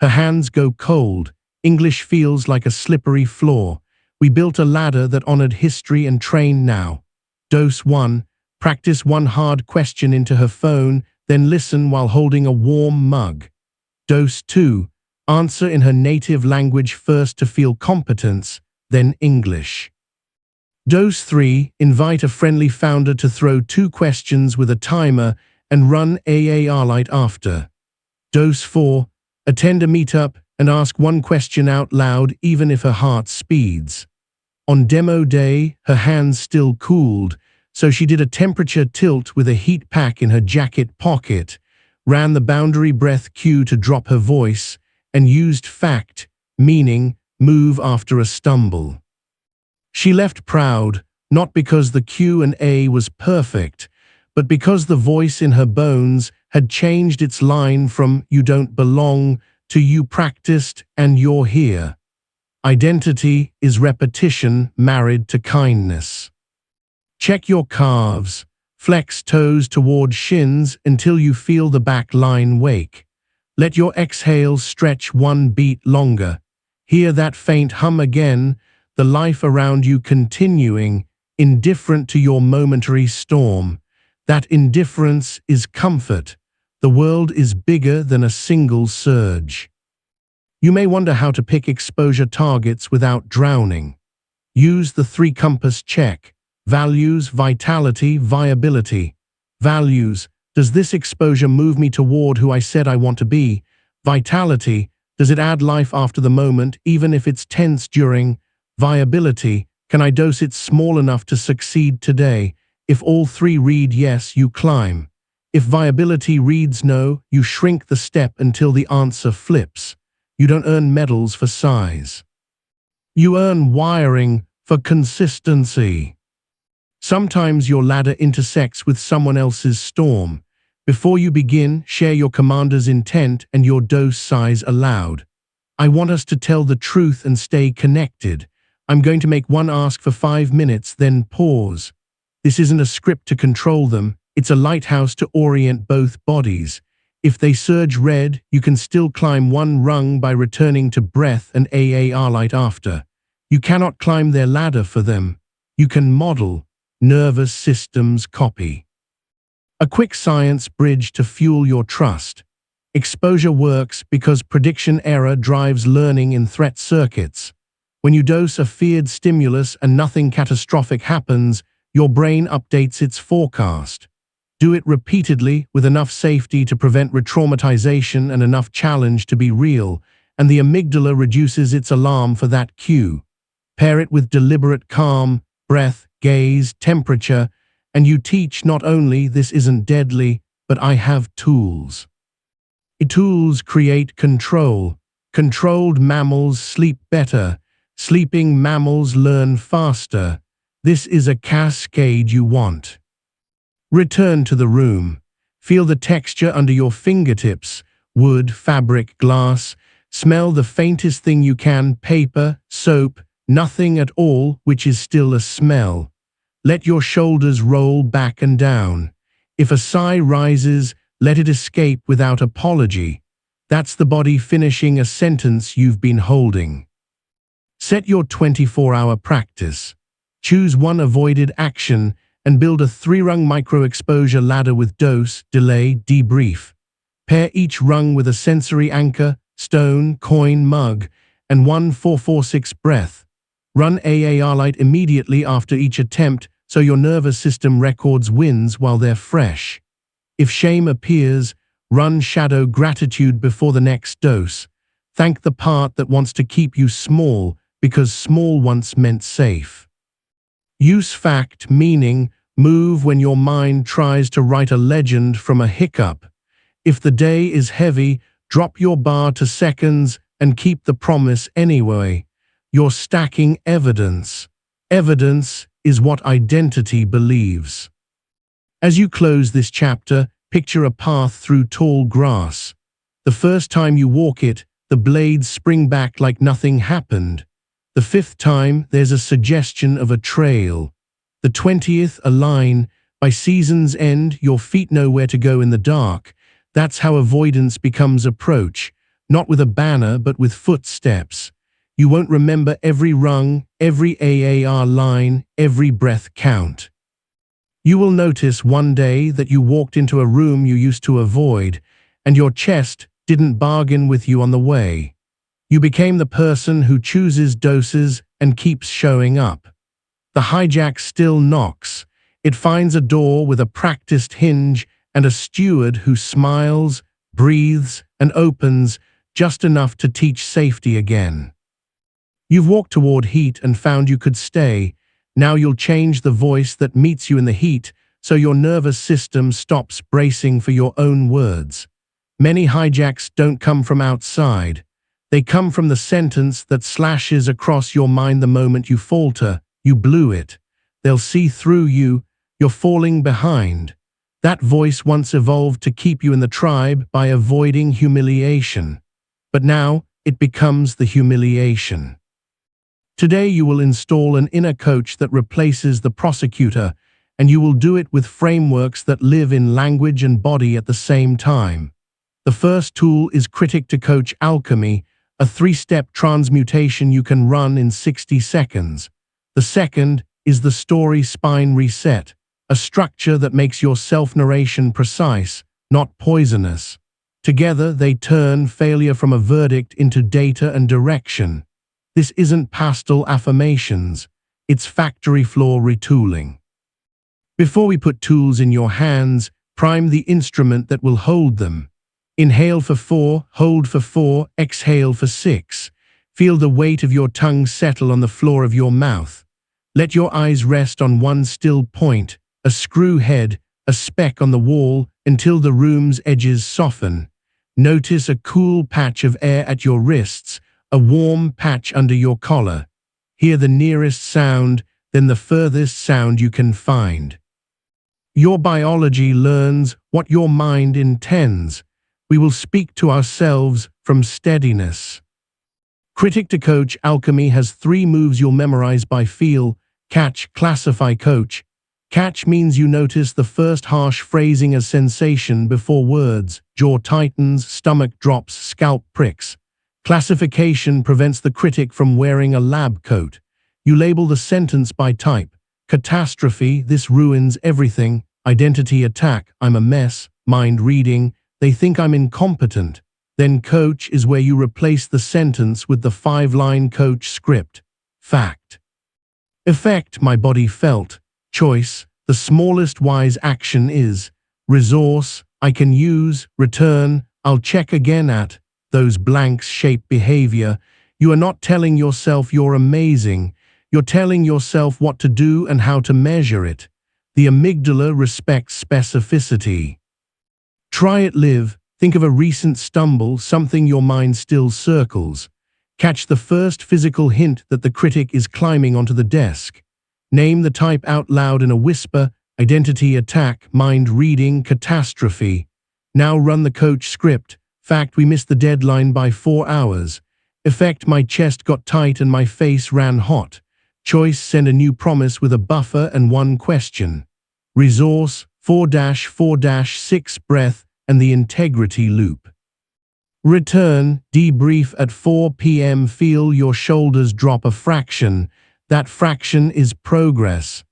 Her hands go cold. English feels like a slippery floor. We built a ladder that honored history and trained now. Dose 1. Practice one hard question into her phone, then listen while holding a warm mug. Dose 2. Answer in her native language first to feel competence, then English. Dose 3. Invite a friendly founder to throw 2 questions with a timer and run AAR after. Dose 4. Attend a meetup and ask one question out loud even if her heart speeds. On demo day, her hands still cooled, so she did a temperature tilt with a heat pack in her jacket pocket, ran the boundary breath cue to drop her voice, and used fact, meaning, move after a stumble. She left proud, not because the Q&A was perfect, but because the voice in her bones had changed its line from "you don't belong" to "you practiced and you're here." Identity is repetition married to kindness. Check your calves. Flex toes toward shins until you feel the back line wake. Let your exhale stretch 1 beat longer. Hear that faint hum again, the life around you continuing, indifferent to your momentary storm. That indifference is comfort. The world is bigger than a single surge. You may wonder how to pick exposure targets without drowning. Use the 3-compass check. Values, vitality, viability. Values. Does this exposure move me toward who I said I want to be? Vitality. Does it add life after the moment, even if it's tense during? Viability. Can I dose it small enough to succeed today? If all 3 read yes, you climb. If viability reads no, you shrink the step until the answer flips. You don't earn medals for size. You earn wiring for consistency. Sometimes your ladder intersects with someone else's storm. Before you begin, share your commander's intent and your dose size aloud. I want us to tell the truth and stay connected. I'm going to make one ask for 5 minutes, then pause. This isn't a script to control them. It's a lighthouse to orient both bodies. If they surge red, you can still climb 1 rung by returning to breath and AAR light after. You cannot climb their ladder for them. You can model. Nervous systems copy. A quick science bridge to fuel your trust. Exposure works because prediction error drives learning in threat circuits. When you dose a feared stimulus and nothing catastrophic happens, your brain updates its forecast. Do it repeatedly with enough safety to prevent re-traumatization and enough challenge to be real, and the amygdala reduces its alarm for that cue. Pair it with deliberate calm, breath, gaze, temperature, and you teach not only this isn't deadly, but I have tools. Tools create control. Controlled mammals sleep better. Sleeping mammals learn faster. This is a cascade you want. Return to the room. Feel the texture under your fingertips. Wood, fabric, glass. Smell the faintest thing you can, paper, soap, nothing at all, which is still a smell. Let your shoulders roll back and down. If a sigh rises, let it escape without apology. That's the body finishing a sentence you've been holding. Set your 24-hour practice. Choose one avoided action and build a 3-rung micro-exposure ladder with dose, delay, debrief. Pair each rung with a sensory anchor, stone, coin, mug, and 1 4-4-6 breath. Run AAR light immediately after each attempt so your nervous system records wins while they're fresh. If shame appears, run shadow gratitude before the next dose. Thank the part that wants to keep you small because small once meant safe. Use fact, meaning, move when your mind tries to write a legend from a hiccup. If the day is heavy, drop your bar to seconds and keep the promise anyway. You're stacking evidence. Evidence is what identity believes. As you close this chapter, picture a path through tall grass. The first time you walk it, the blades spring back like nothing happened. The 5th time, there's a suggestion of a trail. The 20th, a line. By season's end, your feet know where to go in the dark. That's how avoidance becomes approach, not with a banner, but with footsteps. You won't remember every rung, every AAR line, every breath count. You will notice one day that you walked into a room you used to avoid, and your chest didn't bargain with you on the way. You became the person who chooses doses and keeps showing up. The hijack still knocks. It finds a door with a practiced hinge and a steward who smiles, breathes, and opens just enough to teach safety again. You've walked toward heat and found you could stay. Now you'll change the voice that meets you in the heat so your nervous system stops bracing for your own words. Many hijacks don't come from outside. They come from the sentence that slashes across your mind the moment you falter. You blew it. They'll see through you. You're falling behind. That voice once evolved to keep you in the tribe by avoiding humiliation. But now it becomes the humiliation. Today you will install an inner coach that replaces the prosecutor, and you will do it with frameworks that live in language and body at the same time. The first tool is Critic-to-Coach Alchemy, a 3-step transmutation you can run in 60 seconds. The second is the Story Spine Reset, a structure that makes your self-narration precise, not poisonous. Together they turn failure from a verdict into data and direction. This isn't pastel affirmations, it's factory floor retooling. Before we put tools in your hands, prime the instrument that will hold them. Inhale for 4, hold for 4, exhale for 6. Feel the weight of your tongue settle on the floor of your mouth. Let your eyes rest on one still point, a screw head, a speck on the wall, until the room's edges soften. Notice a cool patch of air at your wrists, a warm patch under your collar. Hear the nearest sound, then the furthest sound you can find. Your biology learns what your mind intends. We will speak to ourselves from steadiness. Critic-to-Coach Alchemy has 3 moves you'll memorize by feel: catch, classify, coach. Catch means you notice the first harsh phrasing as sensation before words. Jaw tightens, stomach drops, scalp pricks. Classification prevents the critic from wearing a lab coat. You label the sentence by type. Catastrophe, this ruins everything. Identity attack, I'm a mess. Mind reading, they think I'm incompetent. Then coach is where you replace the sentence with the 5-line coach script. Fact. Effect, my body felt. Choice, the smallest wise action is. Resource, I can use. Return, I'll check again at. Those blanks shape behavior. You are not telling yourself you're amazing. You're telling yourself what to do and how to measure it. The amygdala respects specificity. Try it, live, Think of a recent stumble, something your mind still circles. Catch the first physical hint that the critic is climbing onto the desk. Name the type out loud in a whisper: identity attack, mind reading, catastrophe. Now run the coach script. Fact: we missed the deadline by 4 hours. Effect: my chest got tight and my face ran hot. Choice: send a new promise with a buffer and one question. Resource: 4-4-6 breath and the integrity loop. Return: debrief at 4 p.m. Feel your shoulders drop a fraction. That fraction is progress.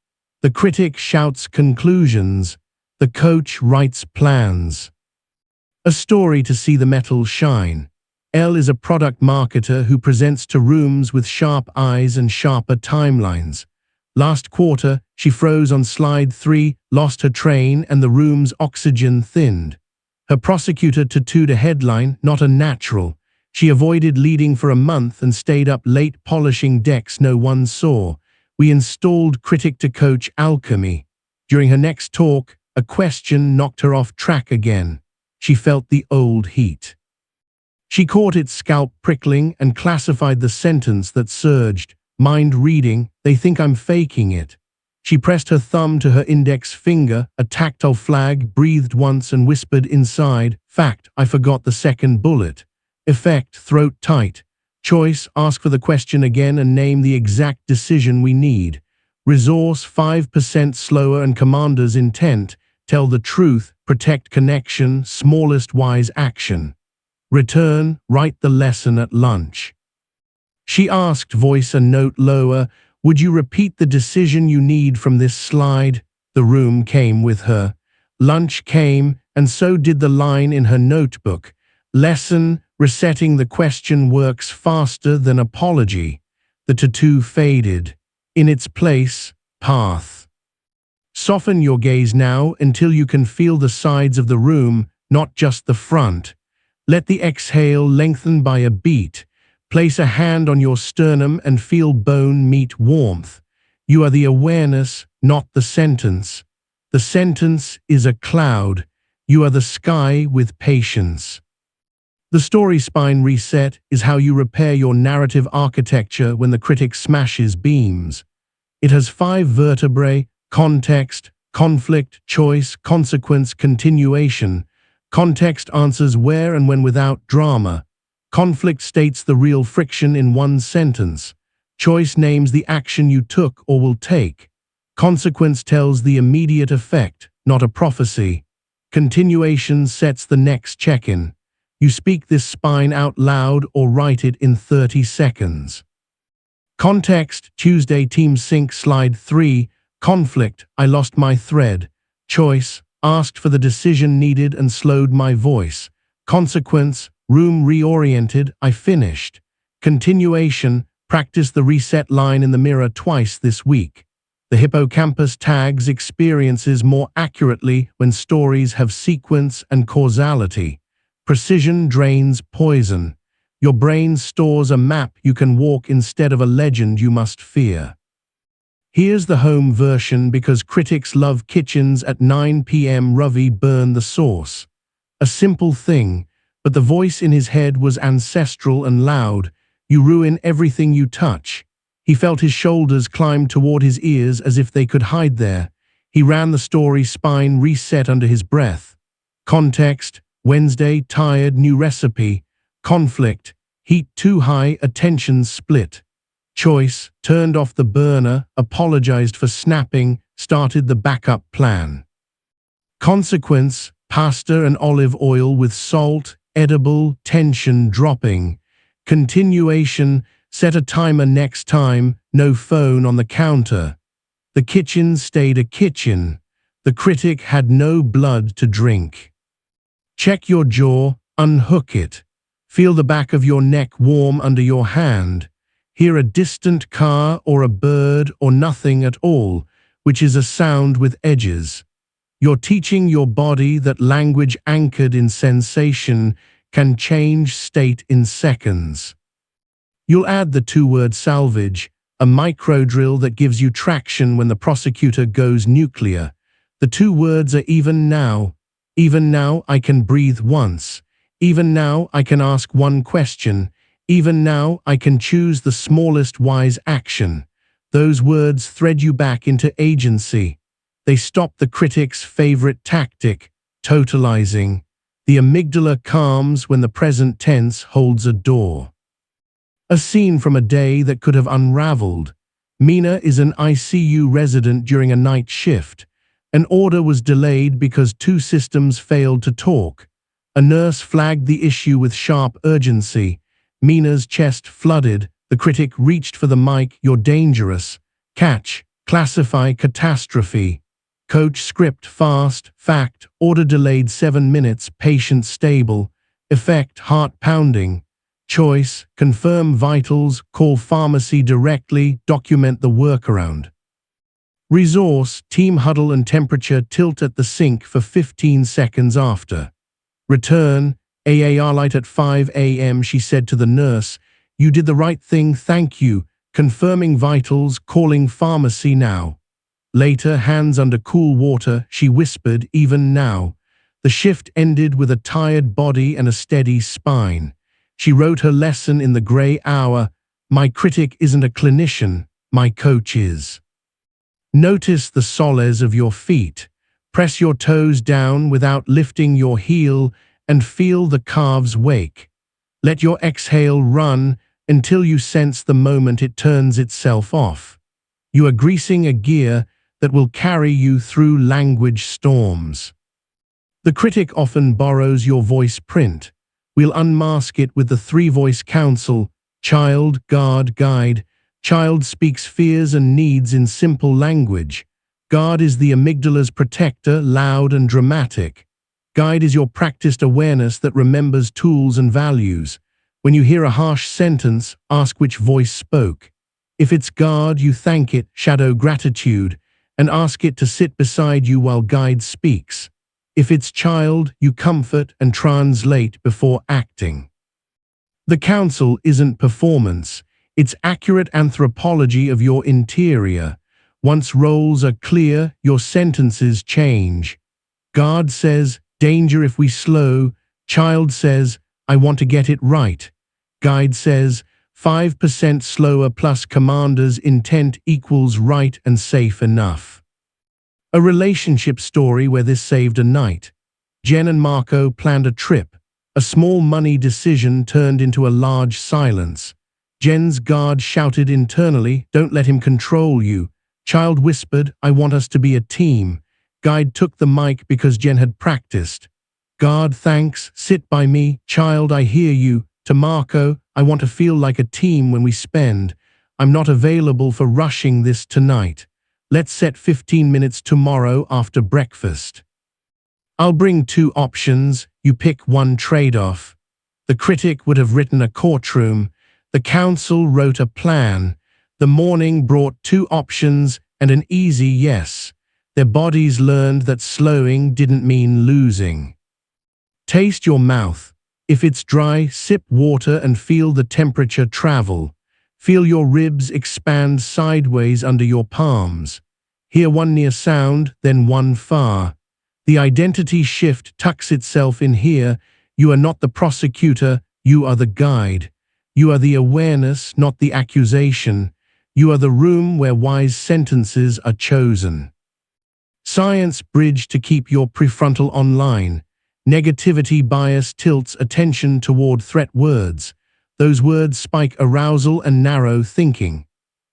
The critic shouts conclusions. The coach writes plans. A story to see the metal shine. Elle is a product marketer who presents to rooms with sharp eyes and sharper timelines. Last quarter, she froze on slide 3, lost her train, and the room's oxygen thinned. Her prosecutor tattooed a headline: not a natural. She avoided leading for a month and stayed up late polishing decks no one saw. We installed Critic-to-Coach Alchemy. During her next talk, a question knocked her off track again. She felt the old heat. She caught its scalp prickling and classified the sentence that surged: mind reading, they think I'm faking it. She pressed her thumb to her index finger, a tactile flag, breathed once and whispered inside: fact, I forgot the second bullet. Effect: throat tight. Choice: ask for the question again and name the exact decision we need. Resource: 5% slower and commander's intent. Tell the truth, protect connection, smallest wise action. Return: write the lesson at lunch. She asked, voice a note lower: would you repeat the decision you need from this slide? The room came with her. Lunch came, and so did the line in her notebook. Lesson: resetting the question works faster than apology. The tattoo faded. In its place, path. Soften your gaze now until you can feel the sides of the room, not just the front. Let the exhale lengthen by a beat. Place a hand on your sternum and feel bone meet warmth. You are the awareness, not the sentence. The sentence is a cloud. You are the sky with patience. The story spine reset is how you repair your narrative architecture when the critic smashes beams. It has 5 vertebrae: context, conflict, choice, consequence, continuation. Context answers where and when without drama. Conflict states the real friction in one sentence. Choice names the action you took or will take. Consequence tells the immediate effect, not a prophecy. Continuation sets the next check-in. You speak this spine out loud or write it in 30 seconds. Context: Tuesday team sync slide 3. Conflict: I lost my thread. Choice: asked for the decision needed and slowed my voice. Consequence: room reoriented, I finished. Continuation: practice the reset line in the mirror twice this week. The hippocampus tags experiences more accurately when stories have sequence and causality. Precision drains poison. Your brain stores a map you can walk instead of a legend you must fear. Here's the home version because critics love kitchens at 9 p.m. Ravi burned the sauce. A simple thing, but the voice in his head was ancestral and loud. You ruin everything you touch. He felt his shoulders climb toward his ears as if they could hide there. He ran the story spine reset under his breath. Context: Wednesday, tired, new recipe. Conflict: heat too high, attention split. Choice: turned off the burner, apologized for snapping, started the backup plan. Consequence: pasta and olive oil with salt, edible, tension dropping. Continuation: set a timer next time, no phone on the counter. The kitchen stayed a kitchen. The critic had no blood to drink. Check your jaw, unhook it. Feel the back of your neck warm under your hand. Hear a distant car or a bird or nothing at all, which is a sound with edges. You're teaching your body that language anchored in sensation can change state in seconds. You'll add the 2-word salvage, a micro drill that gives you traction when the prosecutor goes nuclear. The 2 words are even now. Even now I can breathe once. Even now I can ask one question. Even now I can choose the smallest wise action. Those words thread you back into agency. They stop the critic's favorite tactic, totalizing. The amygdala calms when the present tense holds a door. A scene from a day that could have unraveled. Mina is an ICU resident during a night shift. An order was delayed because two systems failed to talk. A nurse flagged the issue with sharp urgency. Mina's chest flooded. The critic reached for the mic. You're dangerous. Catch. Classify. Catastrophe. Coach script. Fast. Fact. Order delayed 7 minutes. Patient stable. Effect. Heart pounding. Choice. Confirm vitals. Call pharmacy directly. Document the workaround. Resource. Team huddle and temperature. Tilt at the sink for 15 seconds after. Return. AAR light at 5 a.m. She said to the nurse, "You did the right thing, thank you. Confirming vitals, calling pharmacy now." Later, hands under cool water, she whispered, "Even now." The shift ended with a tired body and a steady spine. She wrote her lesson in the grey hour. My critic isn't a clinician, my coach is. Notice the soles of your feet. Press your toes down without lifting your heel and feel the calves wake. Let your exhale run until you sense the moment it turns itself off. You are greasing a gear that will carry you through language storms. The critic often borrows your voice print. We'll unmask it with the three-voice counsel: child, guard, guide. Child speaks fears and needs in simple language. Guard is the amygdala's protector, loud and dramatic. Guide is your practiced awareness that remembers tools and values. When you hear a harsh sentence, ask which voice spoke. If it's guard, you thank it, shadow gratitude, and ask it to sit beside you while guide speaks. If it's child, you comfort and translate before acting. The counsel isn't performance. It's accurate anthropology of your interior. Once roles are clear, your sentences change. Guard says, danger if we slow. Child says, I want to get it right. Guide says, 5% slower plus commander's intent equals right and safe enough. A relationship story where this saved a night. Jen and Marco planned a trip. A small money decision turned into a large silence. Jen's guard shouted internally, "Don't let him control you." Child whispered, "I want us to be a team." Guide took the mic because Jen had practiced. Guard, thanks, sit by me. Child, I hear you. To Marco, I want to feel like a team when we spend. I'm not available for rushing this tonight. Let's set 15 minutes tomorrow after breakfast. I'll bring 2 options. You pick one trade-off. The critic would have written a courtroom. The counsel wrote a plan. The morning brought 2 options and an easy yes. Their bodies learned that slowing didn't mean losing. Taste your mouth. If it's dry, sip water and feel the temperature travel. Feel your ribs expand sideways under your palms. Hear one near sound, then one far. The identity shift tucks itself in here. You are not the prosecutor, you are the guide. You are the awareness, not the accusation. You are the room where wise sentences are chosen. Science bridge to keep your prefrontal online. Negativity bias tilts attention toward threat words. Those words spike arousal and narrow thinking.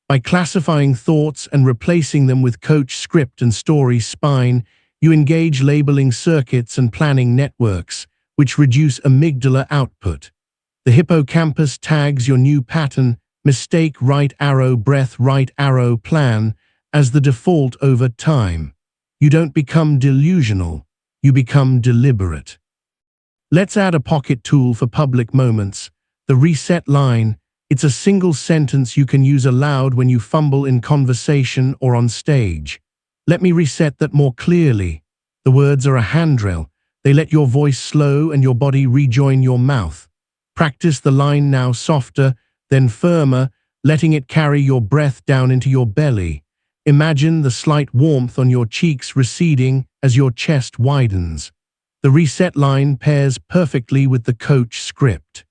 By classifying thoughts and replacing them with coach script and story spine, you engage labeling circuits and planning networks, which reduce amygdala output. The hippocampus tags your new pattern, mistake, right arrow, breath, right arrow, plan, as the default over time. You don't become delusional, you become deliberate. Let's add a pocket tool for public moments. The reset line. It's a single sentence you can use aloud when you fumble in conversation or on stage. Let me reset that more clearly. The words are a handrail. They let your voice slow and your body rejoin your mouth. Practice the line now softer, then firmer, letting it carry your breath down into your belly. Imagine the slight warmth on your cheeks receding as your chest widens. The reset line pairs perfectly with the coach script.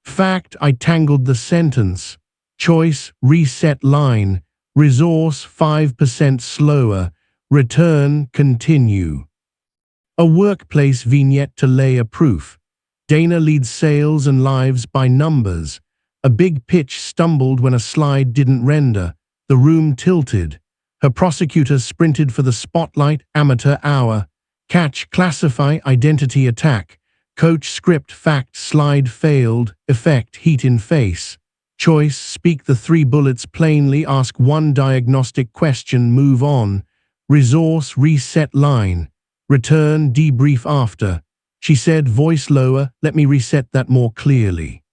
Fact, I tangled the sentence. Choice, reset line. Resource, 5% slower. Return, continue. A workplace vignette to lay a proof. Dana leads sales and lives by numbers. A big pitch stumbled when a slide didn't render. The room tilted. Her prosecutor sprinted for the spotlight. Amateur hour. Catch, classify, identity attack. Coach script, fact, slide failed. Effect, heat in face. Choice, speak the 3 bullets plainly, ask 1 diagnostic question, move on. Resource, reset line. Return, debrief after. She said, voice lower, let me reset that more clearly.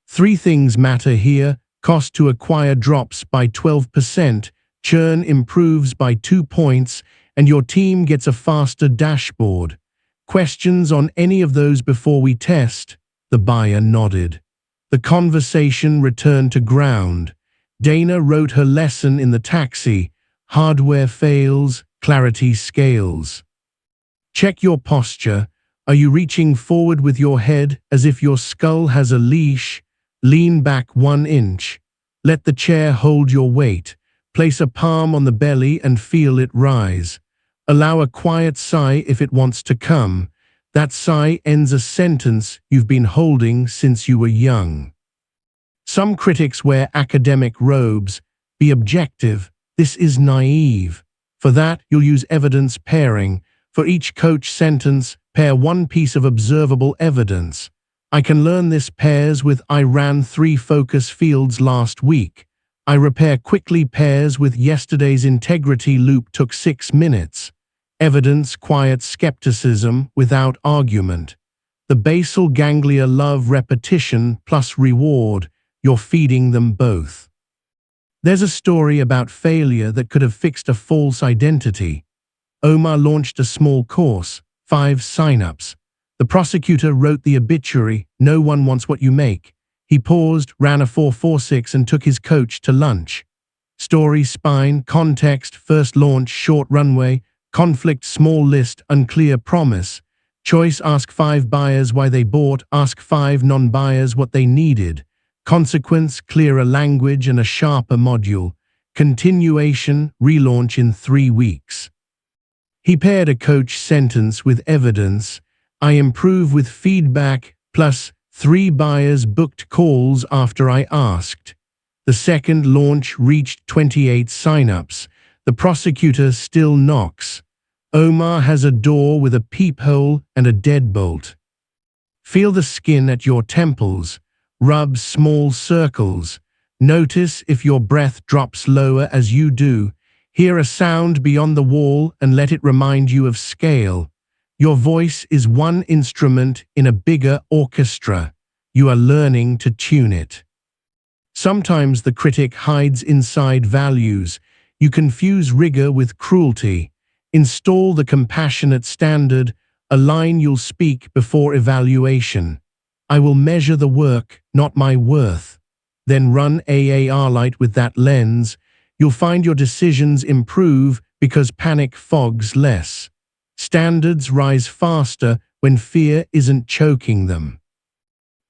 3 things matter here. Cost to acquire drops by 12%, churn improves by 2 points, and your team gets a faster dashboard. Questions on any of those before we test? The buyer nodded. The conversation returned to ground. Dana wrote her lesson in the taxi. Hardware fails, clarity scales. Check your posture. Are you reaching forward with your head as if your skull has a leash? Lean back 1 inch. Let the chair hold your weight. Place a palm on the belly and feel it rise. Allow a quiet sigh if it wants to come. That sigh ends a sentence you've been holding since you were young. Some critics wear academic robes. Be objective. This is naive. For that, you'll use evidence pairing. For each coach sentence, pair 1 piece of observable evidence. I can learn this pairs with I ran 3 focus fields last week. I repair quickly pairs with yesterday's integrity loop took 6 minutes. Evidence quiets skepticism without argument. The basal ganglia love repetition plus reward. You're feeding them both. There's a story about failure that could have fixed a false identity. Omar launched a small course, 5 signups. The prosecutor wrote the obituary, no one wants what you make. He paused, ran a 446 and took his coach to lunch. Story, spine, context, first launch, short runway, conflict, small list, unclear promise. Choice, ask 5 buyers why they bought, ask 5 non-buyers what they needed. Consequence, clearer language and a sharper module. Continuation, relaunch in 3 weeks. He paired a coach sentence with evidence. I improve with feedback, plus 3 buyers booked calls after I asked. The second launch reached 28 signups. The prosecutor still knocks. Omar has a door with a peephole and a deadbolt. Feel the skin at your temples. Rub small circles. Notice if your breath drops lower as you do. Hear a sound beyond the wall and let it remind you of scale. Your voice is 1 instrument in a bigger orchestra. You are learning to tune it. Sometimes the critic hides inside values. You confuse rigor with cruelty. Install the compassionate standard, a line you'll speak before evaluation. I will measure the work, not my worth. Then run AAR light with that lens. You'll find your decisions improve because panic fogs less. Standards rise faster when fear isn't choking them.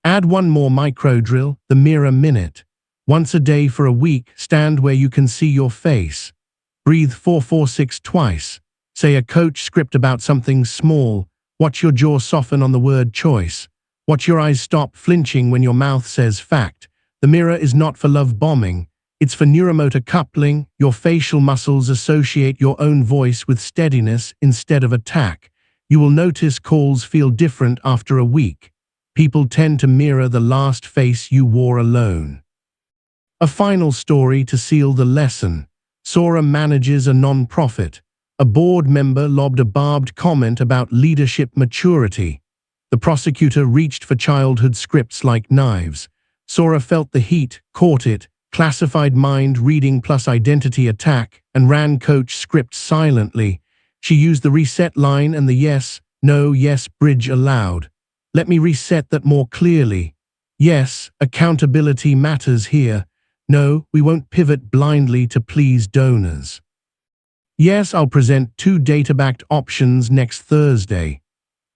Add 1 more micro drill, the mirror minute. Once a day for a week, stand where you can see your face. Breathe 446 twice. Say a coach script about something small. Watch your jaw soften on the word choice. Watch your eyes stop flinching when your mouth says fact. The mirror is not for love bombing. It's for neuromotor coupling. Your facial muscles associate your own voice with steadiness instead of attack. You will notice calls feel different after a week. People tend to mirror the last face you wore alone. A final story to seal the lesson. Sora manages a non-profit. A board member lobbed a barbed comment about leadership maturity. The prosecutor reached for childhood scripts like knives. Sora felt the heat, caught it, classified mind reading plus identity attack, and ran coach script silently. She used the reset line and the yes, no, yes bridge aloud. Let me reset that more clearly. Yes, accountability matters here. No, we won't pivot blindly to please donors. Yes, I'll present 2 data-backed options next Thursday.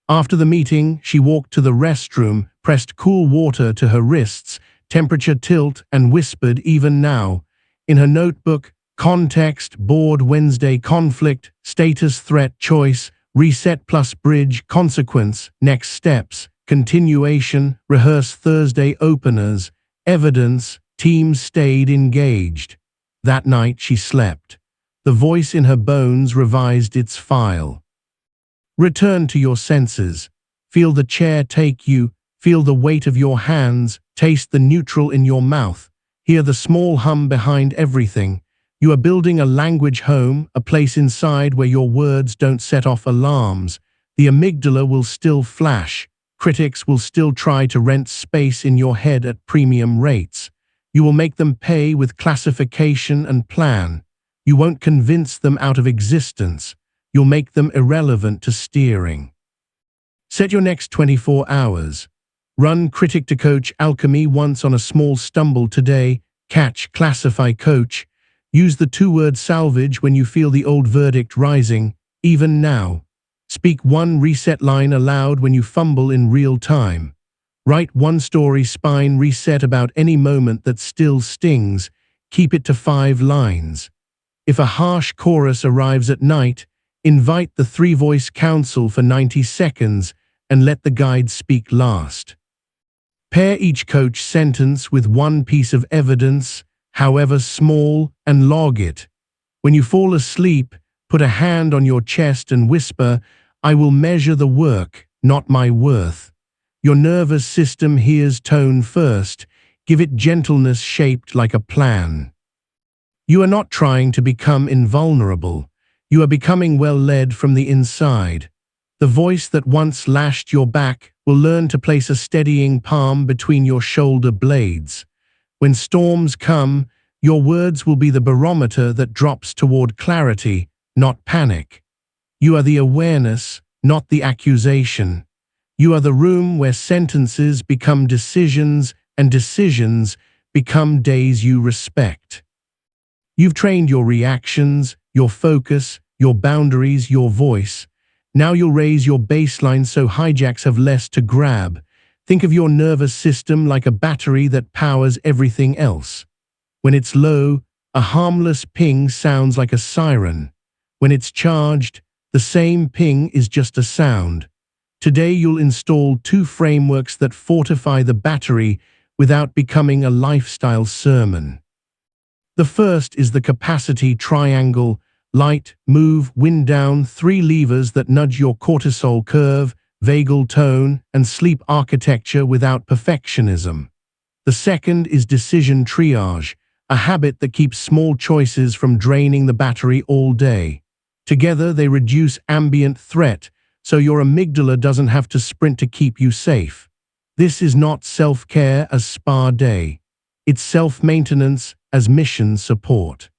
After the meeting, she walked to the restroom, pressed cool water to her wrists, temperature tilt, and whispered, "Even now." In her notebook, context, bored Wednesday, conflict, status, threat, choice, reset plus bridge, consequence, next steps, continuation, rehearse Thursday, openers, evidence, team stayed engaged. That night she slept. The voice in her bones revised its file. Return to your senses. Feel the chair take you, feel the weight of your hands, taste the neutral in your mouth, hear the small hum behind everything. You are building a language home, a place inside where your words don't set off alarms. The amygdala will still flash. Critics will still try to rent space in your head at premium rates. You will make them pay with classification and plan. You won't convince them out of existence. You'll make them irrelevant to steering. Set your next 24 hours. Run Critic-to-Coach Alchemy once on a small stumble today. Catch, classify, coach. Use the two-word salvage when you feel the old verdict rising, even now. Speak one reset line aloud when you fumble in real time. Write one story spine reset about any moment that still stings. Keep it to 5 lines. If a harsh chorus arrives at night, invite the 3-voice council for 90 seconds and let the guide speak last. Pair each coach sentence with one piece of evidence, however small, and log it. When you fall asleep, put a hand on your chest and whisper, "I will measure the work, not my worth." Your nervous system hears tone first. Give it gentleness shaped like a plan. You are not trying to become invulnerable. You are becoming well-led from the inside. The voice that once lashed your back will learn to place a steadying palm between your shoulder blades. When storms come, your words will be the barometer that drops toward clarity, not panic. You are the awareness, not the accusation. You are the room where sentences become decisions and decisions become days you respect. You've trained your reactions, your focus, your boundaries, your voice. Now you'll raise your baseline so hijacks have less to grab. Think of your nervous system like a battery that powers everything else. When it's low, a harmless ping sounds like a siren. When it's charged, the same ping is just a sound. Today you'll install 2 frameworks that fortify the battery without becoming a lifestyle sermon. The first is the capacity triangle: light, move, wind down, 3 levers that nudge your cortisol curve, vagal tone, and sleep architecture without perfectionism. The second is decision triage, a habit that keeps small choices from draining the battery all day. Together they reduce ambient threat, so your amygdala doesn't have to sprint to keep you safe. This is not self-care as spa day. It's self-maintenance as mission support.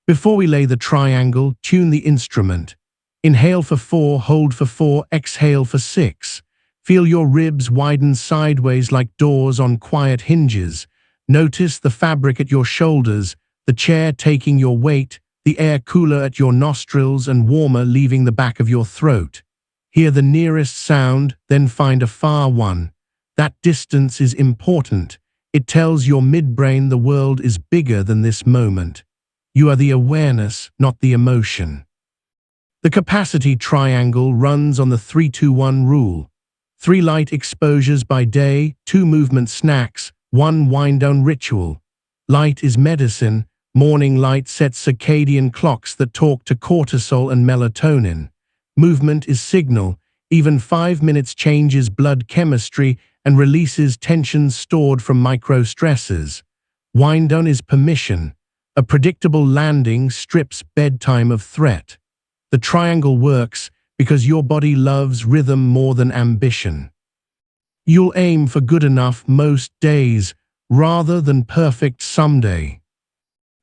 Before we lay the triangle, tune the instrument. Inhale for 4, hold for 4, exhale for 6. Feel your ribs widen sideways like doors on quiet hinges. Notice the fabric at your shoulders, the chair taking your weight, the air cooler at your nostrils and warmer leaving the back of your throat. Hear the nearest sound, then find a far one. That distance is important. It tells your midbrain the world is bigger than this moment. You are the awareness, not the emotion. The capacity triangle runs on the 3-2-1 rule. 3 light exposures by day, 2 movement snacks, 1 wind-down ritual. Light is medicine. Morning light sets circadian clocks that talk to cortisol and melatonin. Movement is signal. Even 5 minutes changes blood chemistry and releases tensions stored from micro-stresses. Wind-down is permission. A predictable landing strips bedtime of threat. The triangle works because your body loves rhythm more than ambition. You'll aim for good enough most days, rather than perfect someday.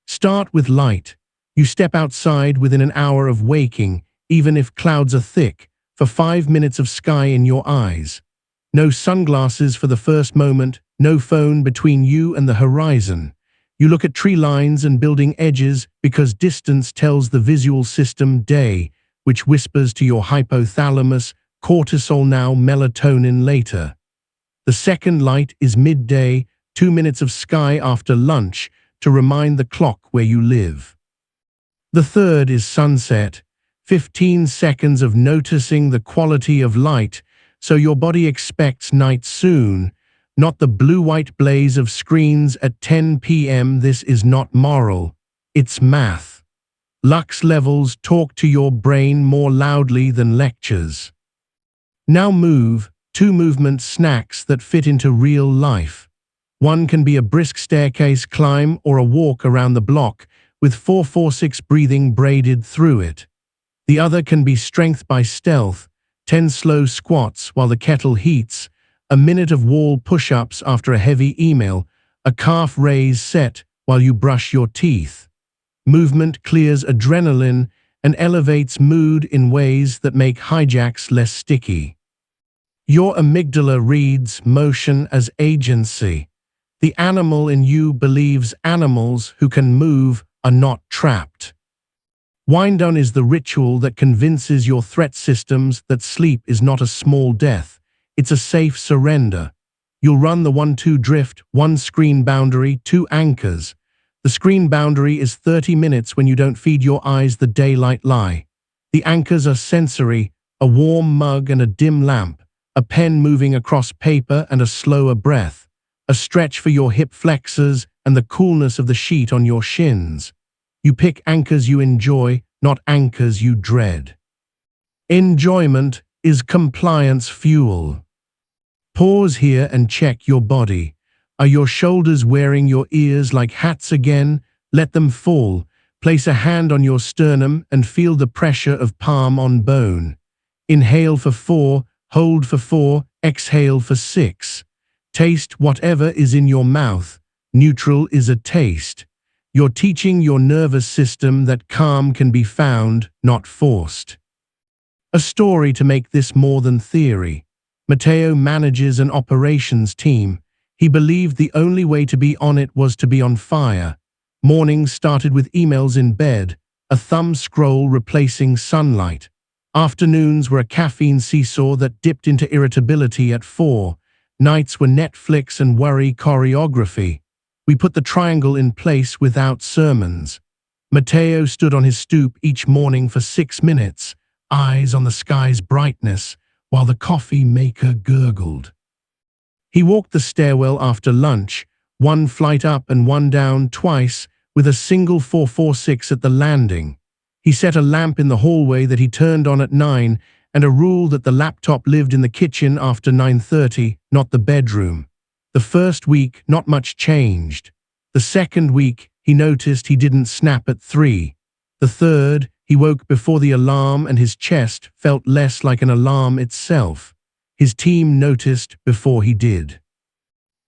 Start with light. You step outside within an hour of waking, even if clouds are thick, for 5 minutes of sky in your eyes. No sunglasses for the first moment, no phone between you and the horizon. You look at tree lines and building edges because distance tells the visual system day, which whispers to your hypothalamus, cortisol now, melatonin later. The second light is midday, 2 minutes of sky after lunch to remind the clock where you live. The third is sunset, 15 seconds of noticing the quality of light so your body expects night soon, not the blue-white blaze of screens at 10 p.m. This is not moral, it's math. Lux levels talk to your brain more loudly than lectures. Now move, 2 movement snacks that fit into real life. One can be a brisk staircase climb or a walk around the block with 4-4-6 breathing braided through it. The other can be strength by stealth, 10 slow squats while the kettle heats, a minute of wall push-ups after a heavy email, a calf raise set while you brush your teeth. Movement clears adrenaline and elevates mood in ways that make hijacks less sticky. Your amygdala reads motion as agency. The animal in you believes animals who can move are not trapped. Wind down is the ritual that convinces your threat systems that sleep is not a small death, it's a safe surrender. You'll run the 1-2 drift, 1 screen boundary, 2 anchors. The screen boundary is 30 minutes when you don't feed your eyes the daylight lie. The anchors are sensory, a warm mug and a dim lamp, a pen moving across paper and a slower breath, a stretch for your hip flexors and the coolness of the sheet on your shins. You pick anchors you enjoy, not anchors you dread. Enjoyment is compliance fuel. Pause here and check your body. Are your shoulders wearing your ears like hats again? Let them fall. Place a hand on your sternum and feel the pressure of palm on bone. Inhale for 4, hold for 4, exhale for 6. Taste whatever is in your mouth. Neutral is a taste. You're teaching your nervous system that calm can be found, not forced. A story to make this more than theory. Matteo manages an operations team. He believed the only way to be on it was to be on fire. Mornings started with emails in bed, a thumb scroll replacing sunlight. Afternoons were a caffeine seesaw that dipped into irritability at 4. Nights were Netflix and worry choreography. We put the triangle in place without sermons. Matteo stood on his stoop each morning for 6 minutes, eyes on the sky's brightness, while the coffee maker gurgled. He walked the stairwell after lunch, 1 flight up and 1 down twice, with a single 4-4-6 at the landing. He set a lamp in the hallway that he turned on at 9, and a rule that the laptop lived in the kitchen after 9:30, not the bedroom. The first week, not much changed. The second week, he noticed he didn't snap at 3. The third, he woke before the alarm and his chest felt less like an alarm itself. His team noticed before he did.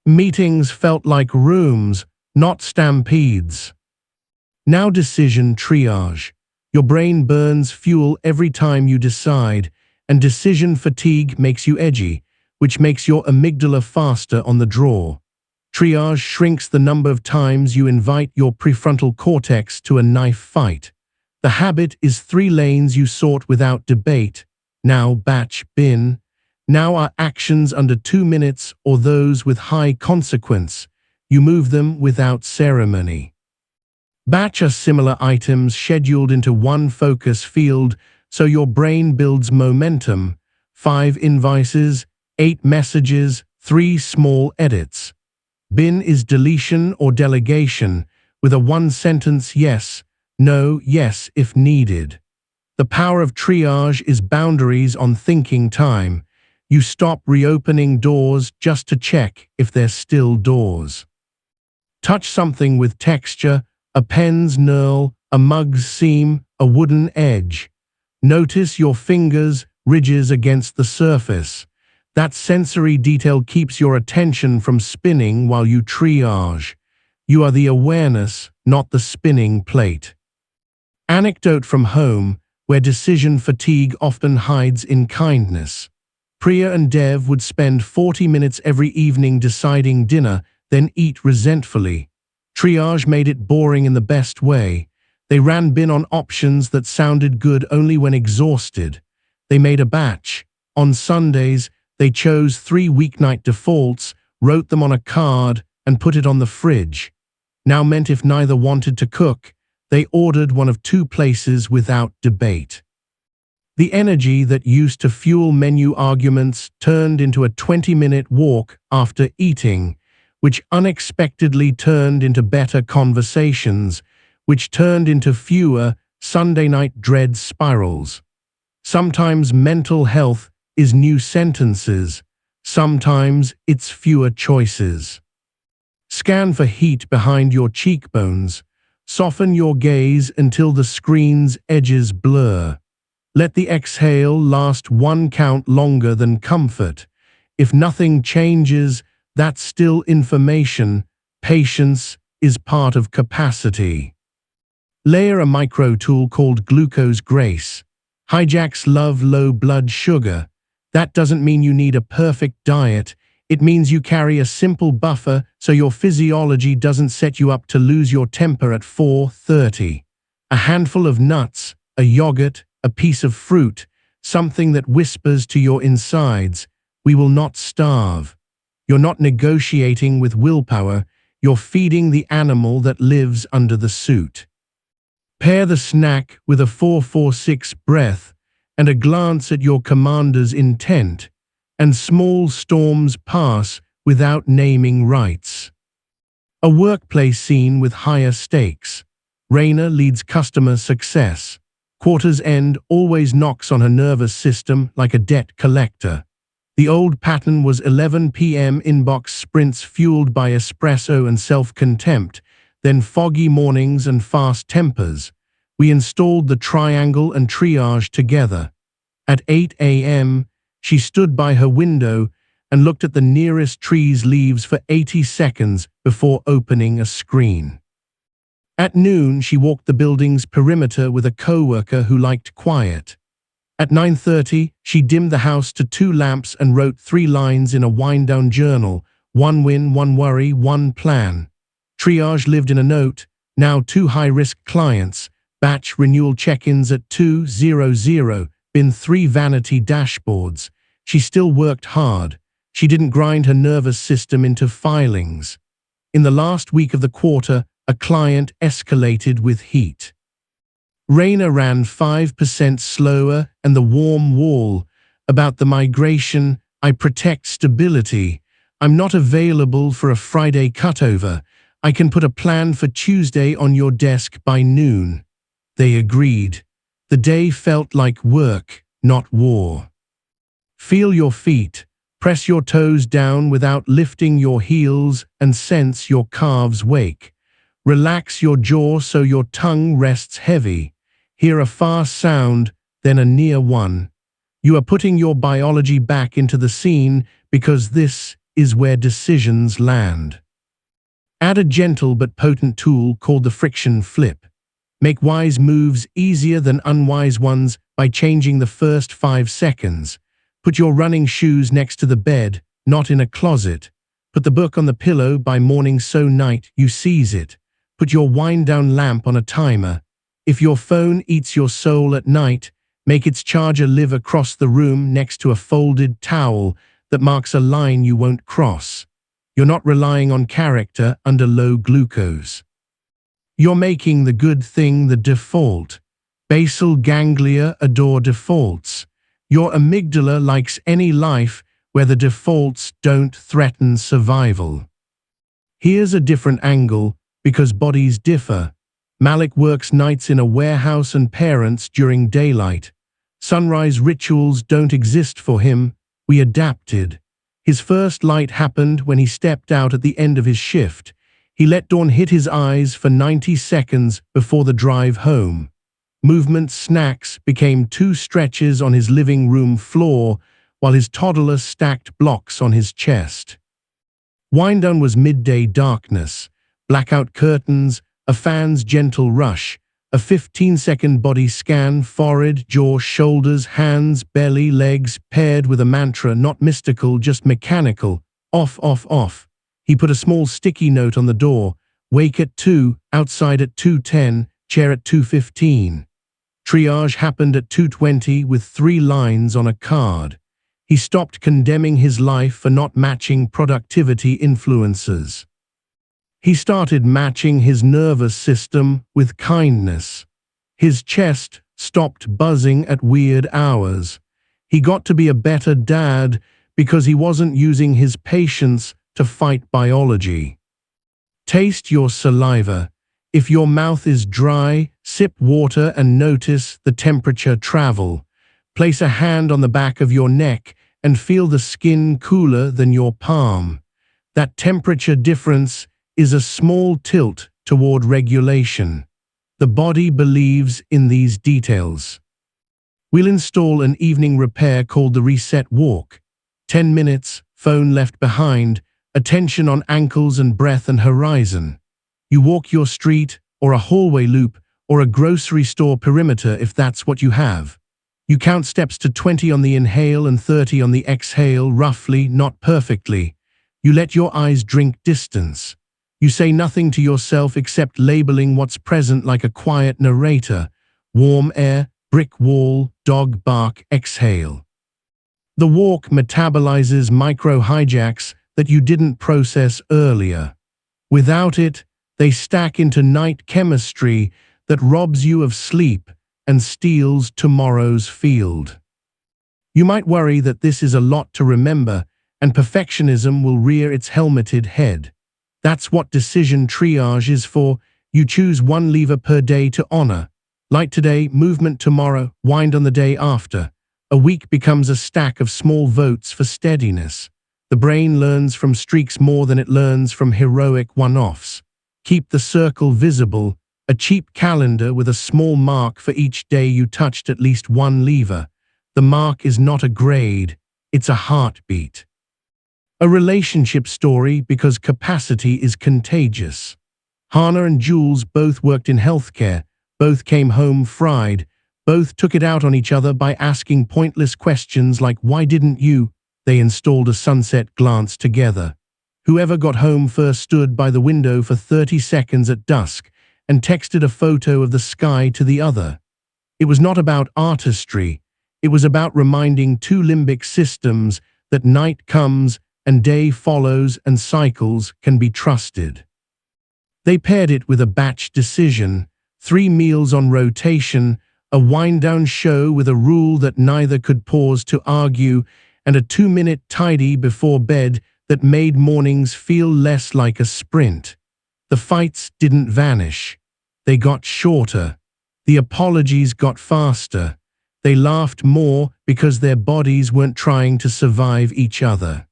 Meetings felt like rooms, not stampedes. Now decision triage. Your brain burns fuel every time you decide, and decision fatigue makes you edgy, which makes your amygdala faster on the draw. Triage shrinks the number of times you invite your prefrontal cortex to a knife fight. The habit is 3 lanes you sort without debate. Now batch bin. Now are actions under 2 minutes or those with high consequence. You move them without ceremony. Batch are similar items scheduled into 1 focus field so your brain builds momentum. 5 invoices, 8 messages, 3 small edits. Bin is deletion or delegation with a 1-sentence yes, no, yes if needed. The power of triage is boundaries on thinking time. You stop reopening doors just to check if they're still doors. Touch something with texture, a pen's knurl, a mug's seam, a wooden edge. Notice your fingers, ridges against the surface. That sensory detail keeps your attention from spinning while you triage. You are the awareness, not the spinning plate. Anecdote from home, where decision fatigue often hides in kindness. Priya and Dev would spend 40 minutes every evening deciding dinner, then eat resentfully. Triage made it boring in the best way. They ran bin on options that sounded good only when exhausted. They made a batch. On Sundays, they chose 3 weeknight defaults, wrote them on a card, and put it on the fridge. Now meant if neither wanted to cook, they ordered one of 2 places without debate. The energy that used to fuel menu arguments turned into a 20-minute walk after eating, which unexpectedly turned into better conversations, which turned into fewer Sunday night dread spirals. Sometimes mental health is new sentences, sometimes it's fewer choices. Scan for heat behind your cheekbones. Soften your gaze until the screen's edges blur. Let the exhale last 1 count longer than comfort. If nothing changes, that's still information. Patience is part of capacity. Layer a micro tool called Glucose Grace. Hijacks love low blood sugar. That doesn't mean you need a perfect diet. It means you carry a simple buffer so your physiology doesn't set you up to lose your temper at 4:30. A handful of nuts, a yogurt, a piece of fruit, something that whispers to your insides, we will not starve. You're not negotiating with willpower, you're feeding the animal that lives under the suit. Pair the snack with a 4-4-6 breath and a glance at your commander's intent, and small storms pass without naming rights. A workplace scene with higher stakes. Raina leads customer success. Quarter's end always knocks on her nervous system like a debt collector. The old pattern was 11 p.m. inbox sprints fueled by espresso and self-contempt, then foggy mornings and fast tempers. We installed the Triangle and Triage together. At 8 a.m., she stood by her window and looked at the nearest tree's leaves for 80 seconds before opening a screen. At noon, she walked the building's perimeter with a coworker who liked quiet. At 9:30, she dimmed the house to 2 lamps and wrote 3 lines in a wind-down journal: 1 win, 1 worry, 1 plan. Triage lived in a note: now 2 high-risk clients, batch renewal check-ins at 2:00, been 3 vanity dashboards. She still worked hard. She didn't grind her nervous system into filings. In the last week of the quarter, a client escalated with heat. Raina ran 5% slower, and the warm wall about the migration. I protect stability. I'm not available for a Friday cutover. I can put a plan for Tuesday on your desk by noon. They agreed. The day felt like work, not war. Feel your feet. Press your toes down without lifting your heels and sense your calves wake. Relax your jaw so your tongue rests heavy. Hear a far sound, then a near one. You are putting your biology back into the scene because this is where decisions land. Add a gentle but potent tool called the friction flip. Make wise moves easier than unwise ones by changing the first 5 seconds. Put your running shoes next to the bed, not in a closet. Put the book on the pillow by morning so night you seize it. Put your wind-down lamp on a timer. If your phone eats your soul at night, make its charger live across the room next to a folded towel that marks a line you won't cross. You're not relying on character under low glucose. You're making the good thing the default. Basal ganglia adore defaults. Your amygdala likes any life where the defaults don't threaten survival. Here's a different angle, because bodies differ. Malik works nights in a warehouse and parents during daylight. Sunrise rituals don't exist for him. We adapted. His first light happened when he stepped out at the end of his shift. He let dawn hit his eyes for 90 seconds before the drive home. Movement snacks became 2 stretches on his living room floor while his toddler stacked blocks on his chest. Wind-down was midday darkness, blackout curtains, a fan's gentle rush, a 15-second body scan, forehead, jaw, shoulders, hands, belly, legs, paired with a mantra not mystical, just mechanical: off, off, off. He put a small sticky note on the door: wake at 2, outside at 2:10, chair at 2:15. Triage happened at 2:20 with 3 lines on a card. He stopped condemning his life for not matching productivity influencers. He started matching his nervous system with kindness. His chest stopped buzzing at weird hours. He got to be a better dad because he wasn't using his patience to fight biology. Taste your saliva. If your mouth is dry, sip water and notice the temperature travel. Place a hand on the back of your neck and feel the skin cooler than your palm. That temperature difference is a small tilt toward regulation. The body believes in these details. We'll install an evening repair called the reset walk. 10 minutes, phone left behind, attention on ankles and breath and horizon. You walk your street, or a hallway loop, or a grocery store perimeter if that's what you have. You count steps to 20 on the inhale and 30 on the exhale, roughly, not perfectly. You let your eyes drink distance. You say nothing to yourself except labeling what's present like a quiet narrator. Warm air, brick wall, dog bark, exhale. The walk metabolizes micro-hijacks that you didn't process earlier. Without it, they stack into night chemistry that robs you of sleep and steals tomorrow's field. You might worry that this is a lot to remember and perfectionism will rear its helmeted head. That's what decision triage is for. You choose one lever per day to honor. Light today, movement tomorrow, wind on the day after. A week becomes a stack of small votes for steadiness. The brain learns from streaks more than it learns from heroic one-offs. Keep the circle visible, a cheap calendar with a small mark for each day you touched at least one lever. The mark is not a grade, it's a heartbeat. A relationship story because capacity is contagious. Hannah and Jules both worked in healthcare, both came home fried, both took it out on each other by asking pointless questions like, "Why didn't you?" They installed a sunset glance together. Whoever got home first stood by the window for 30 seconds at dusk and texted a photo of the sky to the other. It was not about artistry, it was about reminding two limbic systems that night comes and day follows and cycles can be trusted. They paired it with a batch decision, 3 meals on rotation, a wind-down show with a rule that neither could pause to argue, and a 2-minute tidy before bed that made mornings feel less like a sprint. The fights didn't vanish. They got shorter. The apologies got faster. They laughed more because their bodies weren't trying to survive each other.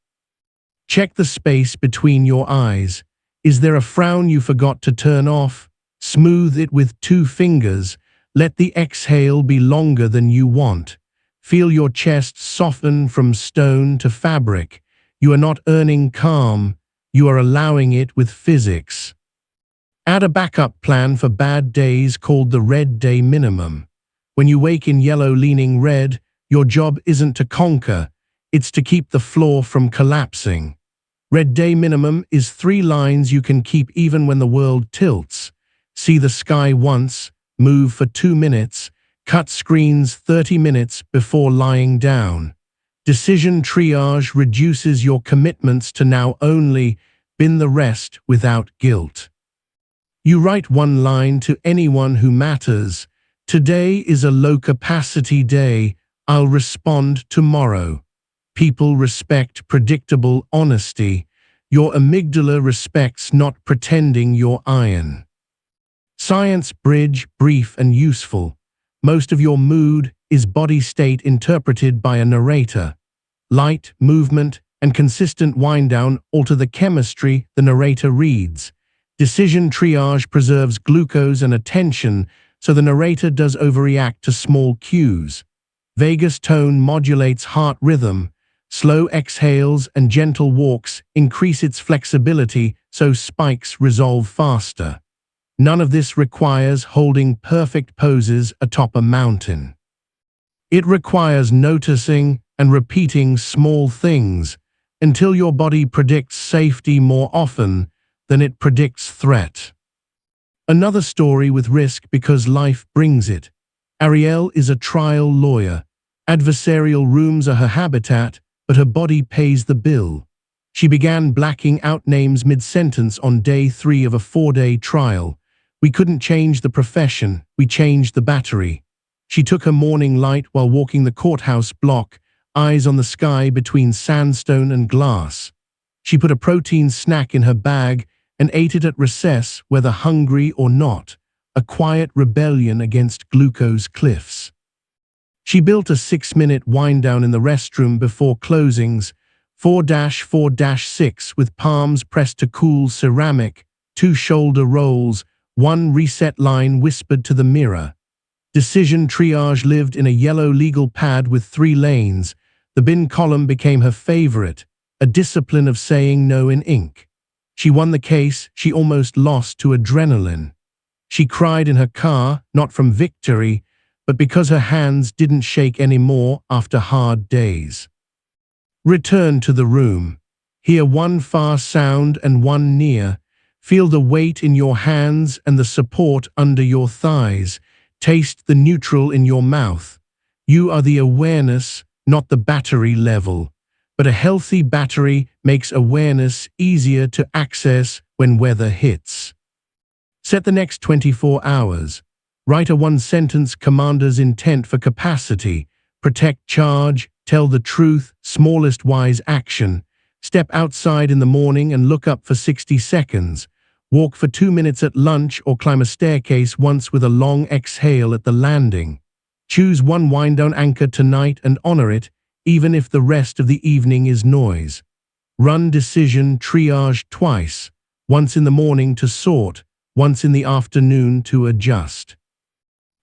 Check the space between your eyes. Is there a frown you forgot to turn off? Smooth it with 2 fingers. Let the exhale be longer than you want. Feel your chest soften from stone to fabric. You are not earning calm, you are allowing it with physics. Add a backup plan for bad days called the red day minimum. When you wake in yellow leaning red, your job isn't to conquer, it's to keep the floor from collapsing. Red day minimum is 3 lines you can keep even when the world tilts. See the sky once, move for 2 minutes, cut screens 30 minutes before lying down. Decision triage reduces your commitments to now only, bin the rest without guilt. You write 1 line to anyone who matters. Today is a low-capacity day, I'll respond tomorrow. People respect predictable honesty. Your amygdala respects not pretending you're iron. Science bridge, brief and useful. Most of your mood is body state interpreted by a narrator. Light, movement, and consistent wind-down alter the chemistry the narrator reads. Decision triage preserves glucose and attention, so the narrator does overreact to small cues. Vagus tone modulates heart rhythm. Slow exhales and gentle walks increase its flexibility, so spikes resolve faster. None of this requires holding perfect poses atop a mountain. It requires noticing and repeating small things until your body predicts safety more often than it predicts threat. Another story with risk because life brings it. Ariel is a trial lawyer. Adversarial rooms are her habitat, but her body pays the bill. She began blacking out names mid-sentence on day 3 of a 4-day trial. We couldn't change the profession, we changed the battery. She took her morning light while walking the courthouse block, eyes on the sky between sandstone and glass. She put a protein snack in her bag and ate it at recess, whether hungry or not, a quiet rebellion against glucose cliffs. She built a 6-minute wind-down in the restroom before closings, 4-4-6 with palms pressed to cool ceramic, 2 shoulder rolls, 1 reset line whispered to the mirror. Decision Triage lived in a yellow legal pad with 3 lanes. The bin column became her favorite, a discipline of saying no in ink. She won the case she almost lost to adrenaline. She cried in her car, not from victory, but because her hands didn't shake anymore after hard days. Return to the room. Hear 1 far sound and 1 near. Feel the weight in your hands and the support under your thighs. Taste the neutral in your mouth. You are the awareness, not the battery level. But a healthy battery makes awareness easier to access when weather hits. Set the next 24 hours. Write a 1-sentence commander's intent for capacity. Protect charge, tell the truth, smallest wise action. Step outside in the morning and look up for 60 seconds. Walk for 2 minutes at lunch or climb a staircase once with a long exhale at the landing. Choose 1 wind-down anchor tonight and honor it, even if the rest of the evening is noise. Run Decision Triage twice, once in the morning to sort, once in the afternoon to adjust.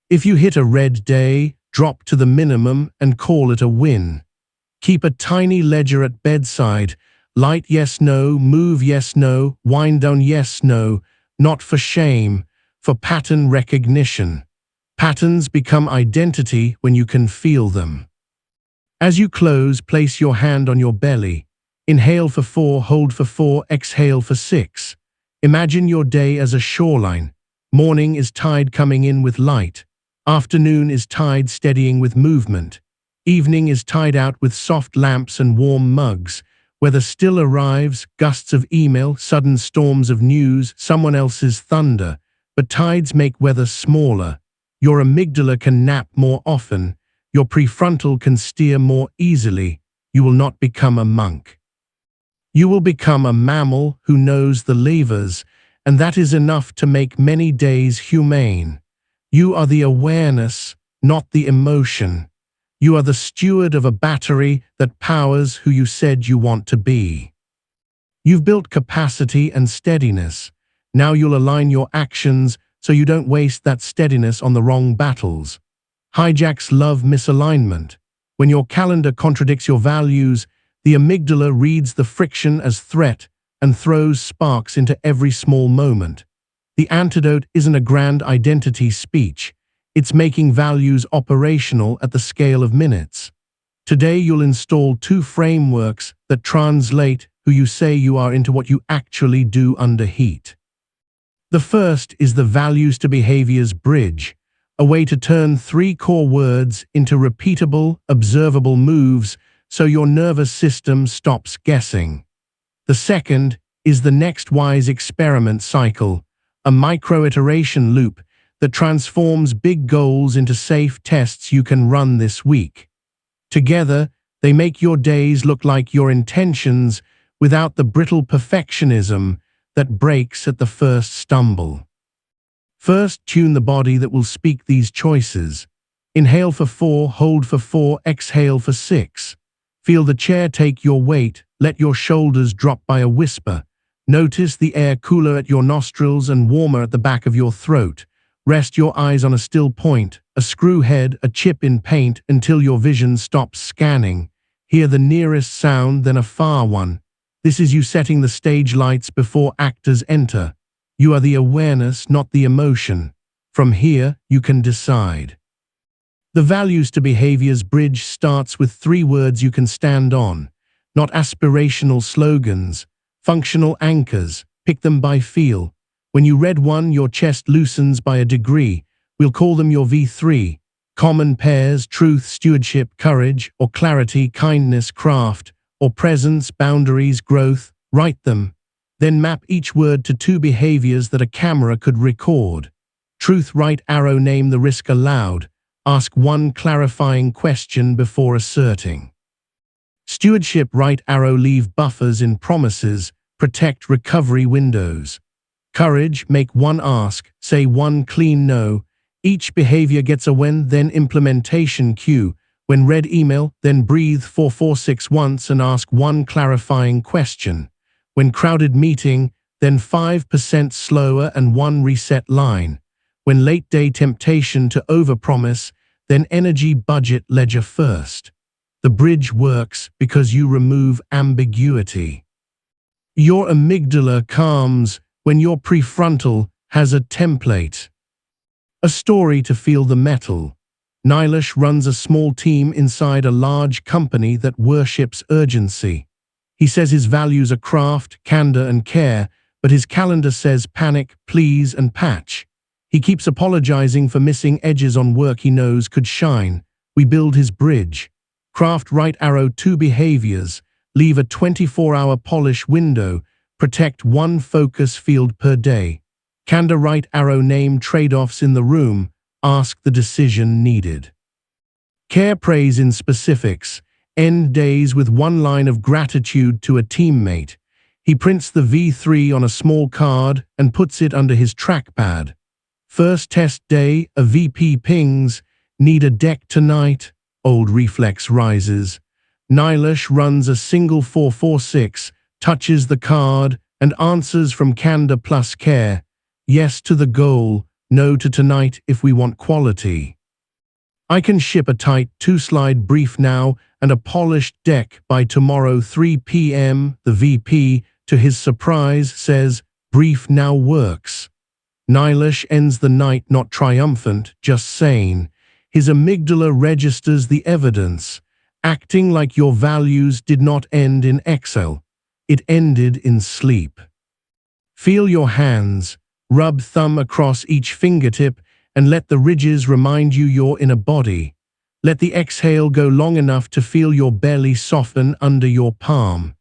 If you hit a red day, drop to the minimum and call it a win. Keep a tiny ledger at bedside. Light yes, no, move yes, no, wind down yes, no, not for shame, for pattern recognition. Patterns become identity when you can feel them. As you close, place your hand on your belly. Inhale for 4, hold for 4, exhale for 6. Imagine your day as a shoreline. Morning is tide coming in with light. Afternoon is tide steadying with movement. Evening is tide out with soft lamps and warm mugs. Weather still arrives, gusts of email, sudden storms of news, someone else's thunder. But tides make weather smaller. Your amygdala can nap more often. Your prefrontal can steer more easily. You will not become a monk. You will become a mammal who knows the levers, and that is enough to make many days humane. You are the awareness, not the emotion. You are the steward of a battery that powers who you said you want to be. You've built capacity and steadiness. Now you'll align your actions so you don't waste that steadiness on the wrong battles. Hijacks love misalignment. When your calendar contradicts your values, the amygdala reads the friction as threat and throws sparks into every small moment. The antidote isn't a grand identity speech. It's making values operational at the scale of minutes. Today you'll install 2 frameworks that translate who you say you are into what you actually do under heat. The first is the values to behaviors bridge, a way to turn 3 core words into repeatable, observable moves so your nervous system stops guessing. The second is the next wise experiment cycle, a micro-iteration loop that transforms big goals into safe tests you can run this week. Together, they make your days look like your intentions without the brittle perfectionism that breaks at the first stumble. First, tune the body that will speak these choices. Inhale for 4, hold for 4, exhale for 6. Feel the chair take your weight, let your shoulders drop by a whisper. Notice the air cooler at your nostrils and warmer at the back of your throat. Rest your eyes on a still point, a screw head, a chip in paint until your vision stops scanning. Hear the nearest sound, then a far one. This is you setting the stage lights before actors enter. You are the awareness, not the emotion. From here, you can decide. The values to behaviors bridge starts with 3 words you can stand on, not aspirational slogans, functional anchors. Pick them by feel. When you read one, your chest loosens by a degree. We'll call them your V3. Common pairs, truth, stewardship, courage, or clarity, kindness, craft. or presence, boundaries, growth, write them. Then map each word to 2 behaviors that a camera could record. Truth, right arrow, name the risk aloud. Ask 1 clarifying question before asserting. Stewardship, right arrow, leave buffers in promises, protect recovery windows. Courage, make 1 ask, say 1 clean no. Each behavior gets a when, then implementation cue. When read email, then breathe 446 once and ask 1 clarifying question. When crowded meeting, then 5% slower and 1 reset line. When late day temptation to overpromise, then energy budget ledger first. The bridge works because you remove ambiguity. Your amygdala calms when your prefrontal has a template. A story to feel the metal. Nilesh runs a small team inside a large company that worships urgency. He says his values are craft, candor, and care, but his calendar says panic, please, and patch. He keeps apologizing for missing edges on work he knows could shine. We build his bridge. Craft, right arrow, 2 behaviors. Leave a 24-hour polish window. Protect 1 focus field per day. Candor, right arrow, name trade-offs in the room. Ask the decision needed. Care, praise in specifics. End days with 1 line of gratitude to a teammate. He prints the V3 on a small card and puts it under his trackpad. First test day, a VP pings, need a deck tonight. Old reflex rises. Nilesh runs a single 446, touches the card, and answers from candor plus care. Yes to the goal, no to tonight if we want quality. I can ship a tight 2-slide brief now and a polished deck by tomorrow 3 p.m. The VP, to his surprise, says, brief now works. Nilesh ends the night not triumphant, just sane. His amygdala registers the evidence, acting like your values did not end in Excel. It ended in sleep. Feel your hands, rub thumb across each fingertip, and let the ridges remind you you're in a body. Let the exhale go long enough to feel your belly soften under your palm.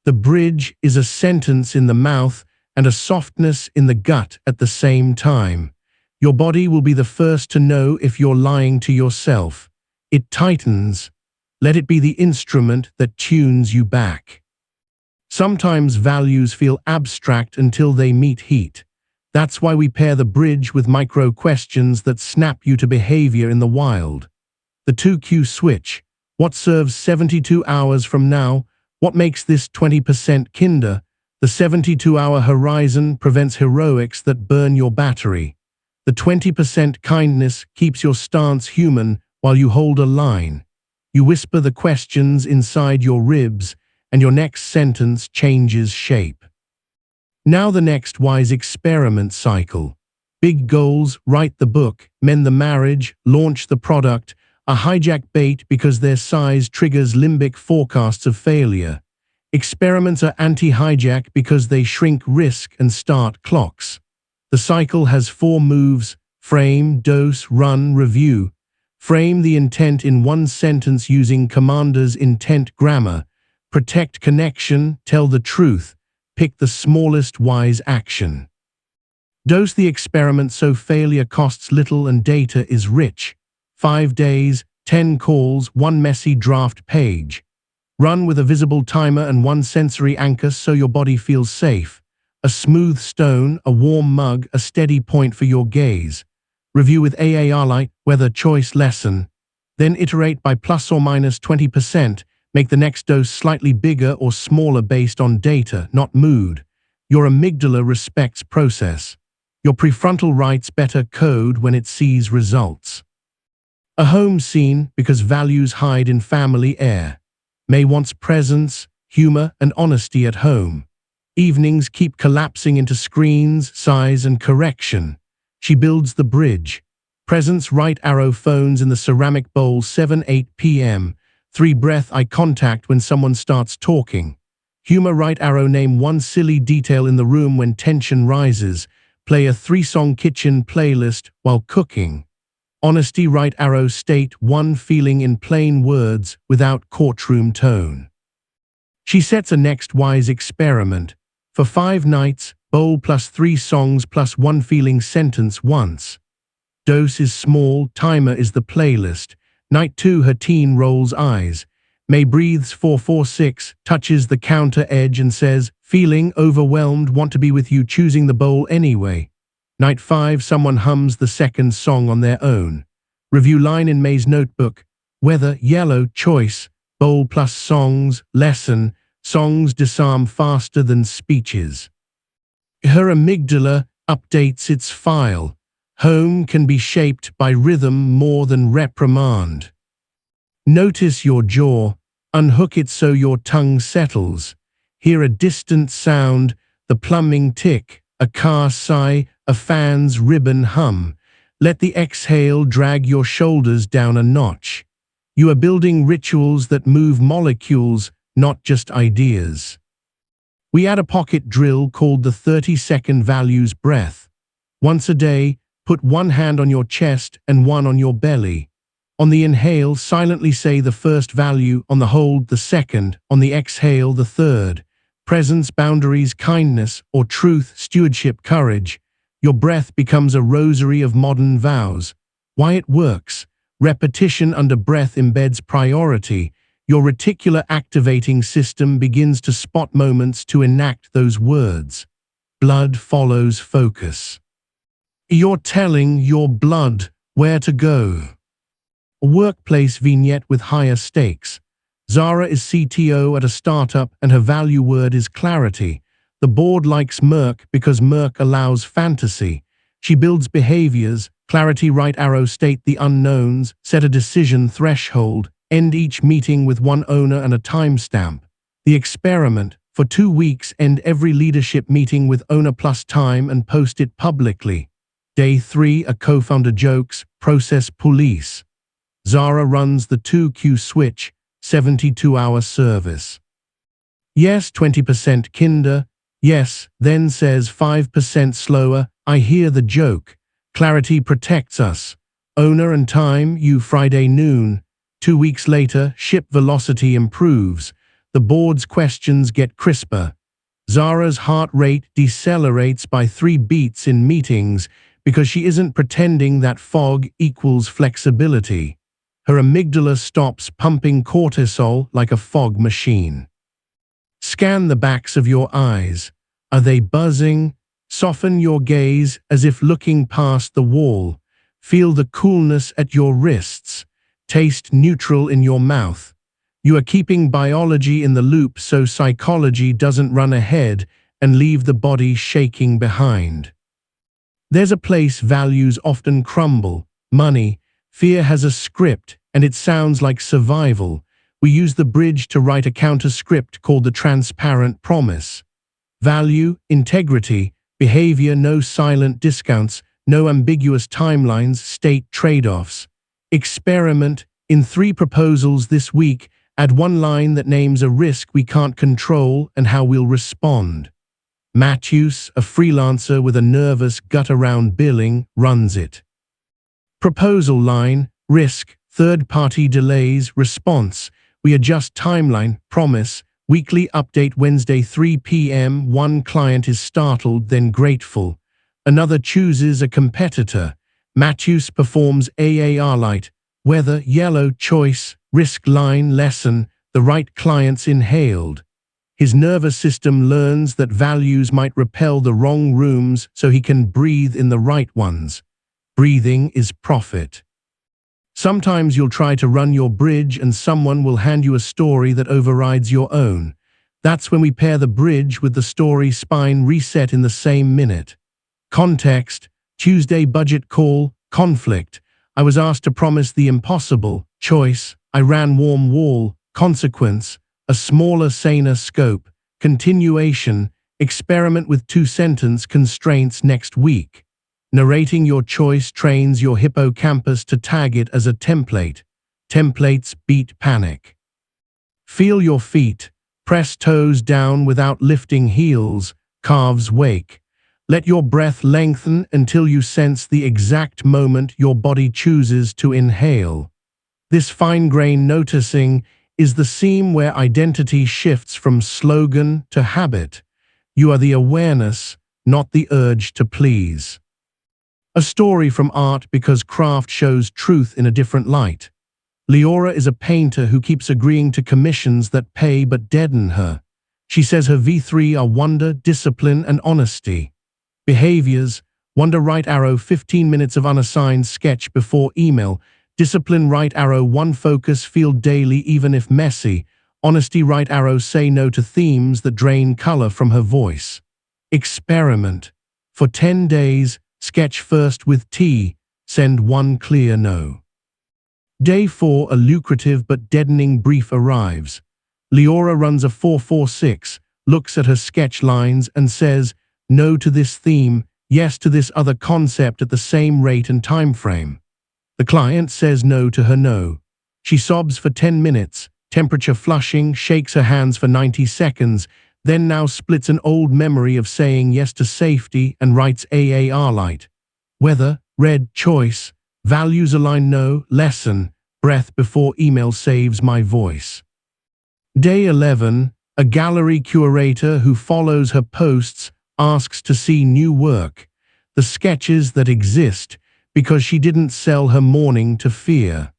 The bridge is a sentence in the mouth and a softness in the gut at the same time. Your body will be the first to know if you're lying to yourself. It tightens. Let it be the instrument that tunes you back. Sometimes values feel abstract until they meet heat. That's why we pair the bridge with micro questions that snap you to behavior in the wild. The 2Q switch. What serves 72 hours from now? What makes this 20% kinder? The 72-hour horizon prevents heroics that burn your battery. The 20% kindness keeps your stance human while you hold a line. You whisper the questions inside your ribs, and your next sentence changes shape. Now the next wise experiment cycle. Big goals, write the book, mend the marriage, launch the product, a hijack bait because their size triggers limbic forecasts of failure. Experiments are anti-hijack because they shrink risk and start clocks. The cycle has 4 moves: frame, dose, run, review. Frame the intent in 1 sentence using Commander's intent grammar. Protect connection, tell the truth. Pick the smallest wise action. Dose the experiment so failure costs little and data is rich. 5 days, 10 calls, 1 messy draft page. Run with a visible timer and 1 sensory anchor so your body feels safe. A smooth stone, a warm mug, a steady point for your gaze. Review with AAR light, weather choice lesson. Then iterate by plus or minus 20%. Make the next dose slightly bigger or smaller based on data, not mood. Your amygdala respects process. Your prefrontal writes better code when it sees results. A home scene because values hide in family air. May wants presence, humor, and honesty at home. Evenings keep collapsing into screens, size, and correction. She builds the bridge. Presence, right arrow, phones in the ceramic bowl 7-8 p.m. 3 breath eye contact when someone starts talking. Humor, right arrow, name 1 silly detail in the room when tension rises. Play a 3-song kitchen playlist while cooking. Honesty, right arrow, state 1 feeling in plain words without courtroom tone. She sets a next wise experiment. For 5 nights, bowl plus 3 songs plus 1 feeling sentence once. Dose is small, timer is the playlist. Night 2, her teen rolls eyes. May breathes 446, touches the counter edge and says, feeling overwhelmed, want to be with you, choosing the bowl anyway. Night 5, someone hums the second song on their own. Review line in May's notebook. Weather, yellow, choice, bowl plus songs, lesson, songs disarm faster than speeches. Her amygdala updates its file. Home can be shaped by rhythm more than reprimand. Notice your jaw, unhook it so your tongue settles. Hear a distant sound, the plumbing tick, a car sigh, a fan's ribbon hum. Let the exhale drag your shoulders down a notch. You are building rituals that move molecules, not just ideas. We add a pocket drill called the 30-second values breath. Once a day, put one hand on your chest and one on your belly. On the inhale, silently say the first value, on the hold, the second, on the exhale, the third. Presence, boundaries, kindness, or truth, stewardship, courage. Your breath becomes a rosary of modern vows. Why it works? Repetition under breath embeds priority. Your reticular activating system begins to spot moments to enact those words. Blood follows focus. You're telling your blood where to go. A workplace vignette with higher stakes. Zara is CTO at a startup and her value word is clarity. The board likes Merck because Merck allows fantasy. She builds behaviors, clarity, right arrow, state the unknowns, set a decision threshold, end each meeting with one owner and a timestamp. The experiment, for 2 weeks, end every leadership meeting with owner plus time and post it publicly. Day 3, a co-founder jokes, process police. Zara runs the 2Q switch, 72-hour service. Yes, 20% kinder. Yes, then says 5% slower. I hear the joke. Clarity protects us. Owner and time, you Friday noon. 2 weeks later, ship velocity improves. The board's questions get crisper. Zara's heart rate decelerates by 3 beats in meetings because she isn't pretending that fog equals flexibility. Her amygdala stops pumping cortisol like a fog machine. Scan the backs of your eyes. Are they buzzing? Soften your gaze as if looking past the wall. Feel the coolness at your wrists. Taste neutral in your mouth. You are keeping biology in the loop so psychology doesn't run ahead and leave the body shaking behind. There's a place values often crumble. Money. Fear has a script, and it sounds like survival. We use the bridge to write a counter script called the transparent promise. Value, integrity, behavior, no silent discounts, no ambiguous timelines, state trade-offs. Experiment. In 3 proposals this week, add 1 line that names a risk we can't control and how we'll respond. Matthews, a freelancer with a nervous gut around billing, runs it. Proposal line, risk, third-party delays, response. We adjust timeline, promise, weekly update Wednesday 3 p.m. 1 client is startled, then grateful. Another chooses a competitor. Matthews performs AAR light, weather, yellow, choice, risk line, lesson, the right clients inhaled. His nervous system learns that values might repel the wrong rooms so he can breathe in the right ones. Breathing is profit. Sometimes you'll try to run your bridge and someone will hand you a story that overrides your own. That's when we pair the bridge with the story spine reset in the same minute. Context, Tuesday budget call, conflict. I was asked to promise the impossible. Choice, I ran warm wall. Consequence, a smaller, saner scope. Continuation, experiment with 2-sentence constraints next week. Narrating your choice trains your hippocampus to tag it as a template. Templates beat panic. Feel your feet. Press toes down without lifting heels. Calves wake. Let your breath lengthen until you sense the exact moment your body chooses to inhale. This fine-grained noticing is the seam where identity shifts from slogan to habit. You are the awareness, not the urge to please. A story from art because craft shows truth in a different light. Leora is a painter who keeps agreeing to commissions that pay but deaden her. She says her V3 are wonder, discipline, and honesty. Behaviors: wonder right arrow 15 minutes of unassigned sketch before email. Discipline right arrow 1 focus field daily even if messy. Honesty right arrow say no to themes that drain color from her voice. Experiment. For 10 days, sketch first with T, send one clear no. Day 4, a lucrative but deadening brief arrives. Leora runs a 446, looks at her sketch lines and says, no to this theme, yes to this other concept at the same rate and time frame. The client says no to her no. She sobs for 10 minutes, temperature flushing, shakes her hands for 90 seconds, then now splits an old memory of saying yes to safety and writes AAR light. Weather, red, choice, values align no, lesson, breath before email saves my voice. Day 11, a gallery curator who follows her posts asks to see new work, the sketches that exist, because she didn't sell her mourning to fear.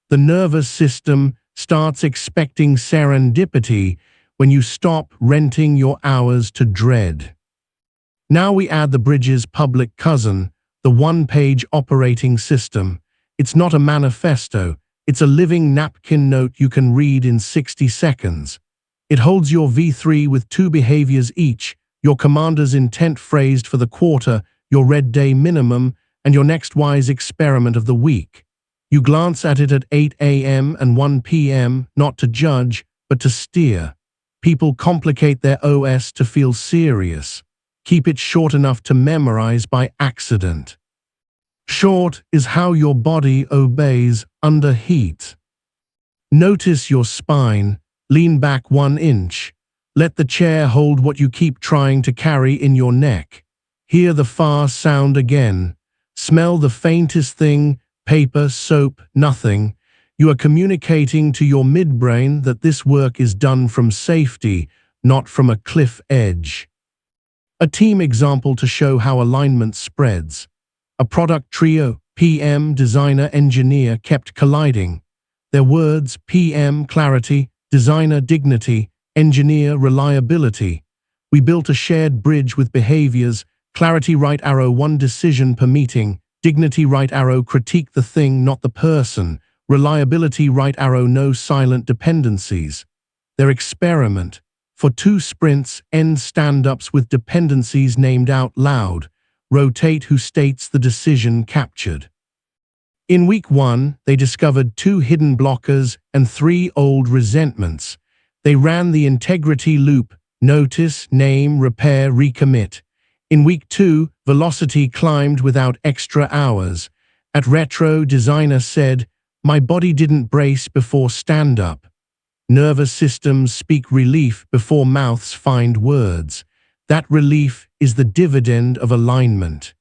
The nervous system starts expecting serendipity when you stop renting your hours to dread. Now we add the bridge's public cousin, the one-page operating system. It's not a manifesto, it's a living napkin note you can read in 60 seconds. It holds your V3 with 2 behaviors each, your commander's intent phrased for the quarter, your red day minimum, and your next wise experiment of the week. You glance at it at 8 a.m. and 1 p.m., not to judge, but to steer. People complicate their OS to feel serious. Keep it short enough to memorize by accident. Short is how your body obeys under heat. Notice your spine, lean back 1 inch. Let the chair hold what you keep trying to carry in your neck. Hear the far sound again. Smell the faintest thing, paper, soap, nothing. You are communicating to your midbrain that this work is done from safety, not from a cliff edge. A team example to show how alignment spreads. A product trio, PM, designer, engineer, kept colliding. Their words, PM, clarity, designer, dignity, engineer, reliability. We built a shared bridge with behaviors, clarity right arrow 1 decision per meeting, dignity right arrow critique the thing not the person, reliability right arrow no silent dependencies. Their experiment. For 2 sprints, end stand-ups with dependencies named out loud. Rotate who states the decision captured. In week 1, they discovered 2 hidden blockers and 3 old resentments. They ran the integrity loop, notice, name, repair, recommit. In week 2, velocity climbed without extra hours. At retro, designer said, my body didn't brace before stand-up. Nervous systems speak relief before mouths find words. That relief is the dividend of alignment.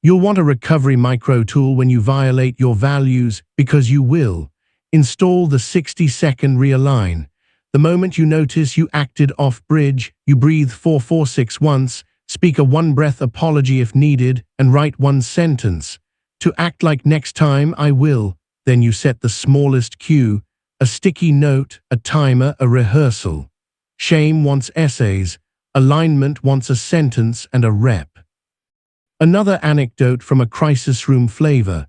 You'll want a recovery micro tool when you violate your values, because you will. Install the 60-second realign. The moment you notice you acted off-bridge, you breathe 446 once, speak a 1-breath apology if needed, and write 1 sentence. To act like next time I will, then you set the smallest cue, a sticky note, a timer, a rehearsal. Shame wants essays, alignment wants a sentence and a rep. Another anecdote from a crisis room flavor.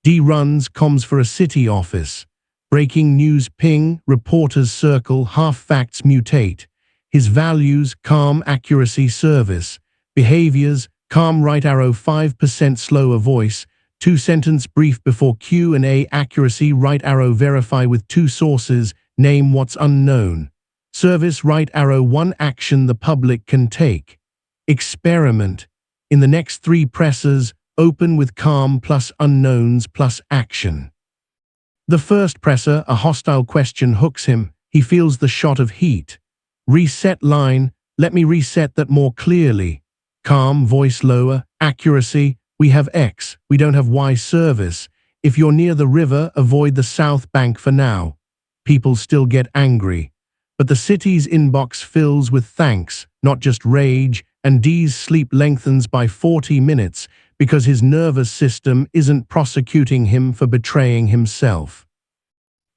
D runs comms for a city office. Breaking news ping, reporters circle, half facts mutate. His values, calm, accuracy, service. Behaviors, calm right arrow 5% slower voice, 2-sentence brief before Q&A, accuracy right arrow verify with 2 sources, name what's unknown. Service right arrow 1 action the public can take. Experiment. In the next 3 presses, open with calm plus unknowns plus action. The first presser, a hostile question hooks him. He feels the shot of heat. Reset line, let me reset that more clearly. Calm, voice lower, accuracy, we have X, we don't have Y service. If you're near the river, avoid the south bank for now. people still get angry. But the city's inbox fills with thanks, not just rage, and D's sleep lengthens by 40 minutes because his nervous system isn't prosecuting him for betraying himself.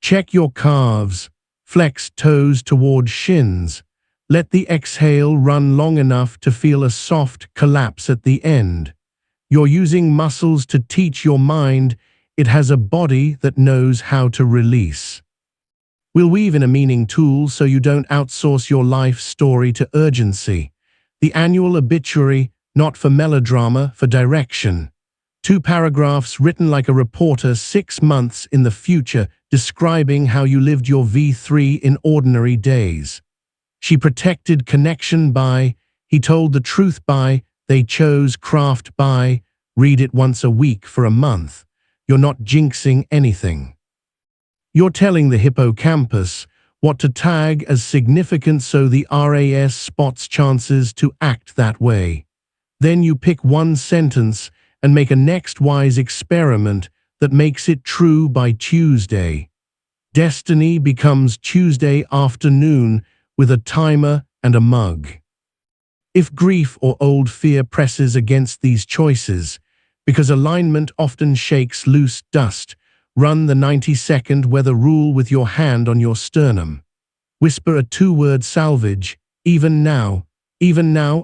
Check your calves. Flex toes toward shins. Let the exhale run long enough to feel a soft collapse at the end. You're using muscles to teach your mind it has a body that knows how to release. We'll weave in a meaning tool so you don't outsource your life story to urgency. The annual obituary, not for melodrama, for direction. 2 paragraphs written like a reporter 6 months in the future, describing how you lived your V3 in ordinary days. She protected connection by, he told the truth by, they chose craft by, read it once a week for a month. You're not jinxing anything. You're telling the hippocampus what to tag as significant so the RAS spots chances to act that way. Then you pick one sentence and make a next wise experiment that makes it true by Tuesday. Destiny becomes Tuesday afternoon with a timer and a mug. If grief or old fear presses against these choices, because alignment often shakes loose dust, run the 90-second weather rule with your hand on your sternum. Whisper a 2-word salvage, even now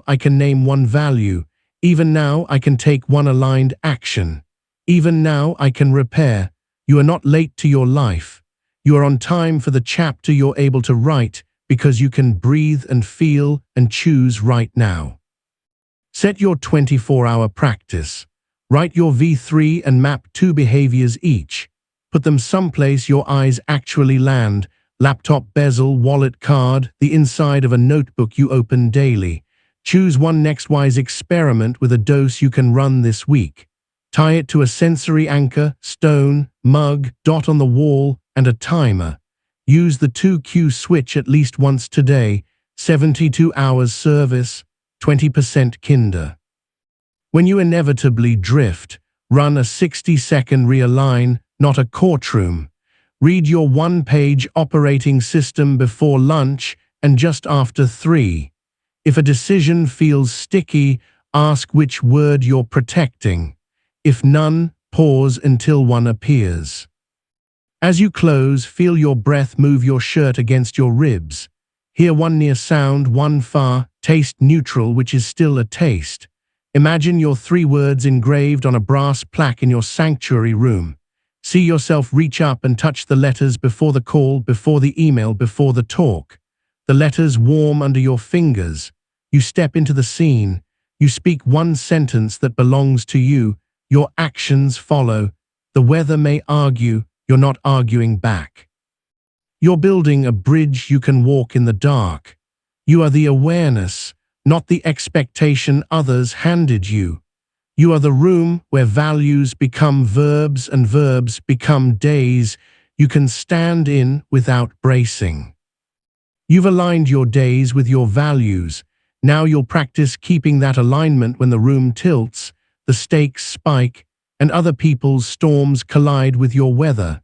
I can name one value, even now I can take one aligned action, even now I can repair. You are not late to your life. You are on time for the chapter you're able to write because you can breathe and feel and choose right now. Set your 24-hour practice. Write your V3 and map 2 behaviors each. Put them someplace your eyes actually land. Laptop bezel, wallet card, the inside of a notebook you open daily. Choose one next wise experiment with a dose you can run this week. Tie it to a sensory anchor, stone, mug, dot on the wall, and a timer. Use the 2Q switch at least once today. 72 hours service, 20% kinder. When you inevitably drift, run a 60-second realign, not a courtroom. Read your 1-page operating system before lunch and just after 3. If a decision feels sticky, ask which word you're protecting. If none, pause until one appears. As you close, feel your breath move your shirt against your ribs. Hear one near sound, one far, taste neutral, which is still a taste. Imagine your 3 words engraved on a brass plaque in your sanctuary room. See yourself reach up and touch the letters before the call, before the email, before the talk. The letters warm under your fingers. You step into the scene. You speak one sentence that belongs to you. Your actions follow. The weather may argue. You're not arguing back. You're building a bridge you can walk in the dark. You are the awareness, not the expectation others handed you. You are the room where values become verbs and verbs become days you can stand in without bracing. You've aligned your days with your values. Now you'll practice keeping that alignment when the room tilts, the stakes spike, and other people's storms collide with your weather.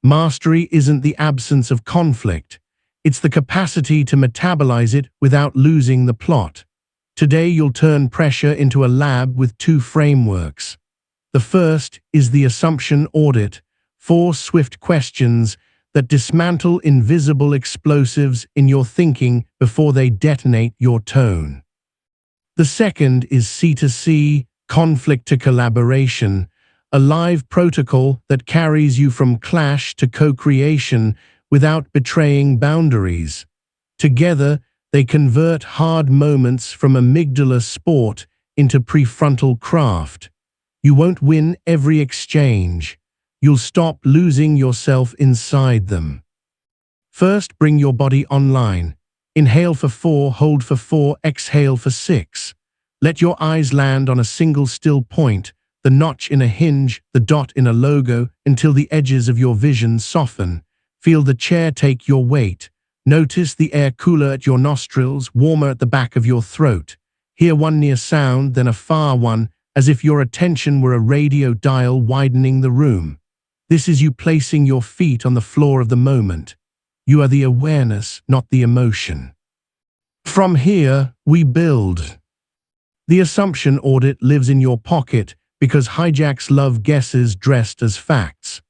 Mastery isn't the absence of conflict. It's the capacity to metabolize it without losing the plot. Today you'll turn pressure into a lab with 2 frameworks. The first is the Assumption Audit, 4 swift questions that dismantle invisible explosives in your thinking before they detonate your tone. The second is C2C, Conflict to Collaboration, a live protocol that carries you from clash to co-creation without betraying boundaries. Together, they convert hard moments from amygdala sport into prefrontal craft. You won't win every exchange. You'll stop losing yourself inside them. First, bring your body online. Inhale for 4, hold for 4, exhale for 6. Let your eyes land on a single still point, the notch in a hinge, the dot in a logo, until the edges of your vision soften. Feel the chair take your weight. Notice the air cooler at your nostrils, warmer at the back of your throat. Hear one near sound, then a far one, as if your attention were a radio dial widening the room. This is you placing your feet on the floor of the moment. You are the awareness, not the emotion. From here, we build. The assumption audit lives in your pocket because hijacks love guesses dressed as facts.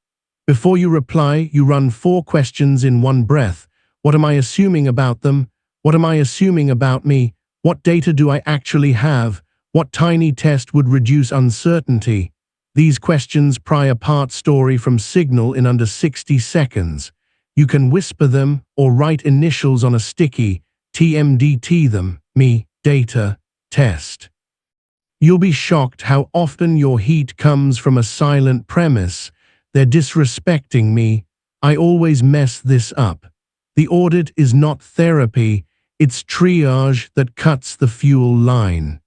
Before you reply, you run 4 questions in one breath. What am I assuming about them? What am I assuming about me? What data do I actually have? What tiny test would reduce uncertainty? These questions pry apart story from signal in under 60 seconds. You can whisper them or write initials on a sticky, TMDT them, me, data, test. You'll be shocked how often your heat comes from a silent premise. They're disrespecting me. I always mess this up. The audit is not therapy, it's triage that cuts the fuel line.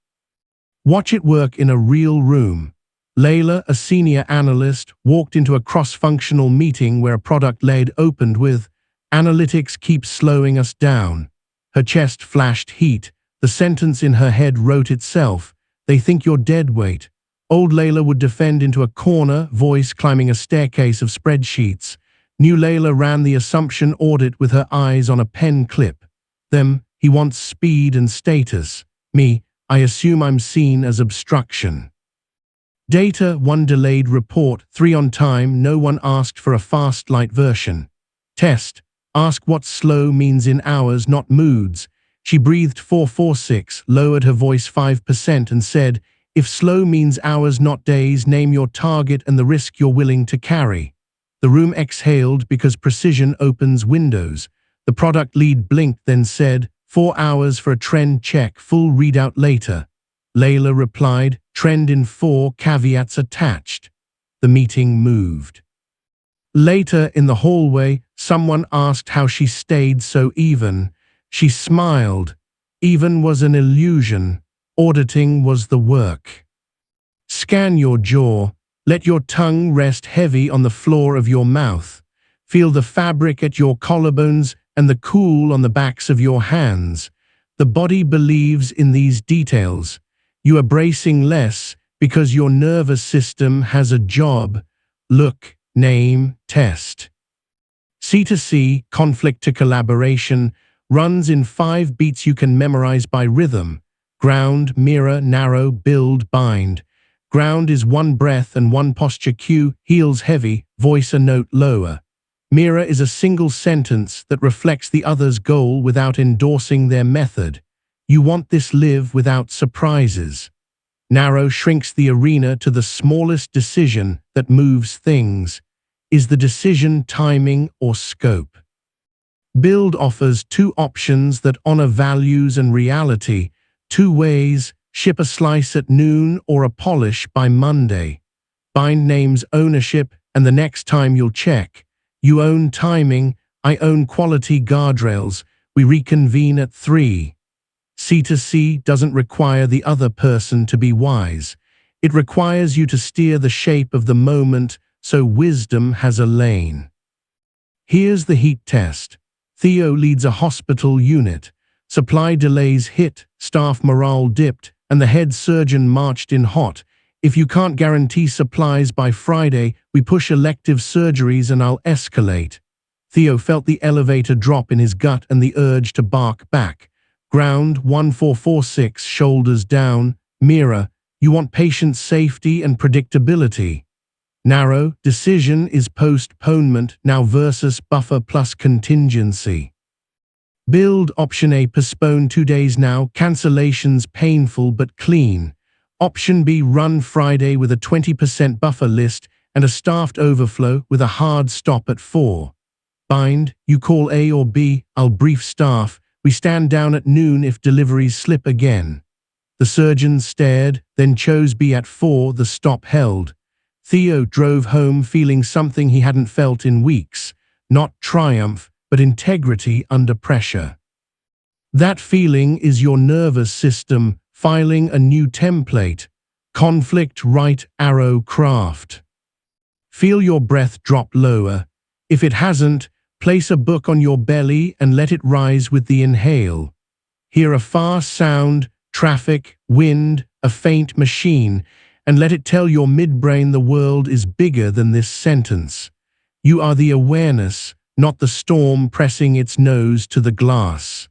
Watch it work in a real room. Layla, a senior analyst, walked into a cross-functional meeting where a product lead opened with, "Analytics keeps slowing us down." Her chest flashed heat. The sentence in her head wrote itself. "They think you're dead weight." Old Layla would defend into a corner, voice climbing a staircase of spreadsheets. New Layla ran the assumption audit with her eyes on a pen clip. Them, he wants speed and status. Me, I assume I'm seen as obstruction. Data, 1 delayed report, 3 on time, no one asked for a fast light version. Test, ask what slow means in hours, not moods. She breathed 446, lowered her voice 5% and said, "If slow means hours, not days, name your target and the risk you're willing to carry." The room exhaled because precision opens windows. The product lead blinked, then said, 4 hours for a trend check, full readout later. Layla replied, "Trend in 4, caveats attached." The meeting moved. Later in the hallway, someone asked how she stayed so even. She smiled. Even was an illusion. Auditing was the work. Scan your jaw. Let your tongue rest heavy on the floor of your mouth. Feel the fabric at your collarbones and the cool on the backs of your hands. The body believes in these details. You are bracing less because your nervous system has a job. Look, name, test. C2C, conflict to collaboration, runs in 5 beats you can memorize by rhythm. Ground, mirror, narrow, build, bind. Ground is 1 breath and 1 posture cue, heels heavy, voice a note lower. Mirror is a single sentence that reflects the other's goal without endorsing their method. You want this live without surprises. Narrow shrinks the arena to the smallest decision that moves things. Is the decision timing or scope? Build offers 2 options that honor values and reality. 2 ways, ship a slice at noon or a polish by Monday. Bind names ownership, and the next time you'll check. You own timing, I own quality guardrails. We reconvene at 3. C2C doesn't require the other person to be wise. It requires you to steer the shape of the moment so wisdom has a lane. Here's the heat test. Theo leads a hospital unit. Supply delays hit, staff morale dipped, and the head surgeon marched in hot. "If you can't guarantee supplies by Friday, we push elective surgeries and I'll escalate." Theo felt the elevator drop in his gut and the urge to bark back. Ground, 1446, shoulders down. Mirror, you want patient safety and predictability. Narrow, decision is postponement now versus buffer plus contingency. Build, option A, postpone 2 days now, cancellations painful but clean. Option B, run Friday with a 20% buffer list and a staffed overflow with a hard stop at 4. Bind, you call A or B, I'll brief staff. We stand down at noon if deliveries slip again. The surgeon stared, then chose B at 4, the stop held. Theo drove home feeling something he hadn't felt in weeks. Not triumph, but integrity under pressure. That feeling is your nervous system filing a new template. Conflict right arrow craft. Feel your breath drop lower. If it hasn't, place a book on your belly and let it rise with the inhale. Hear a far sound, traffic, wind, a faint machine, and let it tell your midbrain the world is bigger than this sentence. You are the awareness, not the storm pressing its nose to the glass.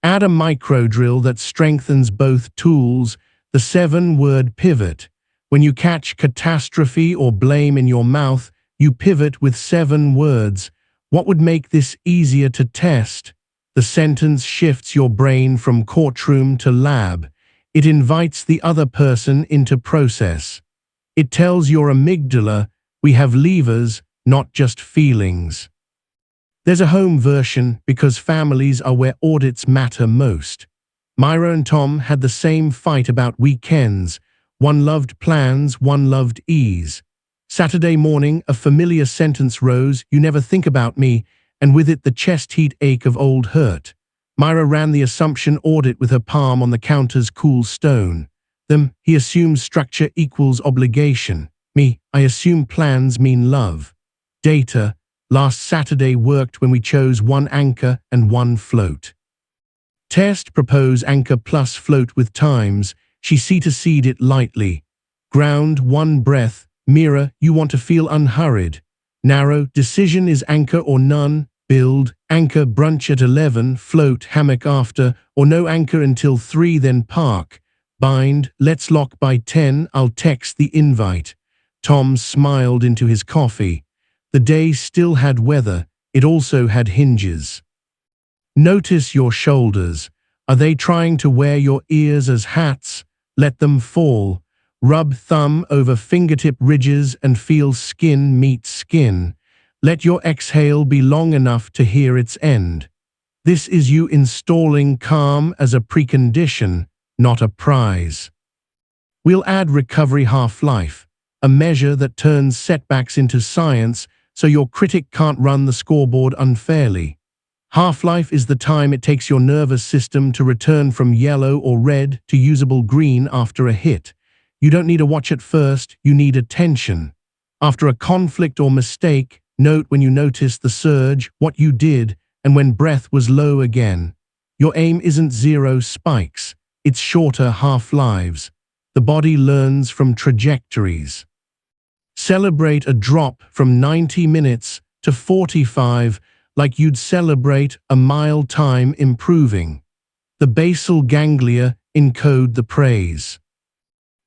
Add a micro drill that strengthens both tools, the 7-word pivot. When you catch catastrophe or blame in your mouth, you pivot with 7 words. What would make this easier to test? The sentence shifts your brain from courtroom to lab. It invites the other person into process. It tells your amygdala, we have levers, not just feelings. There's a home version because families are where audits matter most. Myra and Tom had the same fight about weekends. One loved plans, one loved ease. Saturday morning, a familiar sentence rose, "You never think about me," and with it the chest heat ache of old hurt. Myra ran the assumption audit with her palm on the counter's cool stone. He assumes structure equals obligation. Me, I assume plans mean love. Data, last Saturday worked when we chose 1 anchor and 1 float. Test, propose anchor plus float with times. She C2C'd it lightly. Ground, 1 breath. Mirror, you want to feel unhurried. Narrow, decision is anchor or none. Build, anchor brunch at 11, float hammock after, or no anchor until 3 then park. Bind, let's lock by 10, I'll text the invite. Tom smiled into his coffee. The day still had weather, it also had hinges. Notice your shoulders. Are they trying to wear your ears as hats? Let them fall. Rub thumb over fingertip ridges and feel skin meet skin. Let your exhale be long enough to hear its end. This is you installing calm as a precondition, not a prize. We'll add recovery half-life, a measure that turns setbacks into science so your critic can't run the scoreboard unfairly. Half-life is the time it takes your nervous system to return from yellow or red to usable green after a hit. You don't need to watch at first, you need attention. After a conflict or mistake, note when you notice the surge, what you did, and when breath was low again. Your aim isn't 0 spikes, it's shorter half-lives. The body learns from trajectories. Celebrate a drop from 90 minutes to 45, like you'd celebrate a mile time improving. The basal ganglia encode the praise.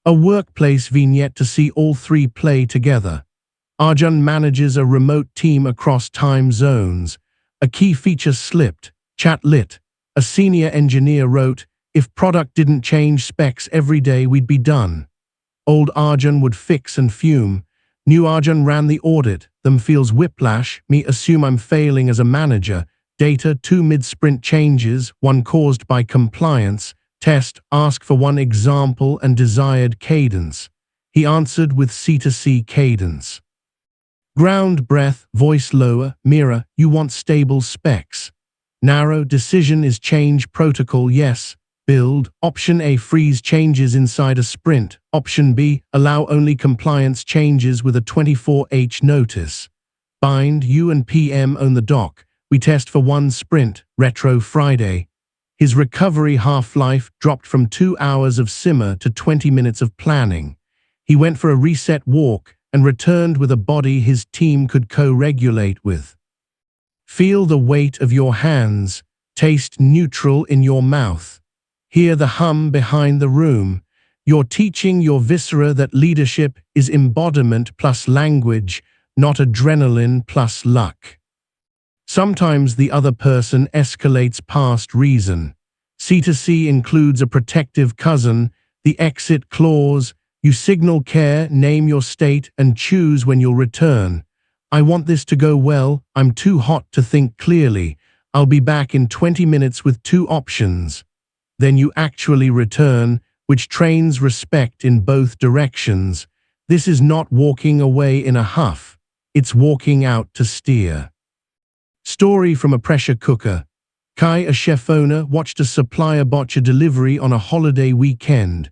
A workplace vignette to see all 3 play together. Arjun manages a remote team across time zones. A key feature slipped. Chat lit. A senior engineer wrote, "If product didn't change specs every day, we'd be done." Old Arjun would fix and fume. New Arjun ran the audit. Them feels whiplash. Me assume I'm failing as a manager. Data, 2 mid-sprint changes, 1 caused by compliance. Test, ask for 1 example and desired cadence. He answered with C2C cadence. Ground, breath, voice lower. Mirror, you want stable specs. Narrow, decision is change protocol, yes. Build, option A, freeze changes inside a sprint. Option B, allow only compliance changes with a 24H notice. Bind, you and PM own the doc. We test for 1 sprint, retro Friday. His recovery half-life dropped from 2 hours of simmer to 20 minutes of planning. He went for a reset walk and returned with a body his team could co-regulate with. Feel the weight of your hands, taste neutral in your mouth. Hear the hum behind the room. You're teaching your viscera that leadership is embodiment plus language, not adrenaline plus luck. Sometimes the other person escalates past reason. C2C includes a protective cousin, the exit clause. You signal care, name your state, and choose when you'll return. I want this to go well. I'm too hot to think clearly. I'll be back in 20 minutes with 2 options. Then you actually return, which trains respect in both directions. This is not walking away in a huff. It's walking out to steer. Story from a pressure cooker. Kai, a chef owner, watched a supplier botch a delivery on a holiday weekend.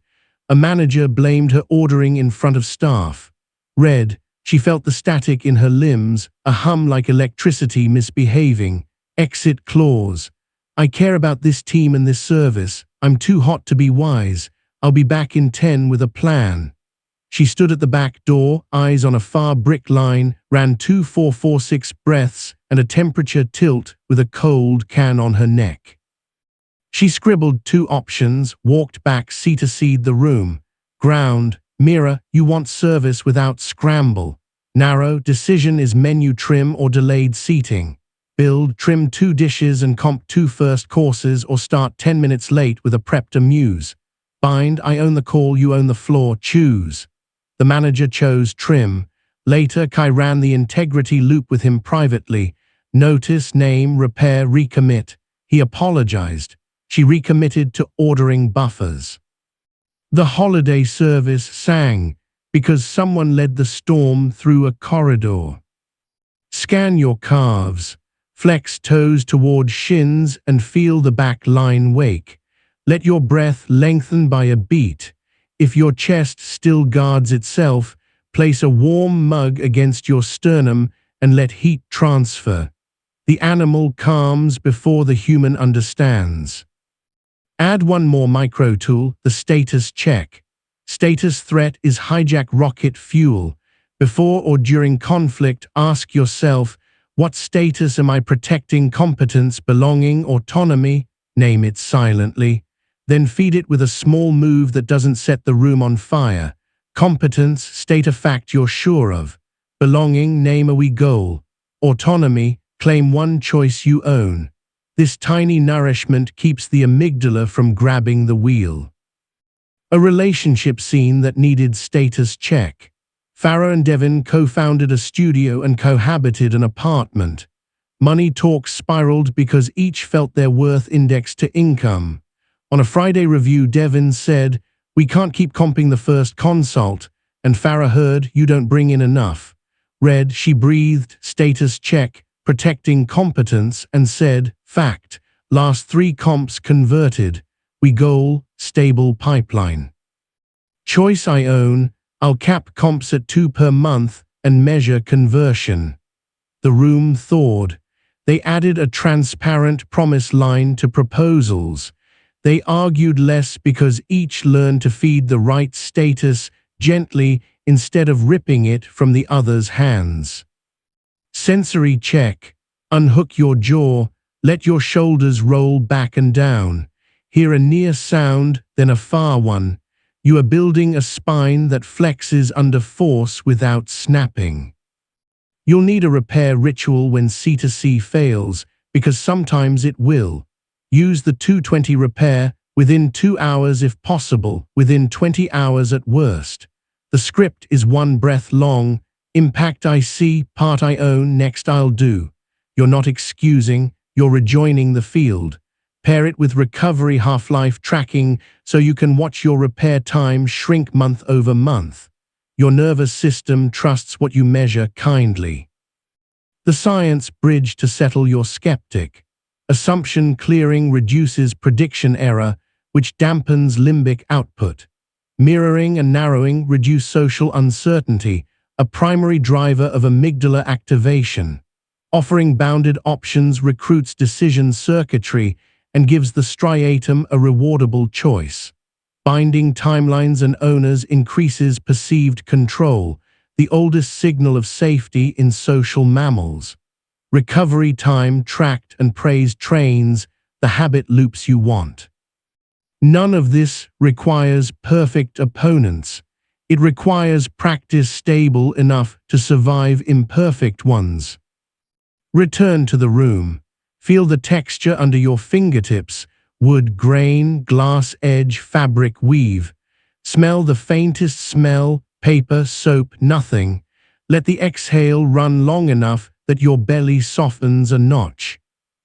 A manager blamed her ordering in front of staff. Read, she felt the static in her limbs, a hum like electricity misbehaving. Exit clause. I care about this team and this service. I'm too hot to be wise. I'll be back in 10 with a plan. She stood at the back door, eyes on a far brick line, ran 2-4-4-6 breaths and a temperature tilt with a cold can on her neck. She scribbled 2 options, walked back C2C'd the room. Ground, mirror, you want service without scramble. Narrow, decision is menu trim or delayed seating. Build, trim 2 dishes and comp 2 first courses or start 10 minutes late with a prep to muse. Bind, I own the call, you own the floor, choose. The manager chose trim. Later, Kai ran the integrity loop with him privately. Notice, name, repair, recommit. He apologized. She recommitted to ordering buffers. The holiday service sang because someone led the storm through a corridor. Scan your calves. Flex toes toward shins and feel the back line wake. Let your breath lengthen by a beat. If your chest still guards itself, place a warm mug against your sternum and let heat transfer. The animal calms before the human understands. Add one more micro tool, the status check. Status threat is hijack rocket fuel. Before or during conflict, ask yourself, what status am I protecting? Competence, belonging, autonomy? Name it silently. Then feed it with a small move that doesn't set the room on fire. Competence, state a fact you're sure of. Belonging, name a we goal. Autonomy, claim one choice you own. This tiny nourishment keeps the amygdala from grabbing the wheel. A relationship scene that needed status check. Farah and Devin co-founded a studio and cohabited an apartment. Money talks spiraled because each felt their worth indexed to income. On a Friday review, Devin said, "We can't keep comping the first consult," and Farah heard, "You don't bring in enough." Read, she breathed, status check, protecting competence, and said, "Fact, last 3 comps converted. We goal, stable pipeline. Choice I own, I'll cap comps at 2 per month and measure conversion." The room thawed. They added a transparent promise line to proposals. They argued less because each learned to feed the right status gently instead of ripping it from the other's hands. Sensory check. Unhook your jaw. Let your shoulders roll back and down. Hear a near sound, then a far one. You are building a spine that flexes under force without snapping. You'll need a repair ritual when C2C fails, because sometimes it will. Use the 220 repair, within 2 hours if possible, within 20 hours at worst. The script is 1 breath long. Impact I see, part I own, next I'll do. You're not excusing, you're rejoining the field. Pair it with recovery half-life tracking so you can watch your repair time shrink month over month. Your nervous system trusts what you measure kindly. The science bridge to settle your skeptic. Assumption clearing reduces prediction error, which dampens limbic output. Mirroring and narrowing reduce social uncertainty, a primary driver of amygdala activation. Offering bounded options recruits decision circuitry and gives the striatum a rewardable choice. Binding timelines and owners increases perceived control, the oldest signal of safety in social mammals. Recovery time tracked and praised trains the habit loops you want. None of this requires perfect opponents. It requires practice stable enough to survive imperfect ones. Return to the room. Feel the texture under your fingertips, wood grain, glass edge, fabric weave. Smell the faintest smell, paper, soap, nothing. Let the exhale run long enough that your belly softens a notch.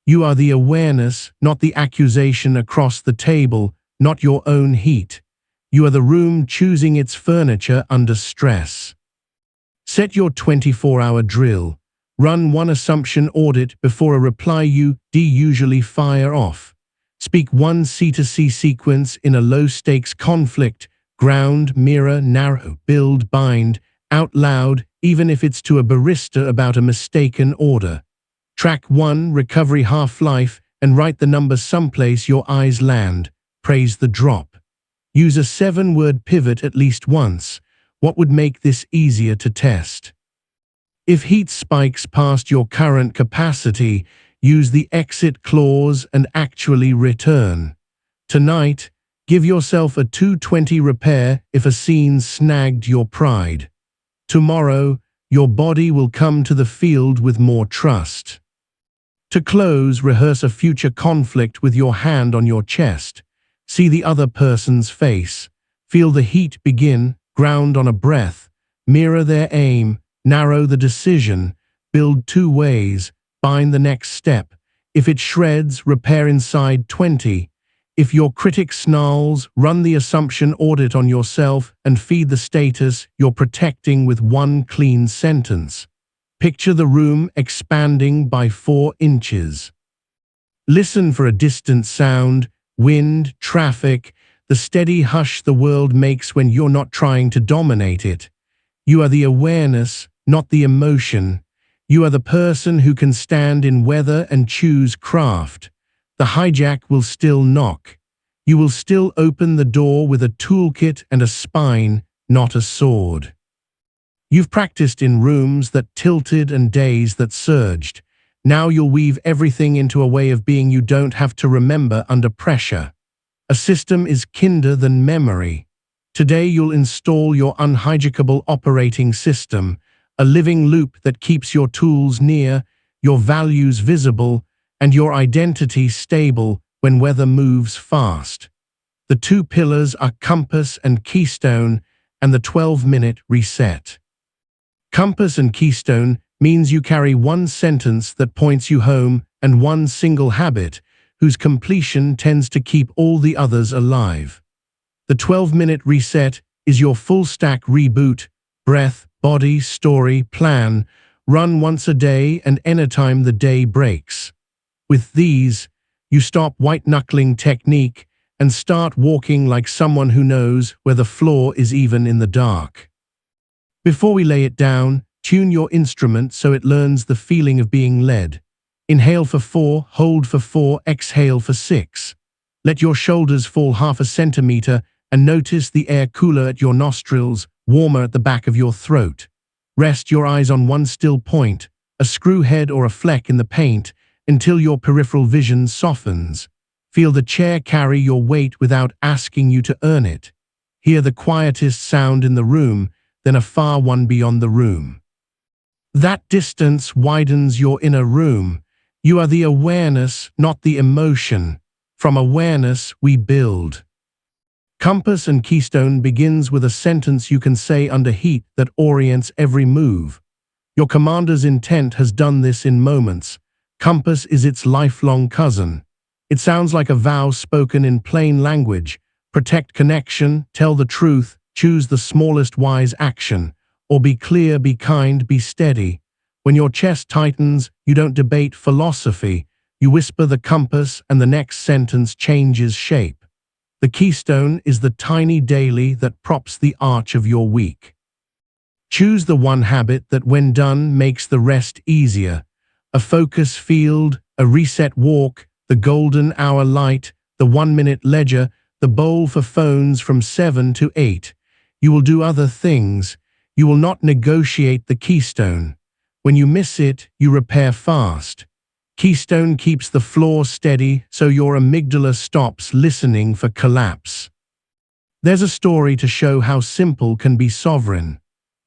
You are the awareness, not the accusation across the table, not your own heat. You are the room choosing its furniture under stress. Set your 24-hour drill. Run 1 assumption audit before a reply you usually fire off. Speak 1 C2C sequence in a low-stakes conflict. Ground, mirror, narrow, build, bind, out loud, even if it's to a barista about a mistaken order. Track 1 recovery half-life and write the number someplace your eyes land. Praise the drop. Use a 7-word pivot at least once. What would make this easier to test? If heat spikes past your current capacity, use the exit clause and actually return. Tonight, give yourself a 220 repair if a scene snagged your pride. Tomorrow, your body will come to the field with more trust. To close, rehearse a future conflict with your hand on your chest. See the other person's face. Feel the heat begin, ground on a breath. Mirror their aim, narrow the decision. Build 2 ways, bind the next step. If it shreds, repair inside 20. If your critic snarls, run the assumption audit on yourself and feed the status you're protecting with 1 clean sentence. Picture the room expanding by 4 inches. Listen for a distant sound, wind, traffic, the steady hush the world makes when you're not trying to dominate it. You are the awareness, not the emotion. You are the person who can stand in weather and choose craft. The hijack will still knock. You will still open the door with a toolkit and a spine, not a sword. You've practiced in rooms that tilted and days that surged. Now you'll weave everything into a way of being you don't have to remember under pressure. A system is kinder than memory. Today you'll install your unhijackable operating system, a living loop that keeps your tools near, your values visible, and your identity stable when weather moves fast. The 2 pillars are compass and keystone, and the 12-minute reset. Compass and keystone means you carry 1 sentence that points you home and 1 single habit, whose completion tends to keep all the others alive. The 12-minute reset is your full-stack reboot, breath, body, story, plan, run once a day and anytime the day breaks. With these, you stop white-knuckling technique and start walking like someone who knows where the floor is even in the dark. Before we lay it down, tune your instrument so it learns the feeling of being led. Inhale for 4, hold for 4, exhale for 6. Let your shoulders fall 1/2 centimeter and notice the air cooler at your nostrils, warmer at the back of your throat. Rest your eyes on 1 still point, a screw head or a fleck in the paint, until your peripheral vision softens. Feel the chair carry your weight without asking you to earn it. Hear the quietest sound in the room, then a far one beyond the room. That distance widens your inner room. You are the awareness, not the emotion. From awareness, we build. Compass and keystone begins with a sentence you can say under heat that orients every move. Your commander's intent has done this in moments. Compass is its lifelong cousin. It sounds like a vow spoken in plain language. Protect connection, tell the truth, choose the smallest wise action, or be clear, be kind, be steady. When your chest tightens, you don't debate philosophy. You whisper the compass and the next sentence changes shape. The keystone is the tiny daily that props the arch of your week. Choose the 1 habit that, when done, makes the rest easier. A focus field, a reset walk, the golden hour light, the 1-minute ledger, the bowl for phones from 7 to 8. You will do other things. You will not negotiate the keystone. When you miss it, you repair fast. Keystone keeps the floor steady so your amygdala stops listening for collapse. There's a story to show how simple can be sovereign.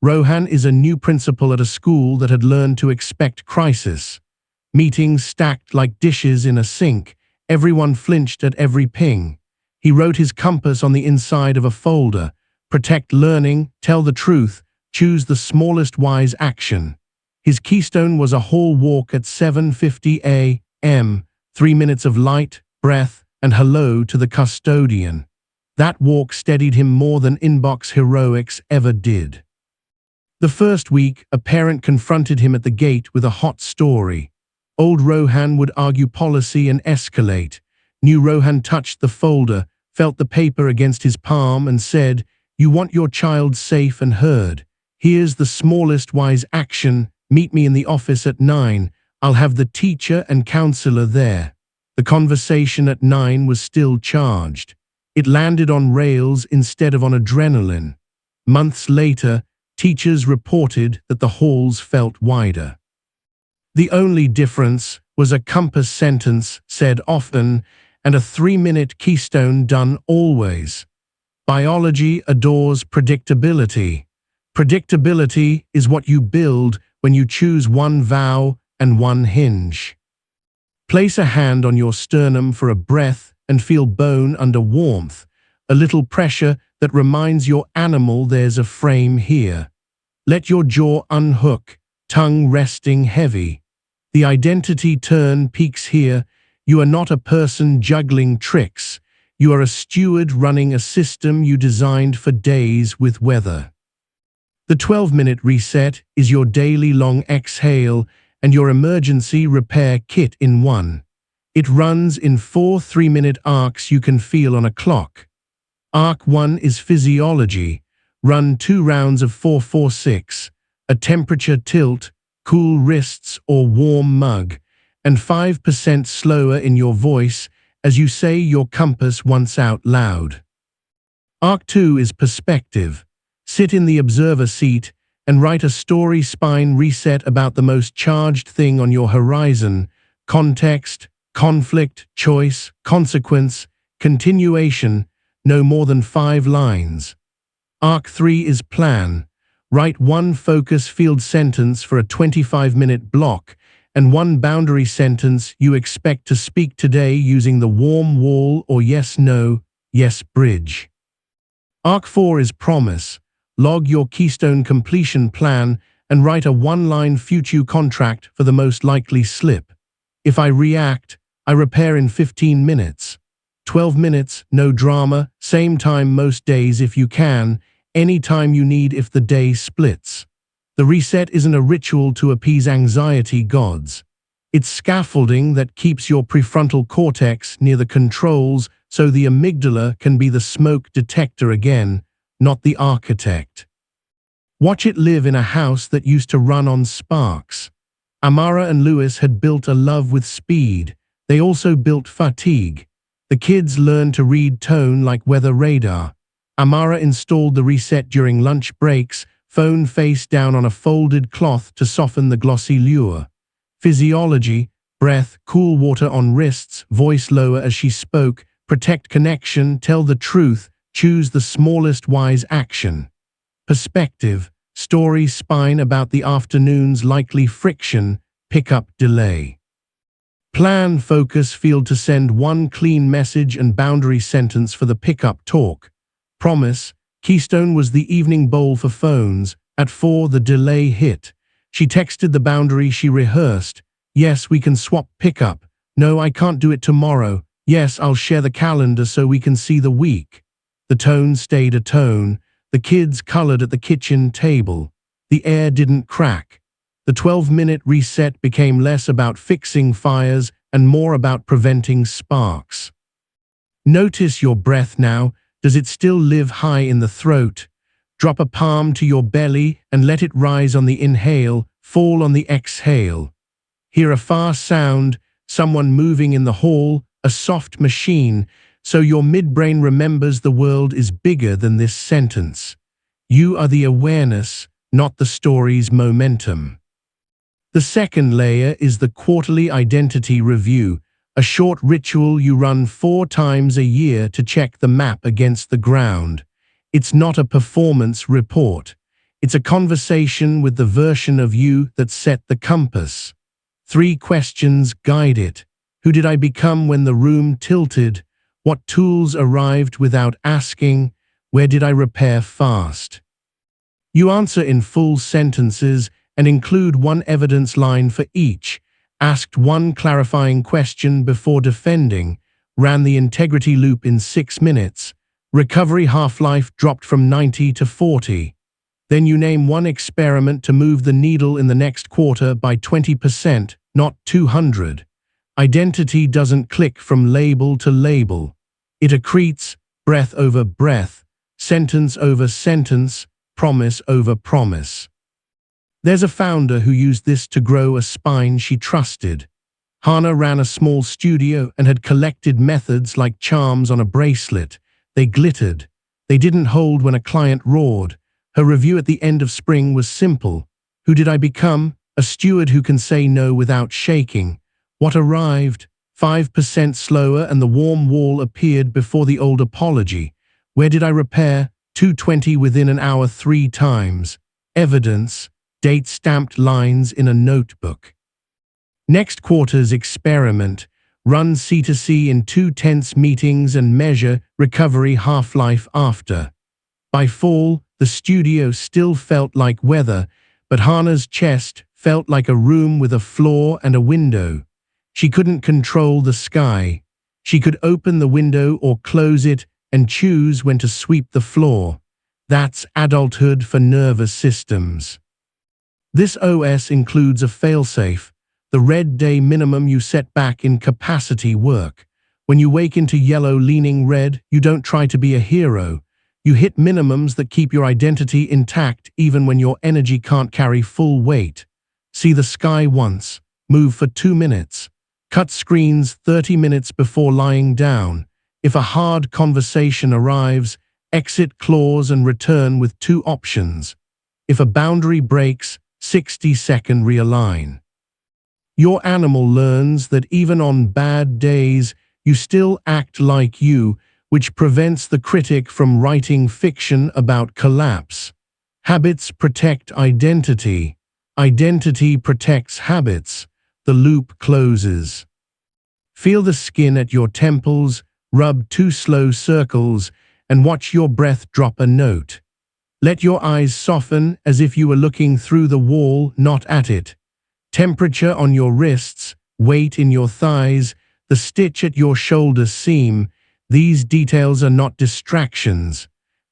Rohan is a new principal at a school that had learned to expect crisis. Meetings stacked like dishes in a sink. Everyone flinched at every ping. He wrote his compass on the inside of a folder. Protect learning, tell the truth, choose the smallest wise action. His keystone was a hall walk at 7:50 a.m., 3 minutes of light, breath, and hello to the custodian. That walk steadied him more than inbox heroics ever did. The first week, a parent confronted him at the gate with a hot story. Old Rohan would argue policy and escalate. New Rohan touched the folder, felt the paper against his palm and said, "You want your child safe and heard. Here's the smallest wise action. Meet me in the office at 9. I'll have the teacher and counselor there." The conversation at 9 was still charged. It landed on rails instead of on adrenaline. Months later, teachers reported that the halls felt wider. The only difference was a compass sentence said often and a 3-minute keystone done always. Biology adores predictability. Predictability is what you build when you choose one vow and one hinge. Place a hand on your sternum for a breath and feel bone under warmth, a little pressure that reminds your animal there's a frame here. Let your jaw unhook, tongue resting heavy. The identity turn peaks here. You are not a person juggling tricks. You are a steward running a system you designed for days with weather. The 12-minute reset is your daily long exhale and your emergency repair kit in one. It runs in 4 3-minute arcs you can feel on a clock. Arc 1 is physiology. Run 2 rounds of 4-4-6, a temperature tilt, cool wrists or warm mug, and 5% slower in your voice as you say your compass once out loud. Arc 2 is perspective. Sit in the observer seat and write a story spine reset about the most charged thing on your horizon: context, conflict, choice, consequence, continuation, no more than 5 lines. Arc 3 is plan. Write 1 focus-field sentence for a 25-minute block and 1 boundary sentence you expect to speak today using the warm wall or yes-no, yes bridge. Arc 4 is promise. Log your Keystone completion plan and write a 1-line future contract for the most likely slip. If I react, I repair in 15 minutes. 12 minutes, no drama, same time most days if you can, any time you need if the day splits. The reset isn't a ritual to appease anxiety gods. It's scaffolding that keeps your prefrontal cortex near the controls so the amygdala can be the smoke detector again, not the architect. Watch it live in a house that used to run on sparks. Amara and Lewis had built a love with speed. They also built fatigue. The kids learned to read tone like weather radar. Amara installed the reset during lunch breaks, phone face down on a folded cloth to soften the glossy lure. Physiology, breath, cool water on wrists, voice lower as she spoke, protect connection, tell the truth, choose the smallest wise action. Perspective, story spine about the afternoon's likely friction, pick up delay. Plan, focus, field to send 1 clean message and boundary sentence for the pickup talk. Promise, Keystone was the evening bowl for phones. At 4 the delay hit. She texted the boundary she rehearsed. Yes, we can swap pickup. No, I can't do it tomorrow. Yes, I'll share the calendar so we can see the week. The tone stayed a tone. The kids colored at the kitchen table. The air didn't crack. The 12-minute reset became less about fixing fires and more about preventing sparks. Notice your breath now. Does it still live high in the throat? Drop a palm to your belly and let it rise on the inhale, fall on the exhale. Hear a far sound, someone moving in the hall, a soft machine, so your midbrain remembers the world is bigger than this sentence. You are the awareness, not the story's momentum. The second layer is the quarterly identity review, a short ritual you run 4 times a year to check the map against the ground. It's not a performance report. It's a conversation with the version of you that set the compass. 3 questions guide it. Who did I become when the room tilted? What tools arrived without asking? Where did I repair fast? You answer in full sentences and include 1 evidence line for each. Asked 1 clarifying question before defending. Ran the integrity loop in 6 minutes. Recovery half-life dropped from 90 to 40. Then you name 1 experiment to move the needle in the next quarter by 20%, not 200. Identity doesn't click from label to label. It accretes, breath over breath, sentence over sentence, promise over promise. There's a founder who used this to grow a spine she trusted. Hannah ran a small studio and had collected methods like charms on a bracelet. They glittered. They didn't hold when a client roared, Her review at the end of spring was simple. Who did I become? A steward who can say no without shaking. What arrived? 5% slower, and the warm wall appeared before the old apology. Where did I repair? 220 within an hour 3 times. Evidence, date-stamped lines in a notebook. Next quarter's experiment. Run C2C in 2 tense meetings and measure recovery half-life after. By fall, the studio still felt like weather, but Hannah's chest felt like a room with a floor and a window. She couldn't control the sky. She could open the window or close it and choose when to sweep the floor. That's adulthood for nervous systems. This OS includes a failsafe, the red day minimum you set back in capacity work. When you wake into yellow leaning red, you don't try to be a hero. You hit minimums that keep your identity intact even when your energy can't carry full weight. See the sky once. Move for 2 minutes. Cut screens 30 minutes before lying down. If a hard conversation arrives, exit clause and return with 2 options. If a boundary breaks, 60-second realign. Your animal learns that even on bad days, you still act like you, which prevents the critic from writing fiction about collapse. Habits protect identity. Identity protects habits. The loop closes. Feel the skin at your temples, rub 2 slow circles, and watch your breath drop a note. Let your eyes soften as if you were looking through the wall, not at it. Temperature on your wrists, weight in your thighs, the stitch at your shoulder seam. These details are not distractions.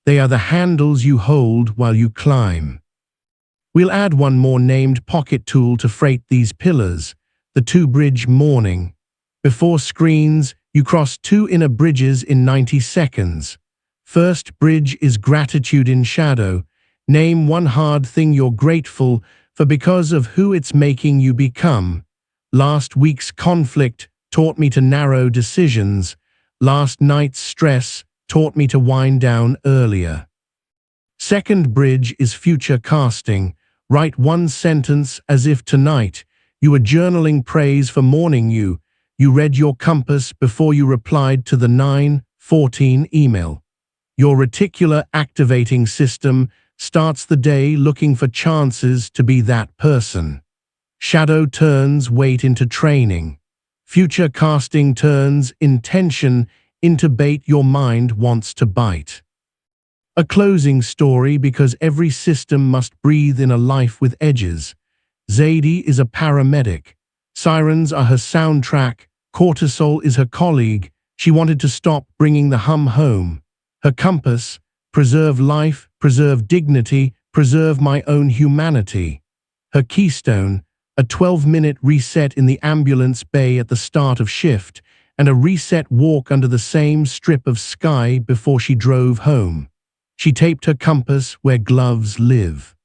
They are the handles you hold while you climb. We'll add one more named pocket tool to freight these pillars, the 2-bridge morning. Before screens, you cross 2 inner bridges in 90 seconds. First bridge is gratitude in shadow. Name one hard thing you're grateful for because of who it's making you become. Last week's conflict taught me to narrow decisions. Last night's stress taught me to wind down earlier. Second bridge is future casting. Write 1 sentence as if tonight you were journaling praise for morning you. You read your compass before you replied to the 9:14 email. Your reticular activating system starts the day looking for chances to be that person. Shadow turns weight into training. Future casting turns intention into bait your mind wants to bite. A closing story because every system must breathe in a life with edges. Zadie is a paramedic. Sirens are her soundtrack. Cortisol is her colleague. She wanted to stop bringing the hum home. Her compass, preserve life, preserve dignity, preserve my own humanity. Her keystone, a 12-minute reset in the ambulance bay at the start of shift, and a reset walk under the same strip of sky before she drove home. She taped her compass where gloves live.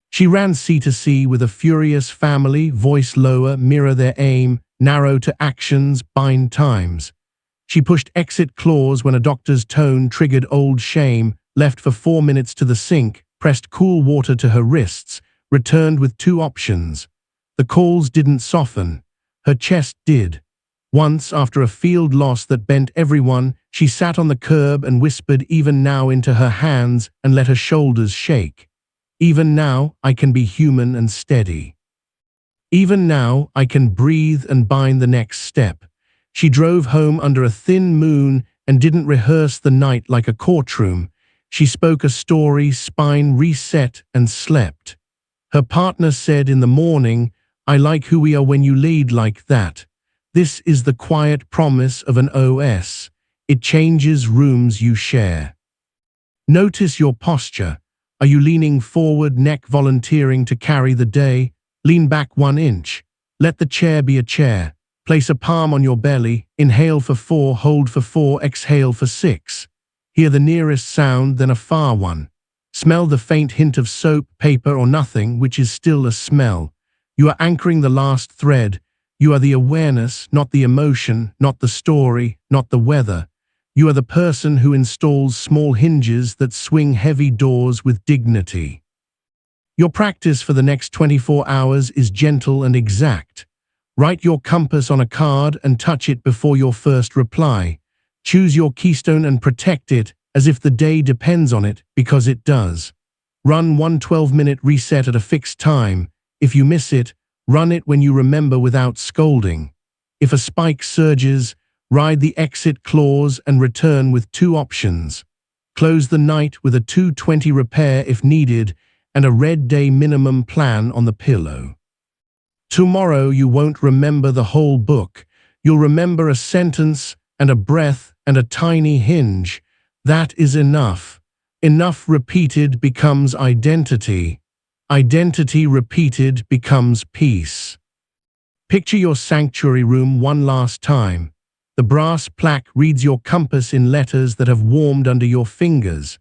She ran C2C with a furious family, voice lower, mirror their aim, narrow to actions, bind times. She pushed exit clause when a doctor's tone triggered old shame, left for 4 minutes to the sink, pressed cool water to her wrists, returned with 2 options. The calls didn't soften. Her chest did. Once, after a field loss that bent everyone, she sat on the curb and whispered even now into her hands and let her shoulders shake. Even now, I can be human and steady. Even now, I can breathe and bind the next step. She drove home under a thin moon and didn't rehearse the night like a courtroom. She spoke a story, spine reset, and slept. Her partner said in the morning, I like who we are when you lead like that. This is the quiet promise of an OS. It changes rooms you share. Notice your posture. Are you leaning forward, neck volunteering to carry the day? Lean back 1 inch. Let the chair be a chair. Place a palm on your belly. Inhale for 4, hold for 4, exhale for 6. Hear the nearest sound, then a far one. Smell the faint hint of soap, paper, or nothing, which is still a smell. You are anchoring the last thread. You are the awareness, not the emotion, not the story, not the weather. You are the person who installs small hinges that swing heavy doors with dignity. Your practice for the next 24 hours is gentle and exact. Write your compass on a card and touch it before your first reply. Choose your keystone and protect it as if the day depends on it, because it does. Run one 12-minute reset at a fixed time. If you miss it, run it when you remember without scolding. If a spike surges, ride the exit clause and return with 2 options. Close the night with a 220 repair if needed and a red day minimum plan on the pillow. Tomorrow you won't remember the whole book. You'll remember a sentence and a breath and a tiny hinge. That is enough. Enough repeated becomes identity. Identity repeated becomes peace. Picture your sanctuary room one last time. The brass plaque reads your compass in letters that have warmed under your fingers.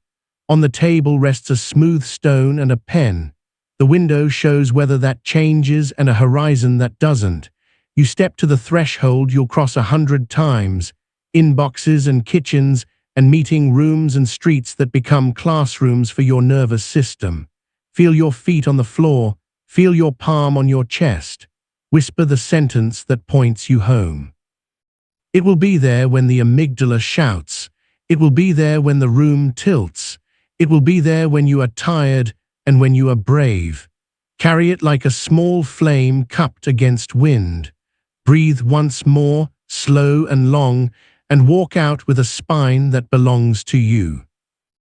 On the table rests a smooth stone and a pen. The window shows weather that changes and a horizon that doesn't. You step to the threshold you'll cross 100 times. Inboxes and kitchens and meeting rooms and streets that become classrooms for your nervous system. Feel your feet on the floor. Feel your palm on your chest. Whisper the sentence that points you home. It will be there when the amygdala shouts. It will be there when the room tilts. It will be there when you are tired and when you are brave. Carry it like a small flame cupped against wind. Breathe once more, slow and long, and walk out with a spine that belongs to you.